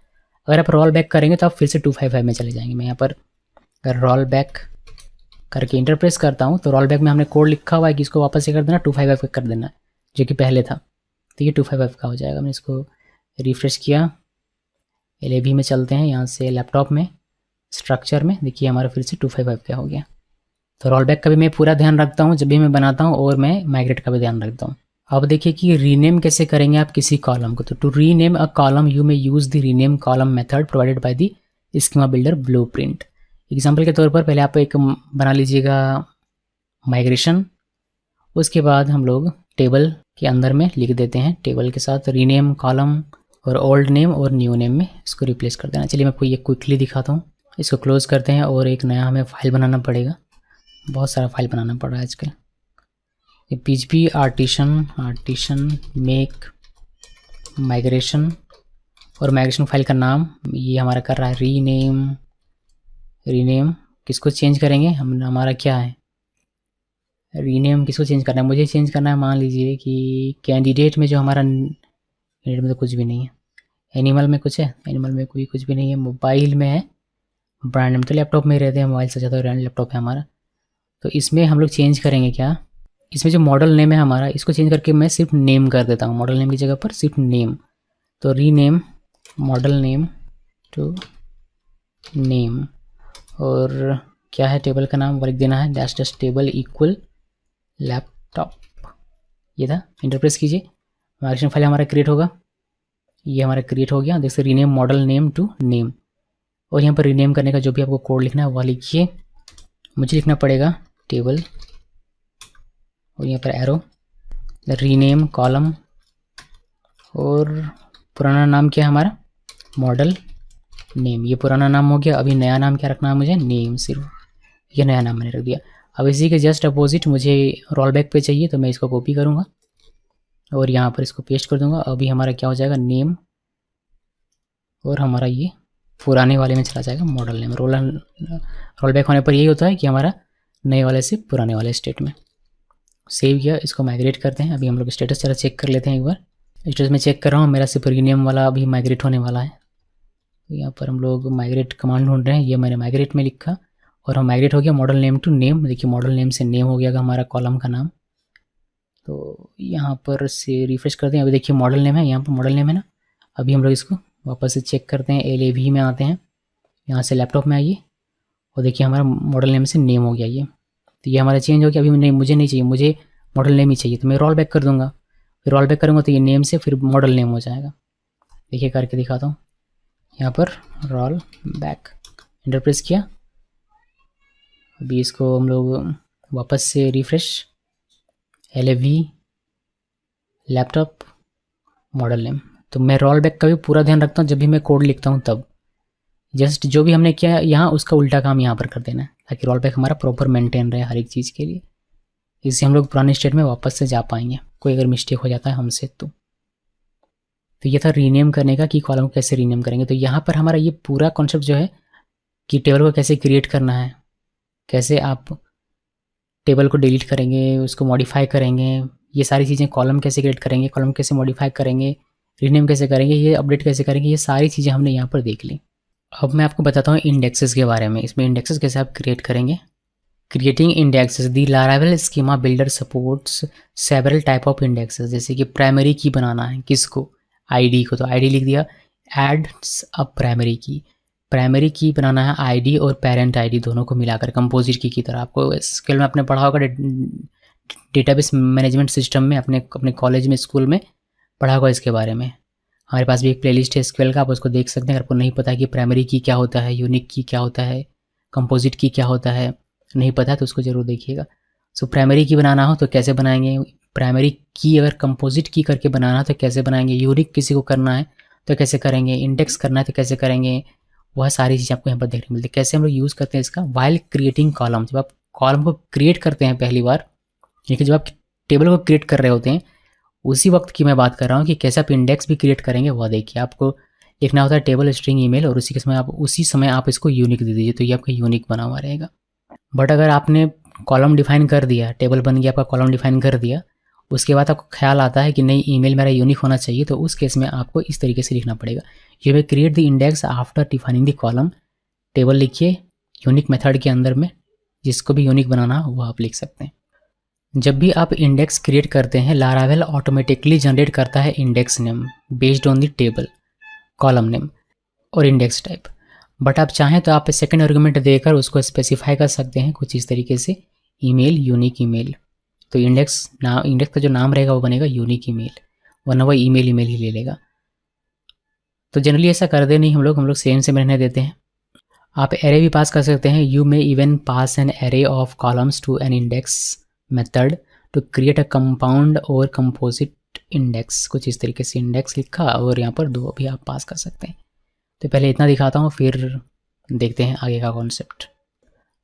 अगर आप रोल बैक करेंगे तो आप फिर से 255 में चले जाएंगे। मैं यहाँ पर अगर रोल बैक करके इंटर प्रेस करता हूँ तो रोल बैक में हमने कोड लिखा हुआ है कि इसको वापस से कर देना 255 का कर देना, जो कि पहले था। तो ये 255 का हो जाएगा। मैंने इसको रिफ्रेश किया, LAB में चलते हैं, यहाँ से लैपटॉप में स्ट्रक्चर में देखिए हमारा फिर से 255 का हो गया। तो रोल बैक का भी मैं पूरा ध्यान रखता हूँ जब भी मैं बनाता हूँ, और मैं माइग्रेट का भी ध्यान रखता हूँ। अब देखिए कि रीनेम कैसे करेंगे आप किसी कॉलम को। तो to rename a column you may use the rename column method provided by the schema builder blueprint. Example के तौर पर पहले आप एक बना लीजिएगा माइग्रेशन, उसके बाद हम लोग टेबल के अंदर में लिख देते हैं टेबल के साथ रीनेम कॉलम, और ओल्ड नेम और न्यू नेम में इसको रिप्लेस कर देना। चलिए मैं आपको ये क्विकली दिखाता हूँ। इसको क्लोज करते हैं और एक नया हमें फाइल बनाना पड़ेगा। बहुत सारा फाइल बनाना पड़ रहा है आजकल। ये PHP आर्टिशन मेक माइग्रेशन, और माइग्रेशन फाइल का नाम ये हमारा कर रहा है रीनेम। किसको चेंज करेंगे हम, हमारा क्या है रीनेम, किसको चेंज करना है, मुझे चेंज करना है। मान लीजिए कि कैंडिडेट में जो हमारा, कैंडिडेट में तो कुछ भी नहीं है, एनिमल में कुछ है, एनिमल में कोई कुछ भी नहीं है, मोबाइल में है, ब्रांड नेम तो लैपटॉप में ही रहते हैं, मोबाइल से ज़्यादा लैपटॉप है हमारा। तो इसमें हम लोग चेंज करेंगे क्या, इसमें जो मॉडल नेम है हमारा, इसको चेंज करके मैं सिर्फ नेम कर देता हूँ, मॉडल नेम की जगह पर सिर्फ नेम। तो rename model name to name, और क्या है टेबल का नाम वो लिख देना है, डैश टेबल इक्वल लैपटॉप। ये था, इंटरप्रेस कीजिए, माइग्रेशन फाइल हमारा क्रिएट होगा। ये हमारा क्रिएट हो गया। देखिए rename model name to name, और यहाँ पर रीनेम करने का जो भी आपको कोड लिखना है वह लिखिए। मुझे लिखना पड़ेगा टेबल, और यहाँ पर एरो, रीनेम कॉलम, और पुराना नाम क्या है हमारा, मॉडल नेम। ये पुराना नाम हो गया। अभी नया नाम क्या रखना है मुझे, नेम सिर्फ, ये नया नाम मैंने रख दिया। अब इसी के जस्ट अपोजिट मुझे रोल बैक पे चाहिए, तो मैं इसको कॉपी करूँगा और यहाँ पर इसको पेस्ट कर दूँगा। अभी हमारा क्या हो जाएगा, नेम, और हमारा ये पुराने वाले में चला जाएगा मॉडल नेम। रोल बैक होने पर यही होता है कि हमारा नए वाले से पुराने वाले स्टेट में सेव किया। इसको माइग्रेट करते हैं। अभी हम लोग स्टेटस जरा चेक कर लेते हैं एक बार। स्टेटस में चेक कर रहा हूँ, मेरा सिर्फ रीनेम वाला अभी माइग्रेट होने वाला है। तो यहाँ पर हम लोग माइग्रेट कमांड ढूंढ रहे हैं, ये मैंने माइग्रेट में लिखा और हम माइग्रेट हो गया मॉडल नेम टू नेम। देखिए मॉडल नेम से नेम हो गया हमारा कॉलम का नाम। तो यहाँ पर से रिफ्रेश करते हैं। अभी देखिए मॉडल नेम है, यहाँ पर मॉडल नेम है ना। अभी हम लोग इसको वापस से चेक करते हैं, LAB में आते हैं, यहाँ से लैपटॉप में आइए और देखिए हमारा मॉडल नेम से नेम हो गया ये। तो ये हमारा चेंज हो गया। अभी नहीं, मुझे नहीं चाहिए, मुझे मॉडल नेम ही चाहिए। तो मैं रोल बैक कर दूंगा, फिर रोल बैक करूँगा तो ये नेम से फिर मॉडल नेम हो जाएगा। देखिए करके दिखाता हूँ, यहाँ पर रोल बैक इंटरप्रेस किया। अभी इसको हम लोग वापस से refresh, LAB laptop model name. तो मैं रोल बैक का भी पूरा ध्यान रखता हूँ जब भी मैं कोड लिखता हूँ तब। जस्ट जो भी हमने किया यहाँ उसका उल्टा काम यहाँ पर कर देना है, ताकि रोल बैक हमारा प्रॉपर मेंटेन रहे हर एक चीज़ के लिए। इससे हम लोग पुराने स्टेट में वापस से जा पाएंगे, कोई अगर मिस्टेक हो जाता है हमसे तो। ये था रीनेम करने का, कि कॉलम को कैसे रीनेम करेंगे। तो यहाँ पर हमारा ये पूरा कॉन्सेप्ट जो है कि टेबल को कैसे क्रिएट करना है, कैसे आप टेबल को डिलीट करेंगे, उसको मॉडिफाई करेंगे, ये सारी चीज़ें, कॉलम कैसे क्रिएट करेंगे, कॉलम कैसे मॉडिफाई करेंगे, रीनेम कैसे करेंगे, ये अपडेट कैसे करेंगे, ये सारी चीज़ें हमने यहाँ पर देख ली। अब मैं आपको बताता हूँ इंडेक्सेस के बारे में। इसमें इंडेक्सेस कैसे आप क्रिएट करेंगे। Creating indexes, the Laravel schema builder supports several type of indexes. जैसे कि प्राइमरी की बनाना है किसको, आईडी को, तो आईडी लिख दिया, एड्स अ प्राइमरी की। प्राइमरी की बनाना है आईडी और पेरेंट आईडी दोनों को मिलाकर कंपोजिट की तरह। आपको स्केल में आपने पढ़ा होगा, डेटाबेस मैनेजमेंट सिस्टम में, अपने कॉलेज में, स्कूल में पढ़ा होगा इसके बारे में। हमारे पास भी एक प्लेलिस्ट है स्केल का, आप उसको देख सकते हैं। अगर आपको नहीं पता है कि प्राइमरी की क्या होता है, यूनिक की क्या होता है, कंपोजिट की क्या होता है, नहीं पता है तो उसको जरूर देखिएगा। सो प्राइमरी की बनाना हो तो कैसे बनाएंगे, प्राइमरी की अगर कंपोजिट की करके बनाना है तो कैसे बनाएंगे, यूनिक किसी को करना है तो कैसे करेंगे, इंडेक्स करना है तो कैसे करेंगे, वह सारी चीज़ें आपको यहाँ पर देखने मिलती है। कैसे हम लोग यूज़ करते हैं इसका, वाइल क्रिएटिंग कॉलम। जब आप कॉलम को क्रिएट करते हैं पहली बार, यानी कि जब आप टेबल को क्रिएट कर रहे होते हैं, उसी वक्त की मैं बात कर रहा हूँ कि कैसे आप इंडेक्स भी क्रिएट करेंगे। वह देखिए, आपको लिखना होता है टेबल स्ट्रिंग ईमेल, और उसी समय आप इसको यूनिक दे दीजिए, तो ये आपका यूनिक बना हुआ रहेगा। बट अगर आपने कॉलम डिफाइन कर दिया, टेबल बन गया आपका, कॉलम डिफाइन कर दिया, उसके बाद आपको ख्याल आता है कि नहीं ईमेल मेरा यूनिक होना चाहिए, तो उस केस में आपको इस तरीके से लिखना पड़ेगा, you will create the index after defining the column. Table लिखिए यूनिक मेथड के अंदर में, जिसको भी यूनिक बनाना हो वो आप लिख सकते हैं। जब भी आप इंडेक्स क्रिएट करते हैं, लारावेल ऑटोमेटिकली जनरेट करता है index name based on the table, column name और इंडेक्स टाइप। बट आप चाहें तो आप सेकंड आर्गुमेंट देकर उसको स्पेसिफाई कर सकते हैं कुछ इस तरीके से, ईमेल यूनिक ईमेल, तो इंडेक्स का जो नाम रहेगा वो बनेगा यूनिक ईमेल, वरना वो ईमेल ही ले लेगा। तो जनरली ऐसा कर दे नहीं हम लोग सेम रहने देते हैं। आप एरे भी पास कर सकते हैं, you may even pass an array of columns to an index method to create a compound or composite index, कुछ इस तरीके से इंडेक्स लिखा और यहाँ पर 2 भी आप पास कर सकते हैं। तो पहले इतना दिखाता हूँ, फिर देखते हैं आगे का कॉन्सेप्ट।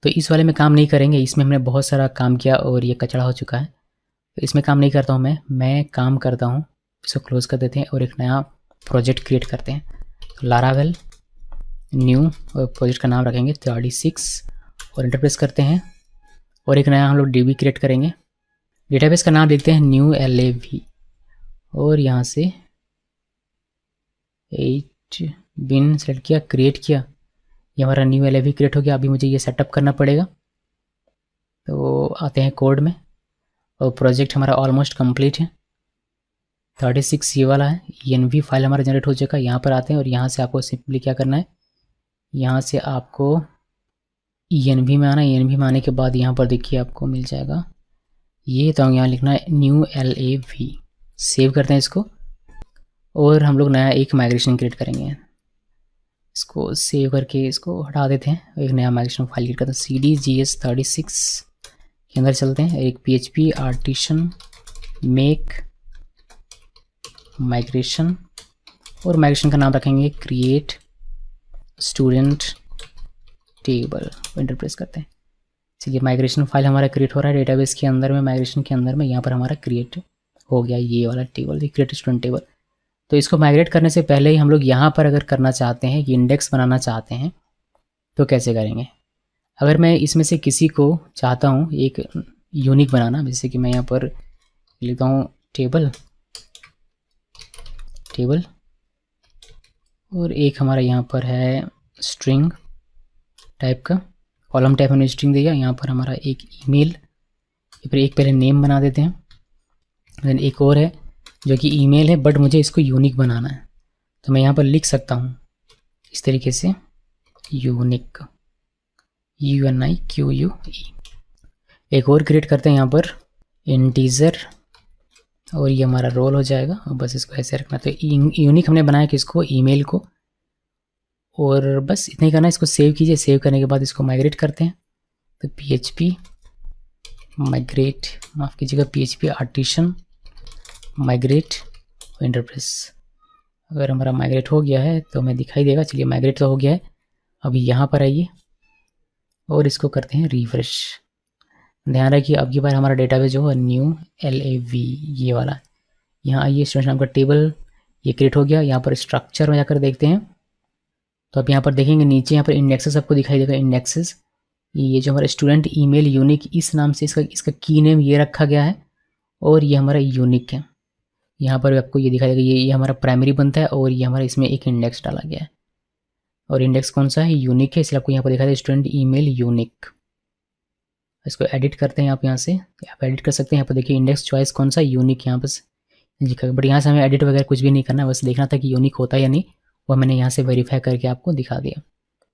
तो इस वाले में काम नहीं करेंगे, इसमें हमने बहुत सारा काम किया और ये कचरा हो चुका है, तो इसमें काम नहीं करता हूँ मैं काम करता हूँ, इसको क्लोज कर देते हैं और एक नया प्रोजेक्ट क्रिएट करते हैं। तो लारावेल न्यू, और प्रोजेक्ट का नाम रखेंगे 36 और इंटरप्रेस करते हैं, और एक नया हम लोग DB क्रिएट करेंगे। डेटाबेस का नाम लिखते हैं न्यू LAV, और यहाँ से 8 बिन सेलेक्ट किया, क्रिएट किया, ये हमारा न्यू LAV क्रिएट हो गया। अभी मुझे ये सेटअप करना पड़ेगा, तो आते हैं कोड में, और प्रोजेक्ट हमारा ऑलमोस्ट कंप्लीट है। 36 ये वाला है, ENV फाइल हमारा जनरेट हो चुका है। यहाँ पर आते हैं और यहाँ से आपको सिंपली क्या करना है, यहाँ से आपको ENV में आना है। ENV में आने के बाद यहाँ पर देखिए आपको मिल जाएगा ये, तो यहाँ लिखना है न्यू LAV। सेव करते हैं इसको, और हम लोग नया एक माइग्रेशन क्रिएट करेंगे। इसको सेव करके इसको हटा देते हैं, एक नया माइग्रेशन फाइल क्रिएट करते हैं। CDGS36 के अंदर चलते हैं, एक PHP आर्टिसन मेक माइग्रेशन, और माइग्रेशन का नाम रखेंगे create student table, enter press करते हैं। चलिए माइग्रेशन फाइल हमारा क्रिएट हो रहा है डेटाबेस के अंदर में, माइग्रेशन के अंदर में। यहाँ पर हमारा क्रिएट हो गया ये वाला टेबल, क्रिएट स्टूडेंट टेबल। तो इसको माइग्रेट करने से पहले ही हम लोग यहाँ पर अगर करना चाहते हैं कि इंडेक्स बनाना चाहते हैं, तो कैसे करेंगे। अगर मैं इसमें से किसी को चाहता हूँ एक यूनिक बनाना, जैसे कि मैं यहाँ पर लिखता हूँ टेबल, और एक हमारा यहाँ पर है स्ट्रिंग टाइप का, कॉलम टाइप हमने स्ट्रिंग दिया। यहाँ पर हमारा एक ईमेल, फिर एक पहले नेम बना देते हैं, देन एक और है जो कि ईमेल है, बट मुझे इसको यूनिक बनाना है, तो मैं यहाँ पर लिख सकता हूँ इस तरीके से यूनिक, UNIQUE। एक और क्रिएट करते हैं यहाँ पर इंटीजर, और ये हमारा रोल हो जाएगा, और बस इसको ऐसे रखना। तो यूनिक हमने बनाया किसको, ईमेल को, और बस इतना ही करना है। इसको सेव कीजिए, सेव करने के बाद इसको माइग्रेट करते हैं। तो PHP माइग्रेट, माफ़ कीजिएगा, PHP आर्टिसन माइग्रेट इंटरप्रेस। अगर हमारा माइग्रेट हो गया है तो हमें दिखाई देगा। चलिए माइग्रेट तो हो गया है, अभी यहाँ पर आइए और इसको करते हैं रिफ्रेश। ध्यान रखिए अब की बार हमारा डेटाबेस जो है न्यू LAV ये वाला, यहाँ आइए, स्टूडेंट नाम का टेबल ये क्रिएट हो गया। यहाँ पर स्ट्रक्चर में जाकर देखते हैं, तो आप यहाँ पर देखेंगे नीचे यहाँ पर इंडेक्सेस आपको दिखाई देगा। इंडेक्सेस ये जो हमारा स्टूडेंट ईमेल यूनिक इस नाम से इसका की नेम ये रखा गया है, और ये हमारा यूनिक है। यहाँ पर आपको ये दिखाई देगा, ये हमारा प्राइमरी बनता है, और ये हमारा इसमें एक इंडेक्स डाला गया है, और इंडेक्स कौन सा है, यूनिक है, इसलिए आपको यहाँ पर दिखाई देगा स्टूडेंट ईमेल यूनिक। इसको एडिट करते हैं आप, यहाँ से आप एडिट कर सकते हैं। यहाँ पर देखिए इंडेक्स चॉइस कौन सा, यूनिक यहाँ पर लिखा, बट यहाँ से हमें एडिट वगैरह कुछ भी नहीं करना, बस देखना था कि यूनिक होता है या नहीं, वो मैंने यहाँ से वेरीफाई करके आपको दिखा दिया।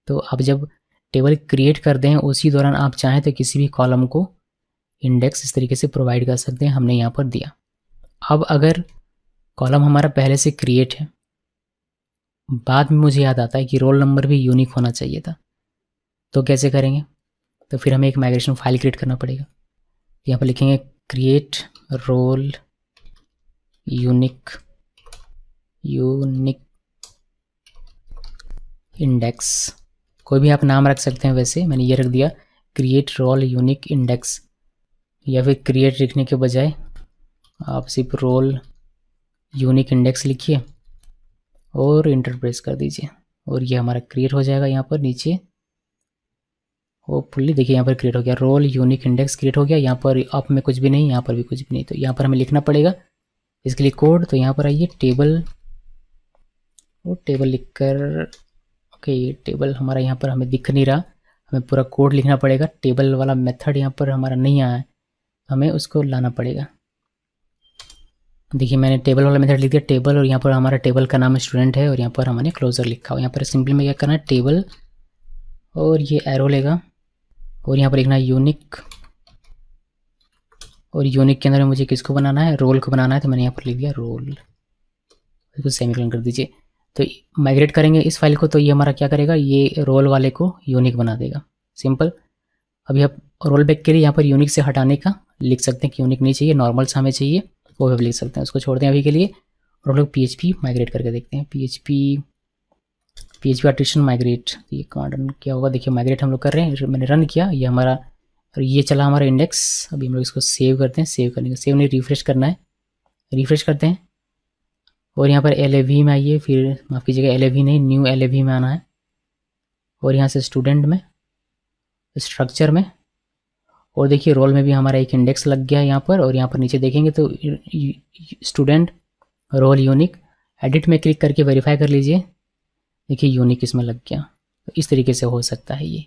तो आप जब टेबल क्रिएट करते हैं उसी दौरान आप चाहें तो किसी भी कॉलम को इंडेक्स इस तरीके से प्रोवाइड कर सकते हैं, हमने यहाँ पर दिया। अब अगर कॉलम हमारा पहले से क्रिएट है, बाद में मुझे याद आता है कि रोल नंबर भी यूनिक होना चाहिए था, तो कैसे करेंगे, तो फिर हमें एक माइग्रेशन फाइल क्रिएट करना पड़ेगा। यहाँ पर लिखेंगे क्रिएट रोल यूनिक इंडेक्स, कोई भी आप नाम रख सकते हैं, वैसे मैंने ये रख दिया क्रिएट रोल यूनिक इंडेक्स, या फिर क्रिएट लिखने के बजाय आप सिर्फ रोल यूनिक इंडेक्स लिखिए और इंटर प्रेस कर दीजिए, और ये हमारा क्रिएट हो जाएगा यहाँ पर नीचे। होपफुली देखिए यहाँ पर क्रिएट हो गया, रोल यूनिक इंडेक्स क्रिएट हो गया। यहाँ पर अप में कुछ भी नहीं, यहाँ पर भी कुछ भी नहीं, तो यहाँ पर हमें लिखना पड़ेगा इसके लिए कोड। तो यहाँ पर आइए टेबल, वो टेबल लिखकर, ओके ये टेबल हमारा यहाँ पर हमें दिख नहीं रहा, हमें पूरा कोड लिखना पड़ेगा। टेबल वाला मेथड यहाँ पर हमारा नहीं आया है, हमें उसको लाना पड़ेगा। देखिए मैंने टेबल वाला मेथड लिख दिया टेबल, और यहाँ पर हमारा टेबल का नाम स्टूडेंट है, और यहाँ पर हमने क्लोजर लिखा हुआ। यहाँ पर सिंपली में क्या करना है, टेबल और ये एरो लेगा, और यहाँ पर लिखना है यूनिक, और यूनिक के अंदर मुझे किसको बनाना है, रोल को बनाना है, तो मैंने यहाँ पर लिख दिया रोल, इसको सेमीकोलन कर दीजिए। तो माइग्रेट करेंगे इस फाइल को, तो ये हमारा क्या करेगा, ये रोल वाले को यूनिक बना देगा, सिंपल। अभी आप रोल बैक के लिए यहाँ पर यूनिक से हटाने का लिख सकते हैं कि यूनिक नहीं चाहिए, नॉर्मल सा हमें चाहिए, वो भी लिख सकते हैं, उसको छोड़ते हैं अभी के लिए। और हम लोग PHP माइग्रेट करके देखते हैं, PHP आर्टिशन माइग्रेट, ये कमांड रन क्या होगा, देखिए माइग्रेट हम लोग कर रहे हैं, मैंने रन किया, ये हमारा, और ये चला हमारा इंडेक्स। अभी हम लोग इसको सेव करते हैं, सेव करने का सेव नहीं रिफ्रेश करना है, रिफ्रेश करते हैं, और यहाँ पर LAV में आइए, फिर माफ़ कीजिएगा LAV नहीं, न्यू LAV में आना है, और यहाँ से स्टूडेंट में, स्ट्रक्चर में, और देखिए रोल में भी हमारा एक इंडेक्स लग गया है यहाँ पर, और यहाँ पर नीचे देखेंगे तो स्टूडेंट रोल यूनिक, एडिट में क्लिक करके वेरीफाई कर लीजिए, देखिए यूनिक इसमें लग गया। तो इस तरीके से हो सकता है ये।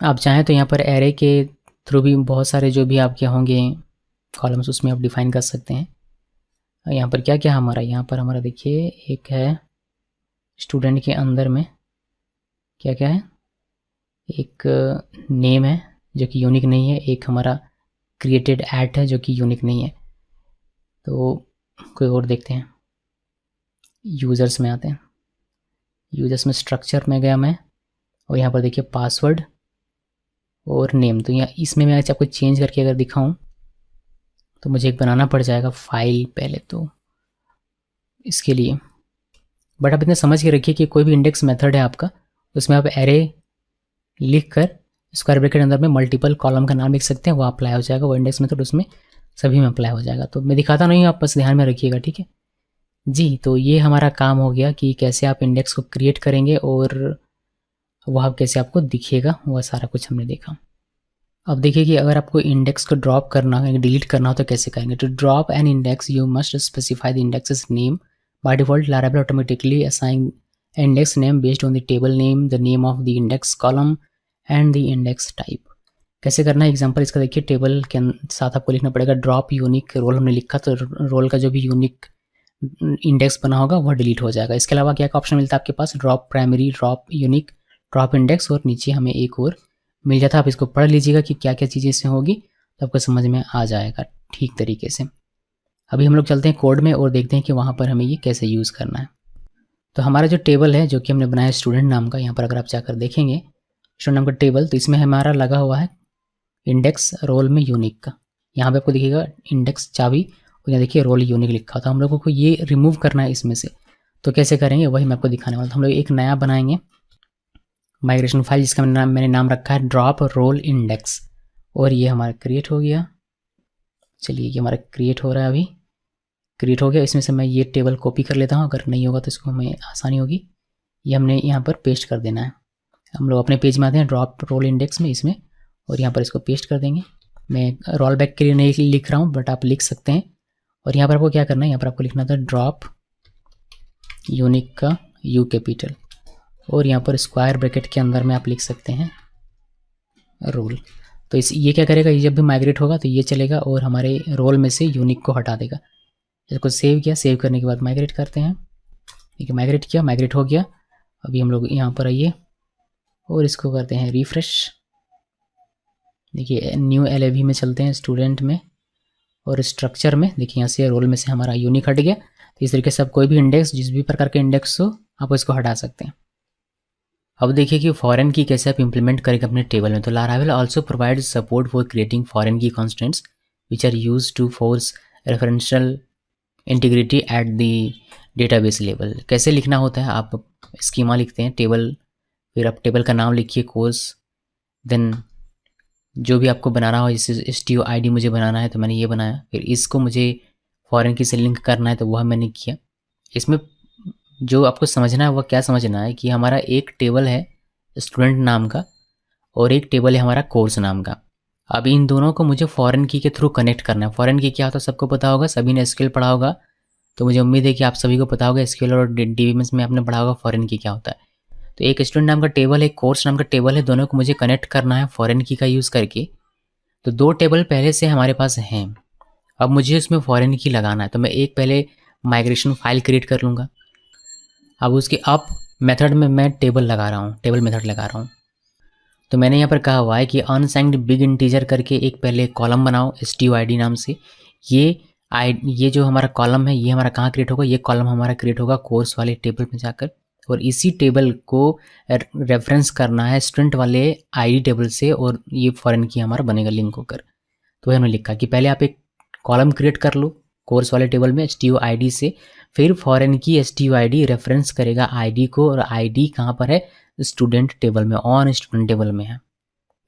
आप चाहें तो यहाँ पर एरे के थ्रू भी बहुत सारे जो भी आपके होंगे कॉलम्स उसमें आप डिफाइन कर सकते हैं। यहाँ पर क्या क्या हमारा, यहाँ पर हमारा देखिए एक है स्टूडेंट के अंदर में क्या क्या है, एक नेम है जो कि यूनिक नहीं है, एक हमारा क्रिएटेड ऐट है जो कि यूनिक नहीं है। तो कोई और देखते हैं, यूज़र्स में आते हैं, यूज़र्स में स्ट्रक्चर में गया मैं, और यहाँ पर देखिए पासवर्ड और नेम। तो यहाँ इसमें मैं आपको चेंज करके अगर दिखाऊं तो मुझे एक बनाना पड़ जाएगा फाइल पहले तो इसके लिए। बट आप इतने समझ के रखिए कि कोई भी इंडेक्स मेथड है आपका, उसमें आप एरे लिख कर स्क्वायर ब्रैकेट के अंदर में मल्टीपल कॉलम का नाम लिख सकते हैं, वो अप्लाई हो जाएगा, वो इंडेक्स मेथड उसमें सभी में अप्लाई हो जाएगा। तो मैं दिखाता नहीं हूँ, आप बस ध्यान में रखिएगा, ठीक है जी। तो ये हमारा काम हो गया कि कैसे आप इंडेक्स को क्रिएट करेंगे और वह कैसे आपको दिखेगा, वह सारा कुछ हमने देखा। अब देखिए कि अगर आपको इंडेक्स को ड्रॉप करना है, डिलीट करना हो तो कैसे करेंगे। To drop an index you must specify the index name. By default Laravel automatically assign index name based on the table name, the name of the index column and the index type. कैसे करना है एग्जांपल इसका देखिए, टेबल के साथ आपको लिखना पड़ेगा ड्रॉप यूनिक रोल, हमने लिखा तो रोल का जो भी यूनिक इंडेक्स बना होगा वह डिलीट हो जाएगा। इसके अलावा क्या क्या ऑप्शन मिलता है आपके पास, drop primary, drop unique, drop index, और नीचे हमें एक और मिल जाता है। आप इसको पढ़ लीजिएगा कि क्या क्या चीज़ें इसमें होगी तो आपको समझ में आ जाएगा ठीक तरीके से। अभी हम लोग चलते हैं कोड में और देखते हैं कि वहाँ पर हमें ये कैसे यूज़ करना है। तो हमारा जो टेबल है जो कि हमने बनाया स्टूडेंट नाम का, यहाँ पर अगर आप जाकर देखेंगे स्टूडेंट नाम का टेबल, तो इसमें हमारा लगा हुआ है इंडेक्स रोल में यूनिक का। यहाँ पे आपको दिखेगा इंडेक्स चाबी, और यहाँ देखिए रोल यूनिक लिखा था। हम लोगों को ये रिमूव करना है इसमें से, तो कैसे करेंगे वही मैं आपको दिखाने वाला। तो हम लोग एक नया बनाएंगे माइग्रेशन फाइल जिसका मैंने नाम रखा है ड्रॉप रोल इंडेक्स, और ये हमारा क्रिएट हो गया। चलिए ये हमारा क्रिएट हो रहा है, अभी क्रिएट हो गया। इसमें से मैं ये टेबल कॉपी कर लेता हूँ, अगर नहीं होगा तो इसको हमें आसानी होगी। ये हमने यहाँ पर पेस्ट कर देना है। हम लोग अपने पेज में आते हैं ड्रॉप रोल इंडेक्स में इसमें, और यहाँ पर इसको पेस्ट कर देंगे। मैं रोल बैक के लिए नहीं लिख रहा हूँ बट आप लिख सकते हैं। और यहाँ पर आपको क्या करना है, यहाँ पर आपको लिखना था ड्रॉप यूनिक का यू कैपिटल, और यहाँ पर स्क्वायर ब्रैकेट के अंदर में आप लिख सकते हैं रोल। तो ये क्या करेगा, ये जब भी माइग्रेट होगा तो ये चलेगा और हमारे रोल में से यूनिक को हटा देगा। इसको सेव किया, सेव करने के बाद माइग्रेट करते हैं। ठीक है, माइग्रेट किया, माइग्रेट हो गया। अभी हम लोग यहाँ पर आइए और इसको करते हैं रिफ्रेश। देखिए न्यू LAV में चलते हैं, स्टूडेंट में और स्ट्रक्चर में। देखिए यहाँ से रोल में से हमारा यूनिक हट गया। तो इस तरीके से आप कोई भी इंडेक्स, जिस भी प्रकार के इंडेक्स हो, आप इसको हटा सकते हैं। अब देखिए कि फॉरेन की कैसे आप इंप्लीमेंट करेंगे अपने टेबल में। तो Laravel also provide support for creating foreign key constants which are use to force referential integrity at the database level. कैसे लिखना होता है, आप स्कीमा लिखते हैं टेबल, फिर आप टेबल का नाम लिखिए कोर्स, देन जो भी आपको बनाना हो, जैसे STUID मुझे बनाना है तो मैंने ये बनाया। फिर इसको मुझे फॉरेन की से लिंक करना है तो वह मैंने किया। इसमें जो आपको समझना है वह क्या समझना है कि हमारा एक टेबल है स्टूडेंट नाम का, और एक टेबल है हमारा कोर्स नाम का। अब इन दोनों को मुझे फॉरेन की के थ्रू कनेक्ट करना है। फॉरेन की क्या होता है सबको पता होगा, सभी ने एसक्यूएल पढ़ा होगा, तो मुझे उम्मीद है कि आप सभी को पता होगा एसक्यूएल और डीबीएमएस में आपने पढ़ा होगा फॉरेन की क्या होता है। तो एक स्टूडेंट नाम का टेबल है, एक कोर्स नाम का टेबल है, दोनों को मुझे कनेक्ट करना है फॉरेन की का यूज़ करके। तो 2 टेबल पहले से हमारे पास हैं, अब मुझे उसमें फॉरेन की लगाना है। तो मैं एक पहले माइग्रेशन फाइल क्रिएट कर लूँगा। अब उसके अप मेथड में मैं टेबल लगा रहा हूँ, टेबल मेथड लगा रहा हूँ। तो मैंने यहाँ पर कहा हुआ है कि अनसाइंड बिग इंटीजर करके एक पहले कॉलम बनाओ stid नाम से। ये जो हमारा कॉलम है ये हमारा कहाँ क्रिएट होगा, ये कॉलम हमारा क्रिएट होगा कोर्स वाले टेबल में जाकर, और इसी टेबल को रेफरेंस करना है स्टूडेंट वाले आईडी टेबल से, और ये फॉरेन की हमारा बनेगा लिंक होकर। तो हमने लिखा कि पहले आप एक कॉलम क्रिएट कर लो कोर्स वाले टेबल में stid से, फिर फॉरेन की stid रेफरेंस करेगा आईडी को, और आईडी कहाँ पर है, स्टूडेंट टेबल में, ऑन स्टूडेंट टेबल में है।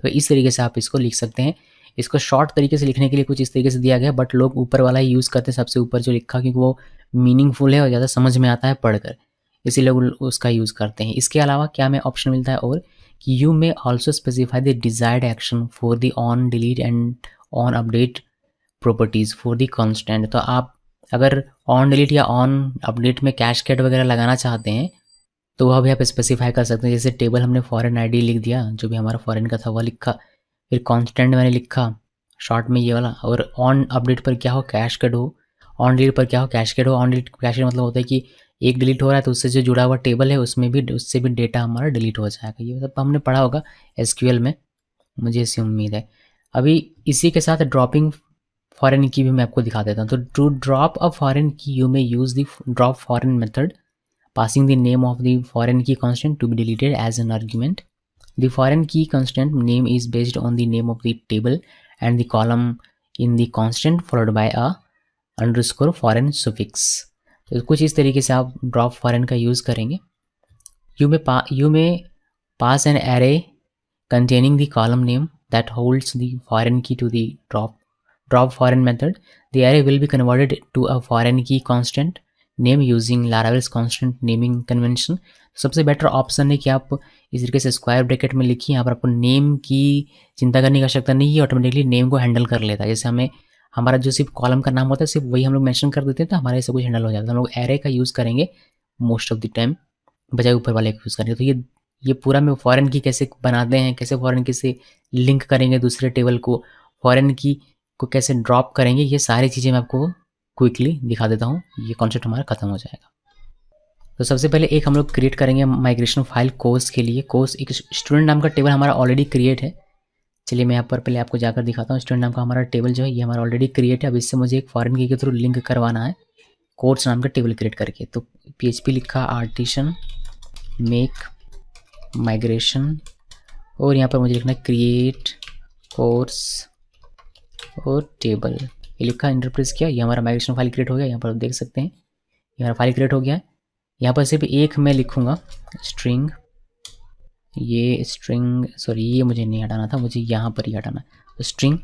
तो इस तरीके से आप इसको लिख सकते हैं। इसको शॉर्ट तरीके से लिखने के लिए कुछ इस तरीके से दिया गया, बट लोग ऊपर वाला ही यूज़ करते हैं, सबसे ऊपर जो लिखा, क्योंकि वो मीनिंगफुल है और ज़्यादा समझ में आता है पढ़कर, इसीलिए लोग उसका यूज़ करते हैं। इसके अलावा क्या हमें ऑप्शन मिलता है और कि you may also specify the desired action for the on delete and on update properties for the constant. तो आप अगर ऑन डिलीट या ऑन अपडेट में कैशकेड वगैरह लगाना चाहते हैं तो वह भी आप स्पेसिफाई कर सकते हैं। जैसे टेबल हमने फॉरेन आईडी लिख दिया, जो भी हमारा फॉरेन का था वह लिखा, फिर कांस्टेंट मैंने लिखा शॉर्ट में ये वाला, और ऑन अपडेट पर क्या हो, कैशकेड हो, ऑन डिलीट पर क्या हो, कैशकेड हो। ऑन डिलीट कैशकेड मतलब होता है कि एक डिलीट हो रहा है तो उससे जो जुड़ा हुआ टेबल है उसमें भी, उससे भी डेटा हमारा डिलीट हो जाएगा। ये सब हमने पढ़ा होगा एसक्यूएल में, मुझे ऐसी उम्मीद है। अभी इसी के साथ ड्रॉपिंग फॉरेन की भी मैं आपको दिखा देता हूँ। तो टू ड्रॉप अ फॉरेन की you may use the drop foreign method passing the name of the foreign key constant to be deleted as an argument. The foreign key constant name is based on the name of the table and the column in the constant followed by a underscore foreign suffix. तो कुछ इस तरीके से आप drop foreign का यूज़ करेंगे। You may pass an array containing the column name that holds the foreign key to the drop foreign method. The array will be converted to a foreign key constant name using Laravel's constant naming convention. सबसे बेटर ऑप्शन है कि आप इस तरीके से स्क्वायर ब्रैकेट में लिखिए, यहाँ पर आपको नेम की चिंता करने की आवश्यकता नहीं है, ऑटोमेटिकली नेम को हैंडल कर लेता है। जैसे हमें हमारा जो सिर्फ कॉलम का नाम होता है सिर्फ वही हम लोग मेंशन कर देते हैं तो हमारे से कुछ हैंडल हो जाता है। हम लोग एरे का यूज़ करेंगे मोस्ट ऑफ द टाइम, बजाय ऊपर वाले का यूज़ करेंगे। तो ये पूरा में फॉरेन की कैसे बनाते हैं, कैसे फॉरेन की से लिंक करेंगे दूसरे टेबल को, फॉरेन की को कैसे ड्रॉप करेंगे, ये सारी चीज़ें मैं आपको क्विकली दिखा देता हूँ, ये कॉन्सेप्ट हमारा खत्म हो जाएगा। तो सबसे पहले एक हम लोग क्रिएट करेंगे माइग्रेशन फाइल कोर्स के लिए। कोर्स एक स्टूडेंट नाम का टेबल हमारा ऑलरेडी क्रिएट है। चलिए मैं यहाँ पर पहले आपको जाकर दिखाता हूँ। स्टूडेंट नाम का हमारा टेबल जो है ये हमारा ऑलरेडी क्रिएट है। अब इससे मुझे एक फॉरेन की के थ्रू लिंक करवाना है कोर्स नाम का टेबल क्रिएट करके। तो PHP लिखा आर्टिशन मेक माइग्रेशन, और यहाँ पर मुझे लिखना है क्रिएट कोर्स और टेबल, ये लिखा, इंटरप्रेस किया, ये हमारा माइग्रेशन फाइल क्रिएट हो गया। यहाँ पर आप देख सकते हैं ये हमारा फाइल क्रिएट हो गया है। यहाँ पर सिर्फ एक मैं लिखूँगा स्ट्रिंग, ये मुझे नहीं हटाना था, मुझे यहाँ पर ही हटाना। तो स्ट्रिंग,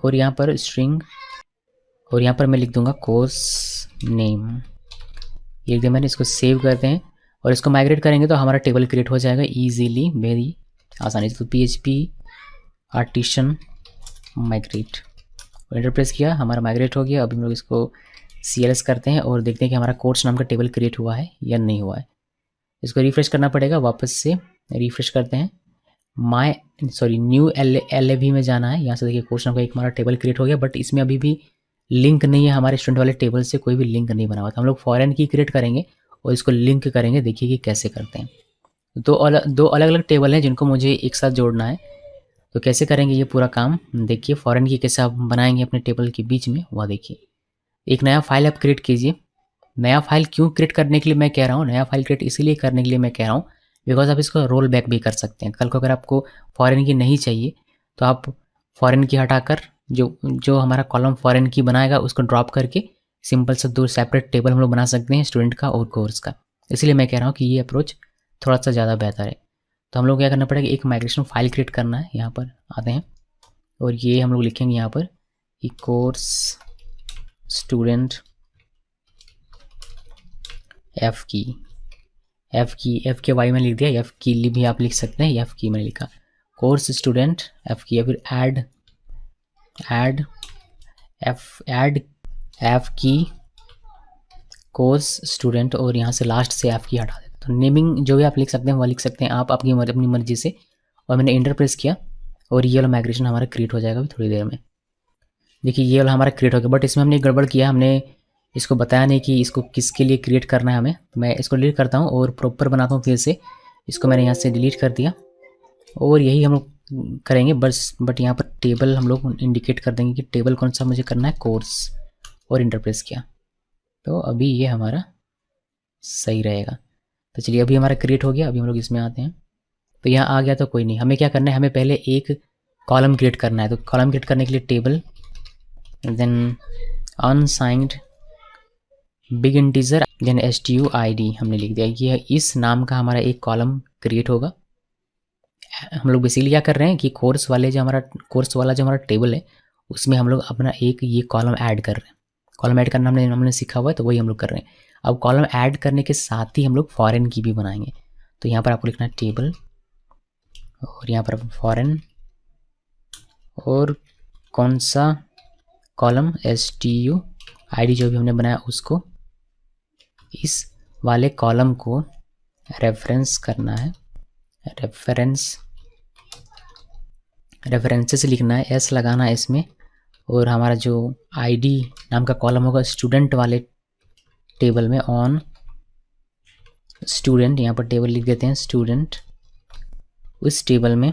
और यहाँ पर स्ट्रिंग, और यहाँ पर मैं लिख दूँगा कोर्स नेम, ये लिख दिया मैंने। इसको सेव करते हैं और इसको माइग्रेट करेंगे तो हमारा टेबल क्रिएट हो जाएगा ईजीली, वेरी आसानी से। तो PHP artisan migrate, enter press किया, हमारा माइग्रेट हो गया। अब हम लोग इसको CLS करते हैं और देखते हैं कि हमारा कोर्स नाम का टेबल क्रिएट हुआ है या नहीं हुआ है। इसको रिफ्रेश करना पड़ेगा, वापस से रिफ्रेश करते हैं। न्यू LAV में जाना है। यहाँ से देखिए कोर्स नाम का एक हमारा टेबल क्रिएट हो गया, बट इसमें अभी भी लिंक नहीं है, हमारे स्टूडेंट वाले टेबल से कोई भी लिंक नहीं बना हुआ था। हम लोग फॉरेन की क्रिएट करेंगे और इसको लिंक करेंगे, देखिए कि कैसे करते हैं। दो अलग अलग टेबल हैं जिनको मुझे एक साथ जोड़ना है। तो कैसे करेंगे ये पूरा काम, देखिए फॉरेन की कैसे आप बनाएंगे अपने टेबल के बीच में, वह देखिए। एक नया फाइल आप क्रिएट कीजिए। नया फाइल क्यों क्रिएट करने के लिए मैं कह रहा हूँ, नया फाइल क्रिएट इसीलिए करने के लिए मैं कह रहा हूँ बिकॉज आप इसको रोल बैक भी कर सकते हैं। कल को अगर आपको फॉरेन की नहीं चाहिए तो आप फॉरेन की हटाकर जो हमारा कॉलम फॉरेन की बनाएगा उसको ड्रॉप करके सिंपल से 2 सेपरेट टेबल हम लोग बना सकते हैं, स्टूडेंट का और कोर्स का। इसलिए मैं कह रहा हूँ कि ये अप्रोच थोड़ा सा ज़्यादा बेहतर है। तो हम लोग क्या करना पड़ेगा, एक माइग्रेशन फाइल क्रिएट करना है। यहाँ पर आते हैं और ये हम लोग लिखेंगे यहाँ पर कि कोर्स स्टूडेंट एफ की वाई में लिख दिया, एफ की भी आप लिख सकते हैं, एफ की मैंने लिखा। कोर्स स्टूडेंट एफ की, या फिर ऐड एफ की कोर्स स्टूडेंट, और यहाँ से लास्ट से एफ की हटा देते हैं। तो नेमिंग जो भी आप लिख सकते हैं वह लिख सकते हैं आप अपनी मर्जी से। और मैंने इंटर प्रेस किया और ये वाला माइग्रेशन हमारा क्रिएट हो जाएगा अभी थोड़ी देर में। देखिए ये वाला हमारा क्रिएट हो गया, बट इसमें हमने गड़बड़ किया, हमने इसको बताया नहीं कि इसको किसके लिए क्रिएट करना है हमें। तो मैं इसको डिलीट करता हूँ और प्रॉपर बनाता हूँ फिर से। इसको मैंने यहाँ से डिलीट कर दिया और यही हम लोग करेंगे बस, बट यहाँ पर टेबल हम लोग इंडिकेट कर देंगे कि टेबल कौन सा मुझे करना है, कोर्स, और इंटर प्रेस किया। तो अभी ये हमारा सही रहेगा। तो चलिए अभी हमारा क्रिएट हो गया, अभी हम लोग इसमें आते हैं। तो यहाँ आ गया तो कोई नहीं, हमें क्या करना है, हमें पहले एक कॉलम क्रिएट करना है। तो कॉलम क्रिएट करने के लिए table, then unsigned big integer, then STUID हमने लिख दिया। ये इस नाम का हमारा एक कॉलम क्रिएट होगा। हम लोग बेसिकली क्या कर रहे हैं कि कोर्स वाला जो हमारा टेबल है उसमें हम लोग अपना एक ये कॉलम ऐड कर रहे हैं। कॉलम ऐड करना हमने सीखा हुआ है, तो वही हम लोग कर रहे हैं। अब कॉलम ऐड करने के साथ ही हम लोग फॉरेन की भी बनाएंगे। तो यहाँ पर आपको लिखना है टेबल, और यहाँ पर फॉरेन, और कौन सा कॉलम, STUID जो भी हमने बनाया उसको, इस वाले कॉलम को रेफरेंस करना है। रेफरेंसेस लिखना है, S लगाना है इसमें। और हमारा जो ID नाम का कॉलम होगा स्टूडेंट वाले टेबल में, ऑन स्टूडेंट, यहाँ पर टेबल लिख देते हैं स्टूडेंट, उस टेबल में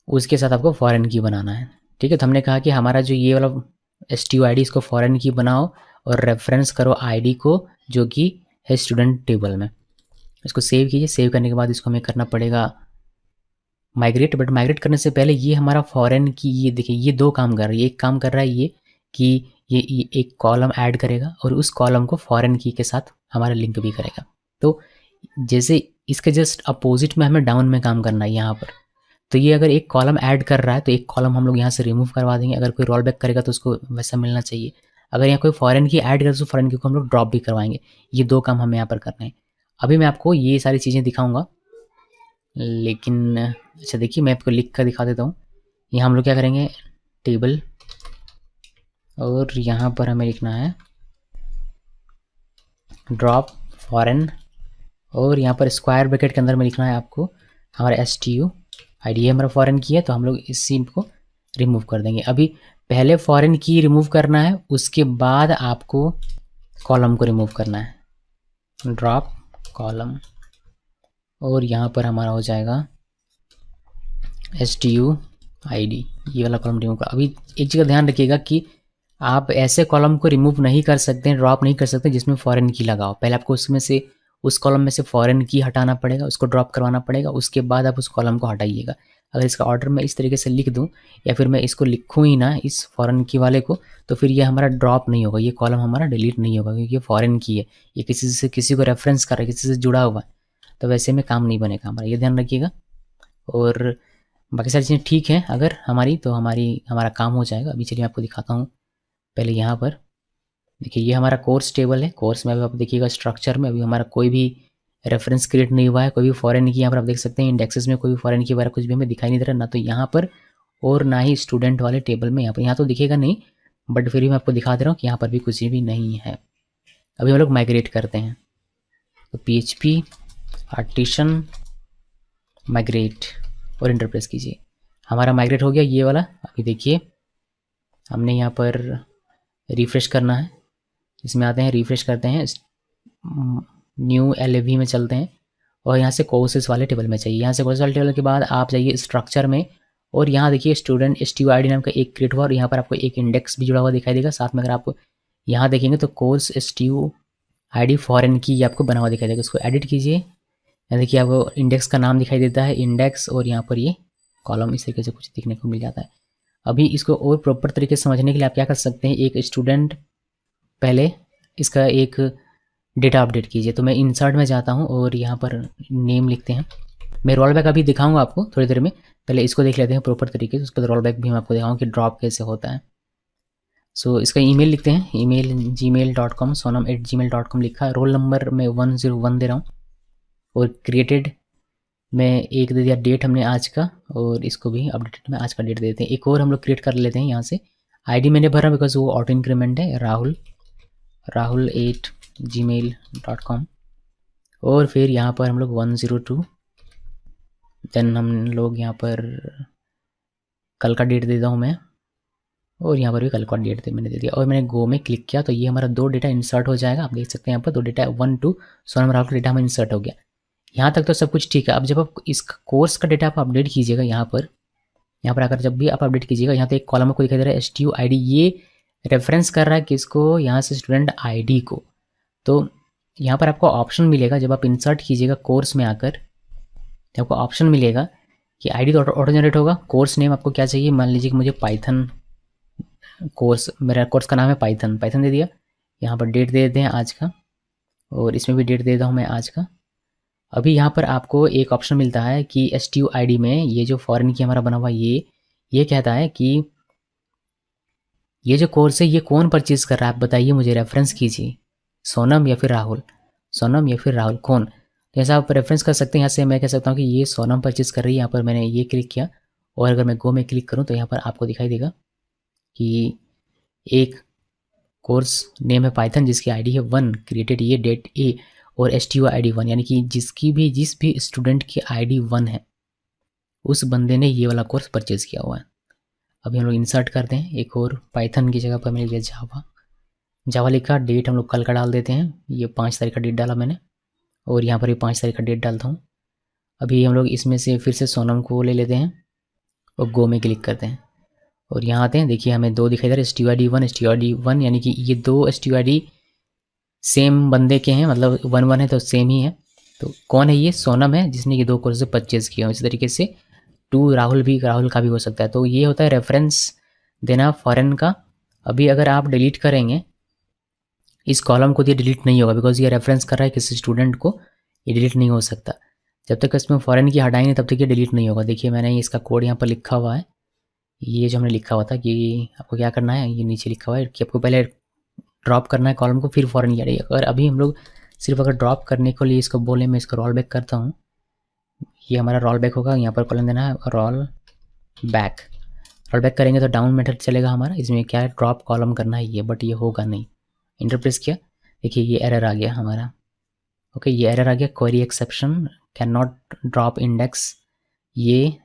उसके साथ आपको फॉरेन की बनाना है। ठीक है, तो हमने कहा कि हमारा जो ये वाला STUID इसको फॉरेन की बनाओ और रेफरेंस करो ID को जो कि है स्टूडेंट टेबल में। इसको सेव कीजिए। सेव करने के बाद इसको हमें करना पड़ेगा माइग्रेट, बट माइग्रेट करने से पहले ये हमारा फॉरेन की, ये देखिए ये दो काम कर रहा है। एक काम कर रहा है ये कि ये एक कॉलम ऐड करेगा और उस कॉलम को फॉरेन की के साथ हमारा लिंक भी करेगा। तो जैसे इसके जस्ट अपोजिट में हमें डाउन में काम करना है यहाँ पर। तो ये अगर एक कॉलम ऐड कर रहा है तो एक कॉलम हम लोग यहाँ से रिमूव करवा देंगे। अगर कोई रोल बैक करेगा तो उसको वैसा मिलना चाहिए। अगर यहाँ कोई फॉरेन की ऐड करे तो फॉरेन की को हम लोग ड्रॉप भी करवाएंगे। ये दो काम हमें यहाँ पर करने हैं। अभी मैं आपको ये सारी चीज़ें दिखाऊंगा, लेकिन अच्छा देखिए मैं आपको लिख कर दिखा देता हूँ। यहाँ हम लोग क्या करेंगे, टेबल, और यहाँ पर हमें लिखना है ड्रॉप फॉरेन, और यहाँ पर स्क्वायर ब्रैकेट के अंदर में लिखना है आपको हमारा STUID हमारा फॉरेन की है, तो हम लोग इस सीन को रिमूव कर देंगे। अभी पहले फॉरेन की रिमूव करना है, उसके बाद आपको कॉलम को रिमूव करना है, ड्रॉप कॉलम, और यहाँ पर हमारा हो जाएगा STUID, ये वाला कॉलम रिमूव कर। अभी एक चीज़ का ध्यान रखिएगा कि आप ऐसे कॉलम को रिमूव नहीं कर सकते, ड्रॉप नहीं कर सकते जिसमें फॉरेन की लगाओ। पहले आपको उसमें से, उस कॉलम में से फॉरेन की हटाना पड़ेगा, उसको ड्रॉप करवाना पड़ेगा, उसके बाद आप उस कॉलम को हटाइएगा। अगर इसका ऑर्डर मैं इस तरीके से लिख दूं, या फिर मैं इसको लिखूं ही ना इस फॉरेन की वाले को, तो फिर ये हमारा ड्रॉप नहीं होगा, ये कॉलम हमारा डिलीट नहीं होगा, क्योंकि ये फॉरेन की है, ये किसी को रेफरेंस कर रहा है, किसी से जुड़ा हुआ है, तो वैसे में काम नहीं बनेगा हमारा, ये ध्यान रखिएगा। और बाकी सारी चीज़ें ठीक हैं अगर हमारी, तो हमारा काम हो जाएगा। अभी चलिए आपको दिखाता हूँ। पहले यहाँ पर देखिए ये हमारा कोर्स टेबल है। कोर्स में अभी आप देखिएगा स्ट्रक्चर में अभी हमारा कोई भी रेफरेंस क्रिएट नहीं हुआ है, कोई भी फॉरेन की, यहाँ पर आप देख सकते हैं इंडेक्सेस में कोई भी फॉरेन की वगैरह कुछ भी हमें दिखाई नहीं दे रहा, ना तो यहाँ पर और ना ही स्टूडेंट वाले टेबल में। यहाँ तो दिखेगा नहीं, बट फिर भी मैं आपको दिखा दे रहा हूँ कि यहाँ पर भी कुछ भी नहीं है। अभी हम लोग माइग्रेट करते हैं, तो PHP आर्टिशन माइग्रेट और इंटर प्रेस कीजिए। हमारा माइग्रेट हो गया ये वाला। अभी देखिए हमने यहाँ पर रिफ़्रेश करना है, इसमें आते हैं, रिफ़्रेश करते हैं, न्यू LAV में चलते हैं, और यहाँ से कोर्सेस वाले टेबल में चाहिए। यहाँ से कोर्सेस वाले टेबल के बाद आप जाइए स्ट्रक्चर में, और यहाँ देखिए स्टूडेंट STUID नाम का एक क्रिएट हुआ, और यहाँ पर आपको एक इंडेक्स भी जुड़ा हुआ दिखाई देगा। साथ में अगर आप यहाँ देखेंगे तो कोर्स STUID फॉरेन की आपको बना हुआ दिखाई देगा। उसको एडिट कीजिए, यहाँ देखिए आपको इंडेक्स का नाम दिखाई देता है, इंडेक्स, और यहाँ पर ये कॉलम इस तरीके से कुछ दिखने को मिल जाता है। अभी इसको और प्रॉपर तरीके से समझने के लिए आप क्या कर सकते हैं, एक स्टूडेंट, पहले इसका एक डेटा अपडेट कीजिए। तो मैं इंसर्ट में जाता हूँ और यहाँ पर नेम लिखते हैं। मैं रोल बैक अभी दिखाऊंगा आपको थोड़ी देर में, पहले इसको देख लेते हैं प्रॉपर तरीके से, उसके बाद रोल बैक भी मैं आपको दिखाऊंगा कि ड्रॉप कैसे होता है। सो इसका ईमेल लिखते हैं, ईमेल gmail.com, sonam@gmail.com लिखा है। रोल नंबर मैं 101 दे रहा हूँ, और क्रिएटेड मैं एक दे दिया डेट हमने आज का, और इसको भी अपडेटेड में आज का डेट दे देते हैं। एक और हम लोग क्रिएट कर लेते हैं यहाँ से। आईडी मैंने भरा बिकॉज वो ऑटो इंक्रीमेंट है, rahul@gmail.com। और फिर यहाँ पर हम लोग 102, देन हम लोग यहाँ पर कल का डेट देता हूँ मैं, और यहाँ पर भी कल का डेट मैंने दे दिया, और मैंने गो में क्लिक किया तो ये हमारा 2 डेटा इंसर्ट हो जाएगा। आप देख सकते हैं यहाँ पर 2 डेटा 1 2 सोनम राहुल का डेटा हमें इंसर्ट हो गया। यहाँ तक तो सब कुछ ठीक है। अब जब आप इस कोर्स का डेटा आप अपडेट कीजिएगा, यहाँ पर आकर जब भी आप अपडेट कीजिएगा, यहाँ तो एक कॉलम आपको दिखाई दे रहा है STUID, ये रेफरेंस कर रहा है किसको, यहाँ से स्टूडेंट ID को। तो यहाँ पर आपको ऑप्शन मिलेगा जब आप इंसर्ट कीजिएगा कोर्स में आकर, तो आपको ऑप्शन मिलेगा कि ID तो ऑटो जनरेट होगा। कोर्स नेम आपको क्या चाहिए, मान लीजिए कि मुझे पाइथन कोर्स, मेरा कोर्स का नाम है पाइथन दे दिया। यहाँ पर डेट दे देते हैं आज का, और इसमें भी डेट दे देता हूँ मैं आज का। अभी यहाँ पर आपको एक ऑप्शन मिलता है कि STUID में ये जो फॉरेन की हमारा बना हुआ ये कहता है कि ये जो कोर्स है ये कौन परचेज़ कर रहा है, आप बताइए मुझे, रेफरेंस कीजिए, सोनम या फिर राहुल, कौन। तो ऐसा आप रेफरेंस कर सकते हैं। यहाँ से मैं कह सकता हूँ कि ये सोनम परचेज़ कर रही है। यहाँ पर मैंने ये क्लिक किया, और अगर मैं गो में क्लिक करूँ तो यहाँ पर आपको दिखाई देगा कि एक कोर्स नेम है पाइथन जिसकी ID है 1, क्रिएटेड ये डेट A, और STUID 1, यानी कि जिस भी स्टूडेंट की ID 1 है उस बंदे ने ये वाला कोर्स परचेज़ किया हुआ है। अभी हम लोग इंसर्ट करते हैं एक और, पाइथन की जगह पर मैंने लिया जावा लिखा, डेट हम लोग कल का डाल देते हैं। ये 5 तारीख का डेट डाला मैंने, और यहाँ पर भी 5 तारीख का डेट डालता हूँ। अभी हम लोग इसमें से फिर से सोनम को ले लेते हैं और गो में क्लिक करते हैं, और यहाँ आते हैं। देखिए हमें 2 दिखाई दे रहा है, STUID 1, यानी कि ये 2 STUID सेम बंदे के हैं, मतलब 1 है तो सेम ही है। तो कौन है ये, सोनम है जिसने ये 2 कोर्स परचेज़ किया। इसी तरीके से 2 राहुल का भी हो सकता है। तो ये होता है रेफरेंस देना फॉरेन का। अभी अगर आप डिलीट करेंगे इस कॉलम को तो ये डिलीट नहीं होगा, बिकॉज ये रेफरेंस कर रहा है किसी स्टूडेंट को, ये डिलीट नहीं हो सकता। जब तक इसमें फॉरेन की हटाएंगे तब तक ये डिलीट नहीं होगा। देखिए मैंने इसका कोड यहाँ पर लिखा हुआ है, ये जो हमने लिखा हुआ था कि आपको क्या करना है, ये नीचे लिखा हुआ है कि आपको पहले ड्रॉप करना है कॉलम को, फिर फॉरेन की हटाइए। अगर अभी हम लोग सिर्फ अगर ड्रॉप करने के लिए इसको बोले, मैं इसको रोल बैक करता हूँ, ये हमारा रोल बैक होगा। यहाँ पर कॉलम देना है रोल बैक करेंगे तो डाउन मेथड चलेगा हमारा। इसमें क्या है, ड्रॉप कॉलम करना है ये, बट ये होगा नहीं। इंटर प्रेस किया, देखिए ये एरर आ गया हमारा। ओके, ये एरर आ गया, query exception, can not drop index, ये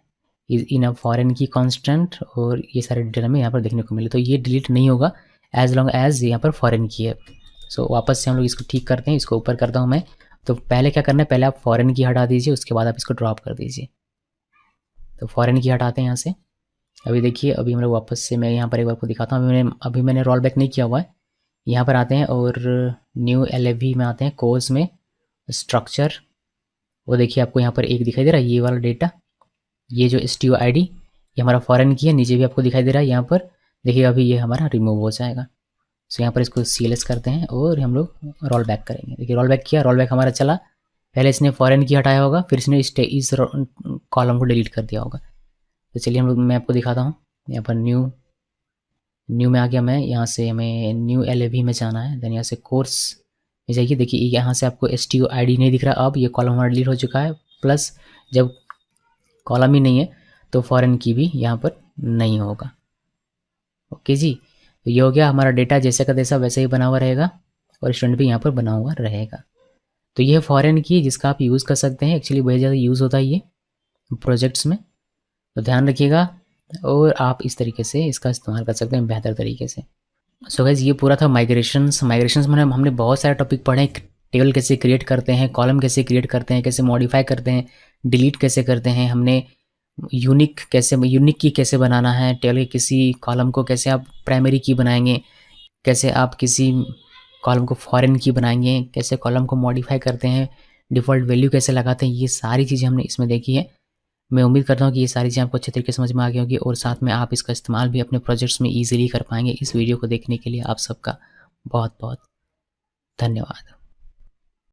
इज इन अ फॉरेन की कांस्टेंट, और ये सारे डिटेल हमें यहाँ पर देखने को मिले। तो ये डिलीट नहीं होगा एज लॉन्ग एज यहाँ पर फॉरेन की है। सो वापस से हम लोग इसको ठीक करते हैं, इसको ऊपर करता हूँ मैं। तो पहले क्या करना है, पहले आप फॉरेन की हटा दीजिए, उसके बाद आप इसको ड्रॉप कर दीजिए। तो फॉरेन की हटाते हैं यहाँ से। अभी देखिए, अभी हम लोग वापस से, मैं यहाँ पर एक बार को दिखाता हूँ। अभी मैंने रोल बैक नहीं किया हुआ है। यहाँ पर आते हैं और न्यू LFV में आते हैं, कोर्स में स्ट्रक्चर, वो देखिए आपको यहाँ पर एक दिखाई दे रहा है ये वाला डेटा, ये जो STUID ये हमारा फॉरेन की है। नीचे भी आपको दिखाई दे रहा है यहाँ पर, देखिए अभी ये हमारा रिमूव हो जाएगा। सो यहाँ पर इसको CLS करते हैं और हम लोग रोल बैक करेंगे। देखिए रोल बैक किया, रोल बैक हमारा चला। पहले इसने फॉरेन की हटाया होगा, फिर इसने इस कॉलम को डिलीट कर दिया होगा। तो चलिए हम लोग, मैं आपको दिखाता हूँ। यहाँ पर न्यू में आ गया मैं, यहाँ से हमें न्यू LFV में जाना है। देन यहाँ से कोर्स में जाइए, देखिए यहाँ से आपको STUID नहीं दिख रहा। अब ये कॉलम हमारा डिलीट हो चुका है, प्लस जब कॉलम ही नहीं है तो फॉरेन की भी यहाँ पर नहीं होगा। ओके जी, तो ये हो गया हमारा डेटा, जैसे का तैसा वैसे ही बना हुआ रहेगा, और स्टूडेंट भी यहाँ पर बना हुआ रहेगा। तो ये फॉरेन की जिसका आप यूज़ कर सकते हैं। एक्चुअली बहुत ज़्यादा यूज़ होता है ये प्रोजेक्ट्स में, तो ध्यान रखिएगा, और आप इस तरीके से इसका इस्तेमाल कर सकते हैं बेहतर तरीके से। सो गाइस, ये पूरा था माइग्रेशंस में हमने बहुत सारे टॉपिक पढ़े हैं। टेबल कैसे क्रिएट करते हैं, कॉलम कैसे क्रिएट करते हैं, कैसे मॉडिफाई करते हैं, डिलीट कैसे करते हैं, हमने यूनिक की कैसे बनाना है, टेबल के किसी कॉलम को कैसे आप प्राइमरी की बनाएंगे, कैसे आप किसी कॉलम को फॉरेन की बनाएंगे, कैसे कॉलम को मॉडिफाई करते हैं, डिफ़ॉल्ट वैल्यू कैसे लगाते हैं, ये सारी चीज़ें हमने इसमें देखी है। मैं उम्मीद करता हूँ कि ये सारी चीज़ें आपको अच्छे तरीके से समझ में आ गई होगी, और साथ में आप इसका इस्तेमाल भी अपने प्रोजेक्ट्स में ईजिली कर पाएंगे। इस वीडियो को देखने के लिए आप सबका बहुत बहुत धन्यवाद।